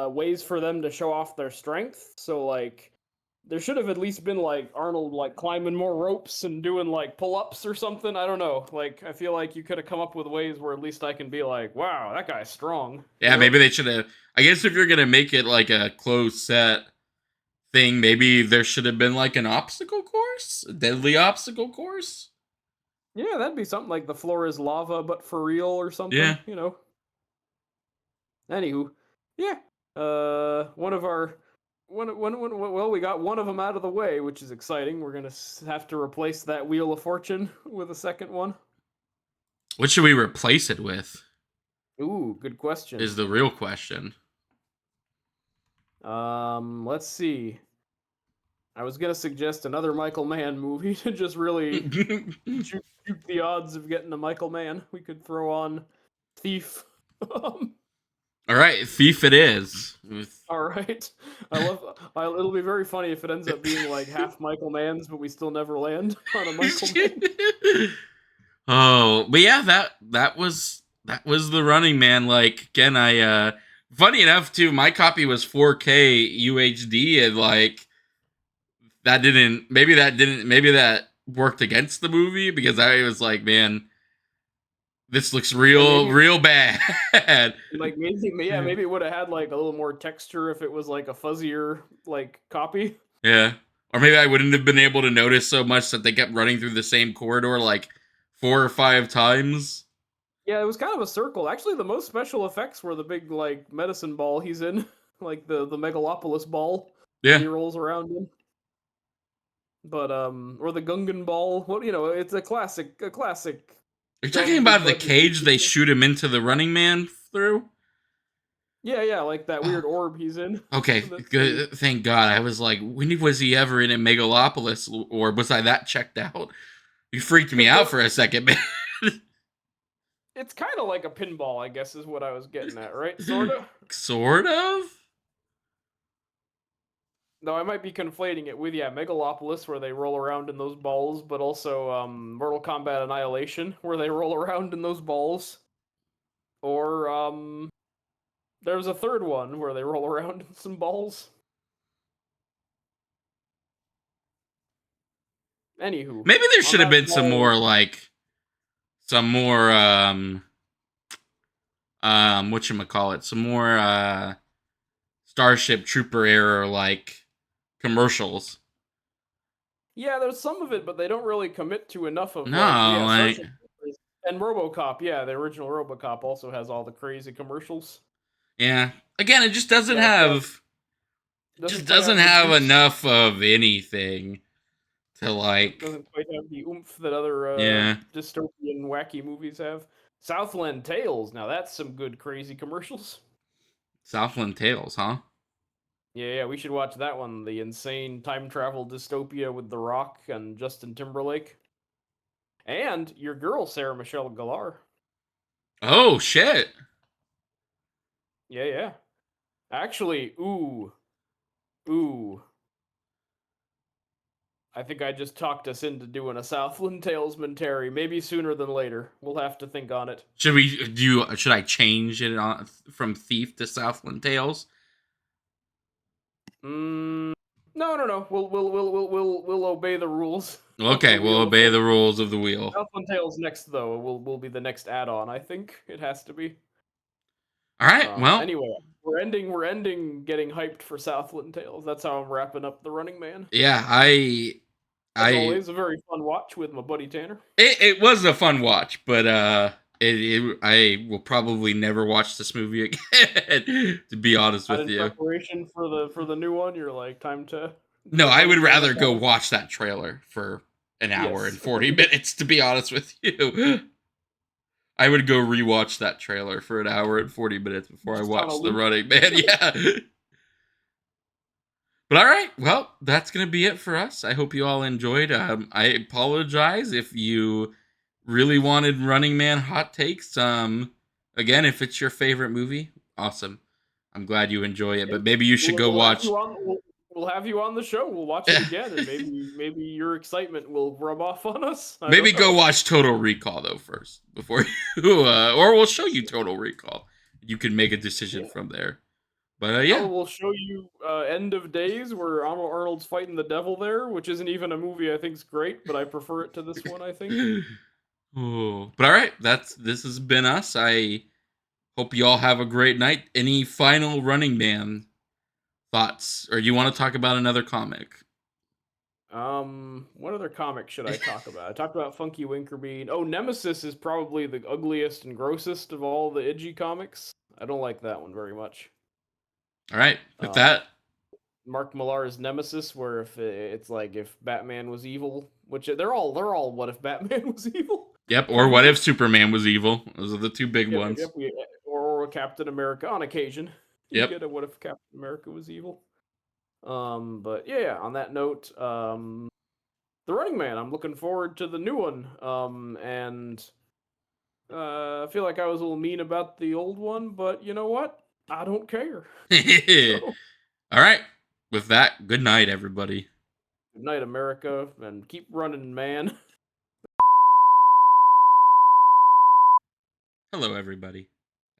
ways for them to show off their strength. So like there should have at least been like Arnold like climbing more ropes and doing like pull-ups or something. I don't know. Like I feel like you could have come up with ways where at least I can be like, wow, that guy's strong. Yeah, maybe they should have. I guess if you're gonna make it like a closed set thing, maybe there should have been like an obstacle course, a deadly obstacle course. Yeah, that'd be something like the floor is lava, but for real or Yeah. something. Anywho, yeah. One of our well, we got one of them out of the way, which is exciting. We're gonna have to replace that Wheel of Fortune with a second one. What should we replace it with? Ooh, good question. Is the real question. Let's see. I was gonna suggest another Michael Mann movie to just really shoot the odds of getting a Michael Mann. We could throw on Thief. All right, Thief it is. All right. It'll be very funny if it ends up being like half Michael Mann's, but we still never land on a Michael Mann. Oh, but yeah, that was the Running Man. Like again, I funny enough too, my copy was 4K UHD, and like maybe that worked against the movie because I was like, man, this looks Yeah, real bad. maybe it would have had like a little more texture if it was like a fuzzier like copy. Yeah. Or maybe I wouldn't have been able to notice so much that they kept running through the same corridor like 4 or 5 times. Yeah, it was kind of a circle. Actually, the most special effects were the big like medicine ball he's in, like the megalopolis ball that Yeah. he rolls around in. But or the Gungan ball. What it's a classic Are you talking dumb big about the budget. cage they shoot him into the Running Man through? Yeah, like that Oh, weird orb he's in. okay, good. Thank God. I was like, when was he ever in a Megalopolis, or was I that checked out? You freaked me out for a second, man. It's kind of like a pinball, I guess, is what I was getting at, right? Sorta. Sort of. No, I might be conflating it with Megalopolis, where they roll around in those balls, but also Mortal Kombat Annihilation, where they roll around in those balls, or there's a third one where they roll around in some balls. Anywho, Maybe there on should have that been some ball, more like some more whatchamacallit, some more Starship Trooper era like commercials. yeah, there's some of it, but they don't really commit to enough of like, well, No, yeah, like Starship Troopers and RoboCop. Yeah, the original RoboCop also has all the crazy commercials. yeah. Again, it just doesn't Yeah, have Just Doesn't quite doesn't have the have juice. enough of anything to like. Doesn't quite have the oomph that other Yeah, dystopian wacky movies have. Southland Tales. Now that's some good crazy commercials. Southland Tales, huh? Yeah, we should watch that one. The insane time travel dystopia with The Rock and Justin Timberlake, and your girl Sarah Michelle Gellar. Oh shit! Yeah, yeah. Actually, ooh. I think I just talked us into doing a Southland Talesman Terry. Maybe sooner than later. We'll have to think on it. Should we do? Should I change it from Thief to Southland Tales? No. We'll obey the rules of the Okay, we'll wheel obey before the we do. rules of the wheel. Southland Tales next though. Will be the next add-on. I think it has to be. All right. Well, Anyway, we're ending getting hyped for Southland Tales. That's how I'm wrapping up the Running Man. yeah, As I always, a very fun watch with my buddy Tanner. it was a fun watch, but I will probably never watch this movie again. To be honest And with in you, preparation for the new one, you're like, time to no, get I would Running Man rather up go on. watch that trailer for an hour and Yes, 40 minutes. To be honest with you, I would go rewatch that trailer for an hour and 40 minutes before I just on a watch The loop. Running Man. Yeah. But all right, well, that's gonna be it for us. I hope you all enjoyed. I apologize if you really wanted Running Man hot takes. Again, if it's your favorite movie, awesome. I'm glad you enjoy it. Yeah, But maybe you should go we'll have watch. you on. We'll have you on the show. We'll watch it again, and maybe your excitement will rub off on us. I Maybe don't go know. watch Total Recall though first before you, or we'll show you Total Recall. You can make a decision Yeah. from there. But Oh, yeah. we'll show you End of Days, where Arnold's fighting the devil there, which isn't even a movie I think's great, but I prefer it to this one. I think. Oh, but all right, this has been us. I hope you all have a great night. Any final Running Man thoughts, or you want to talk about another comic? What other comic should I talk about? I talked about Funky Winkerbean. Oh, Nemesis is probably the ugliest and grossest of all the edgy comics. I don't like that one very much. All right, with Um, that, Mark Millar's Nemesis, where if it's like if Batman was evil, which they're all what if Batman was evil yep. Or what if comics. Superman was evil? Those are the two big ones. Yep, or Captain America on occasion. You Yep. get a what if Captain America was evil. But yeah, on that note, The Running Man. I'm looking forward to the new one. And I feel like I was a little mean about the old one, but you know what? I don't care. So, All right. With that, good night, everybody. good night, America, and keep running, man. Hello, everybody.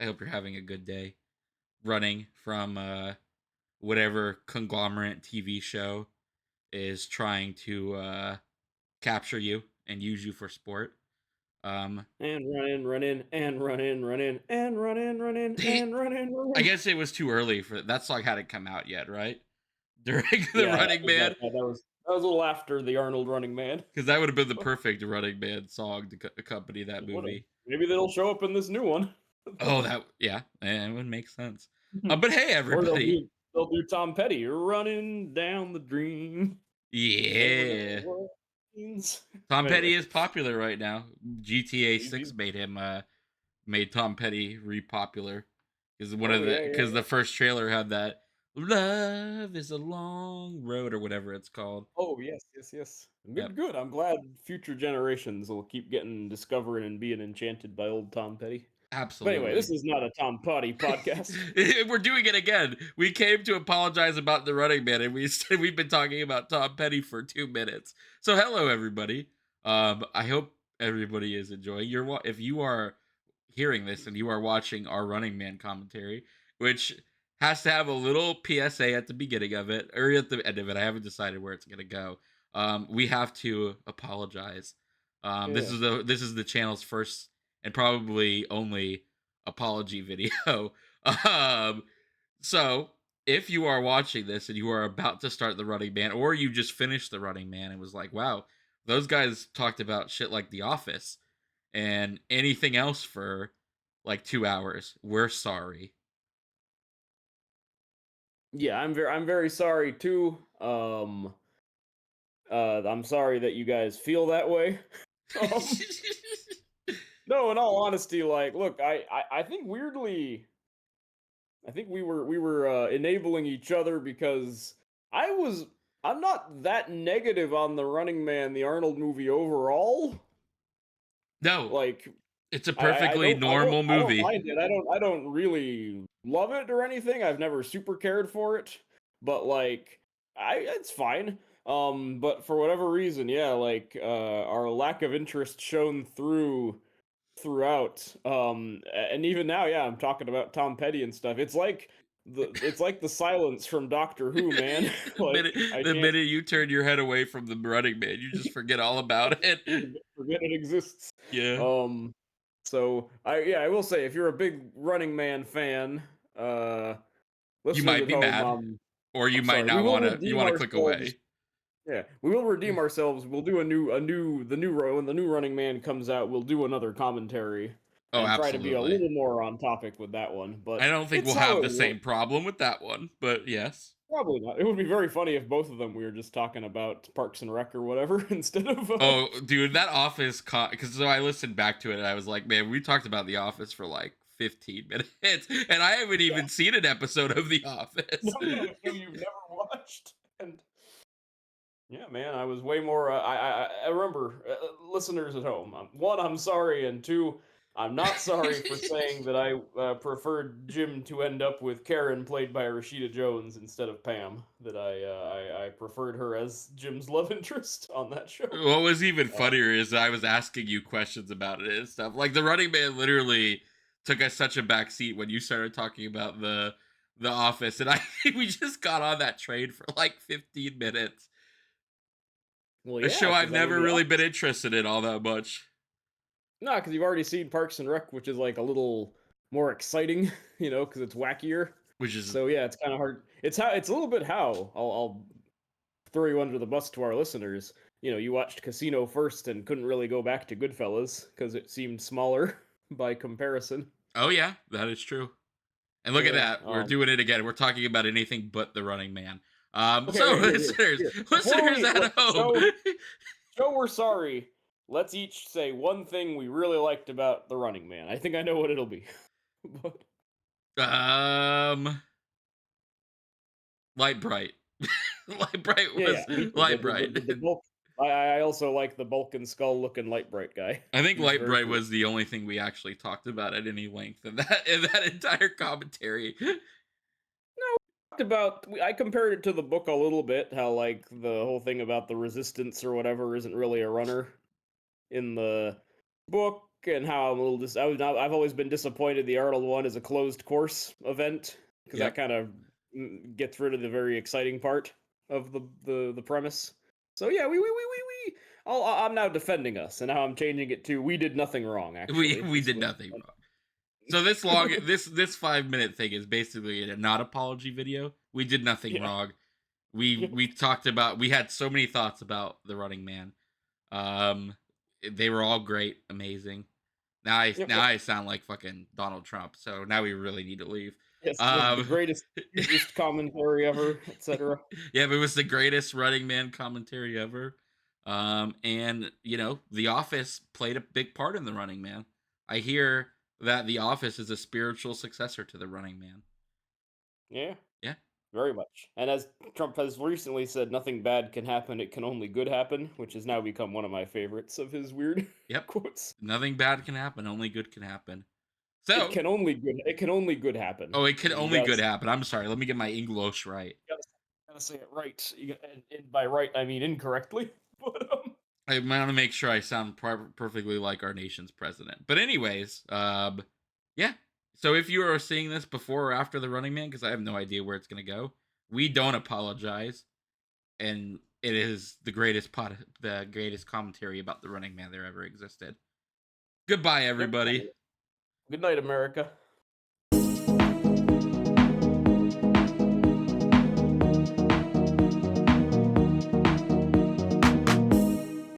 I hope you're having a good day. Running from whatever conglomerate TV show is trying to capture you and use you for sport. Um, And run in, run in, and run in, run in, and run in, run in, and run in, run I in. guess it was too early for that song hadn't come out yet, right? During the Yeah, Running Man, that was a little after the Arnold Running Man. because that would have been the But perfect Running Man song to accompany that it would've. movie. Maybe they'll show up in this new one. Oh, that yeah, it would make sense. But hey, Or everybody, they'll do Tom Petty running down the dream. Never know yeah, what it means. Tom Anyway, Petty is popular right now. GTA he's 6 made Tom Petty re-popular because one oh of the yeah, yeah, because yeah. the first trailer had that "Love is a long road" or whatever it's called. Oh yes. Yep, Good. I'm glad future generations will keep getting discovering and being enchanted by old Tom Petty. But anyway, this absolutely. is not a Tom Petty podcast. We're doing it again. We came to apologize about the Running Man, and we've been talking about Tom Petty for 2 minutes. So hello, everybody. I hope everybody is enjoying if you are hearing this and you are watching our Running Man commentary, which has to have a little PSA at the beginning of it or at the end of it. I haven't decided where it's gonna go. We have to apologize. Yeah. This is the channel's first and probably only apology video. um, so if you are watching this and you are about to start the Running Man, or you just finished the Running Man and was like, "Wow, those guys talked about shit like The Office and anything else for like 2 hours," we're sorry. Yeah, I'm very sorry too. I'm sorry that you guys feel that way. um, no, in all honesty, like, look, I think weirdly, I think we were enabling each other because I was I'm not that negative on the Running Man, the Arnold movie overall. No, Like, it's a I perfectly don't I don't normal I don't movie. mind it. I don't really love it or anything. I've never super cared for it, but like it's fine. But for whatever reason, yeah, like our lack of interest shown throughout. And even now, yeah, I'm talking about Tom Petty and stuff. It's like the silence from Doctor Who, man. Like I The can't minute you turn your head away from the Running Man, you just forget all about it. forget it exists. Yeah, Um, so I will say if you're a big Running Man fan, uh, you listeners might at be home, mad, or you I'm might sorry. We not will want to. You redeem want to click ourselves. away. Yeah, we will redeem ourselves. We'll do when the new Running Man comes out. We'll do another commentary Oh, and try to be a absolutely. little more on topic with that one. I But don't think it's we'll how have it the works. same problem with that one, but yes. Probably not. It would be very funny if both of them we were just talking about Parks and Rec or whatever instead of Oh, dude, that Office because so I listened back to it and I was like, man, we talked about The Office for like 15 minutes, and I haven't yeah, even seen an episode of The no, Office. no, no, you've never watched. And yeah, man, I was way more. I remember, listeners at home. One, I'm sorry, and two, I'm not sorry for saying that I preferred Jim to end up with Karen, played by Rashida Jones, instead of Pam. That I preferred her as Jim's love interest on that show. What was even Uh, funnier is I was asking you questions about it and stuff. Like the Running Man literally took us such a back seat when you started talking about the Office, and I we just got on that train for like 15 minutes. well, A yeah, show I've because I mean, never The really been Office. interested in all that much, No, because you've already seen Parks and Rec, which is like a little more exciting, because it's wackier. which is So yeah, it's kind of hard. It's a little bit how I'll throw you under the bus to our listeners. You watched Casino first and couldn't really go back to Goodfellas because it seemed smaller by comparison. oh yeah, that is true. And look at Yeah. that, we're doing it again. We're talking about anything but the Running Man. Okay. So Okay. Here. Here. listeners, Here. Before listeners we at home, show we're sorry. Let's each say one thing we really liked about the Running Man. I think I know what it'll be. But um, Light Bright. Light Bright yeah, yeah, was me too. The Light the the, Bright. the, the bulk. I also like the bulk and skull looking light bright guy. I think He's Light very Bright cool. was the only thing we actually talked about at any length in that entire commentary. I compared it to the book a little bit, how like the whole thing about the resistance or whatever isn't really a runner in the book, and how I'm a little I've always been disappointed the Arnold one is a closed course event because that Yep. kind of gets rid of the very exciting part of the premise. So yeah, I'm now defending us, and now I'm changing it to we did nothing wrong. We Actually, we is did what. nothing wrong. So this 5 minute thing is basically a not apology video. We did nothing Yeah. wrong. We talked about we had so many thoughts about the Running Man. Um they were all great, amazing. Yep. Now Yep. I sound like fucking Donald Trump. So now we really need to leave. Yes, the Um greatest, hugest commentary ever, etc. yeah, but it was the greatest Running Man commentary ever. And The Office played a big part in the Running Man. I hear that The Office is a spiritual successor to the Running Man. Yeah, Yeah. very much. And as Trump has recently said, nothing bad can happen, it can only good happen, which has now become one of my favorites of his weird Yep. quotes. Nothing bad can happen. Only good can happen. It So, can only good. It can only good happen. oh, it can You only gotta, good happen. I'm sorry. Let me get my English right. gotta, gotta say it right. And by right, I mean incorrectly. But I want to make sure I sound perfectly like our nation's president. But anyways, yeah. So if you are seeing this before or after the Running Man, because I have no idea where it's gonna go, we don't apologize, and it is the greatest commentary about the Running Man there ever existed. Goodbye, yep. everybody. Good night, America.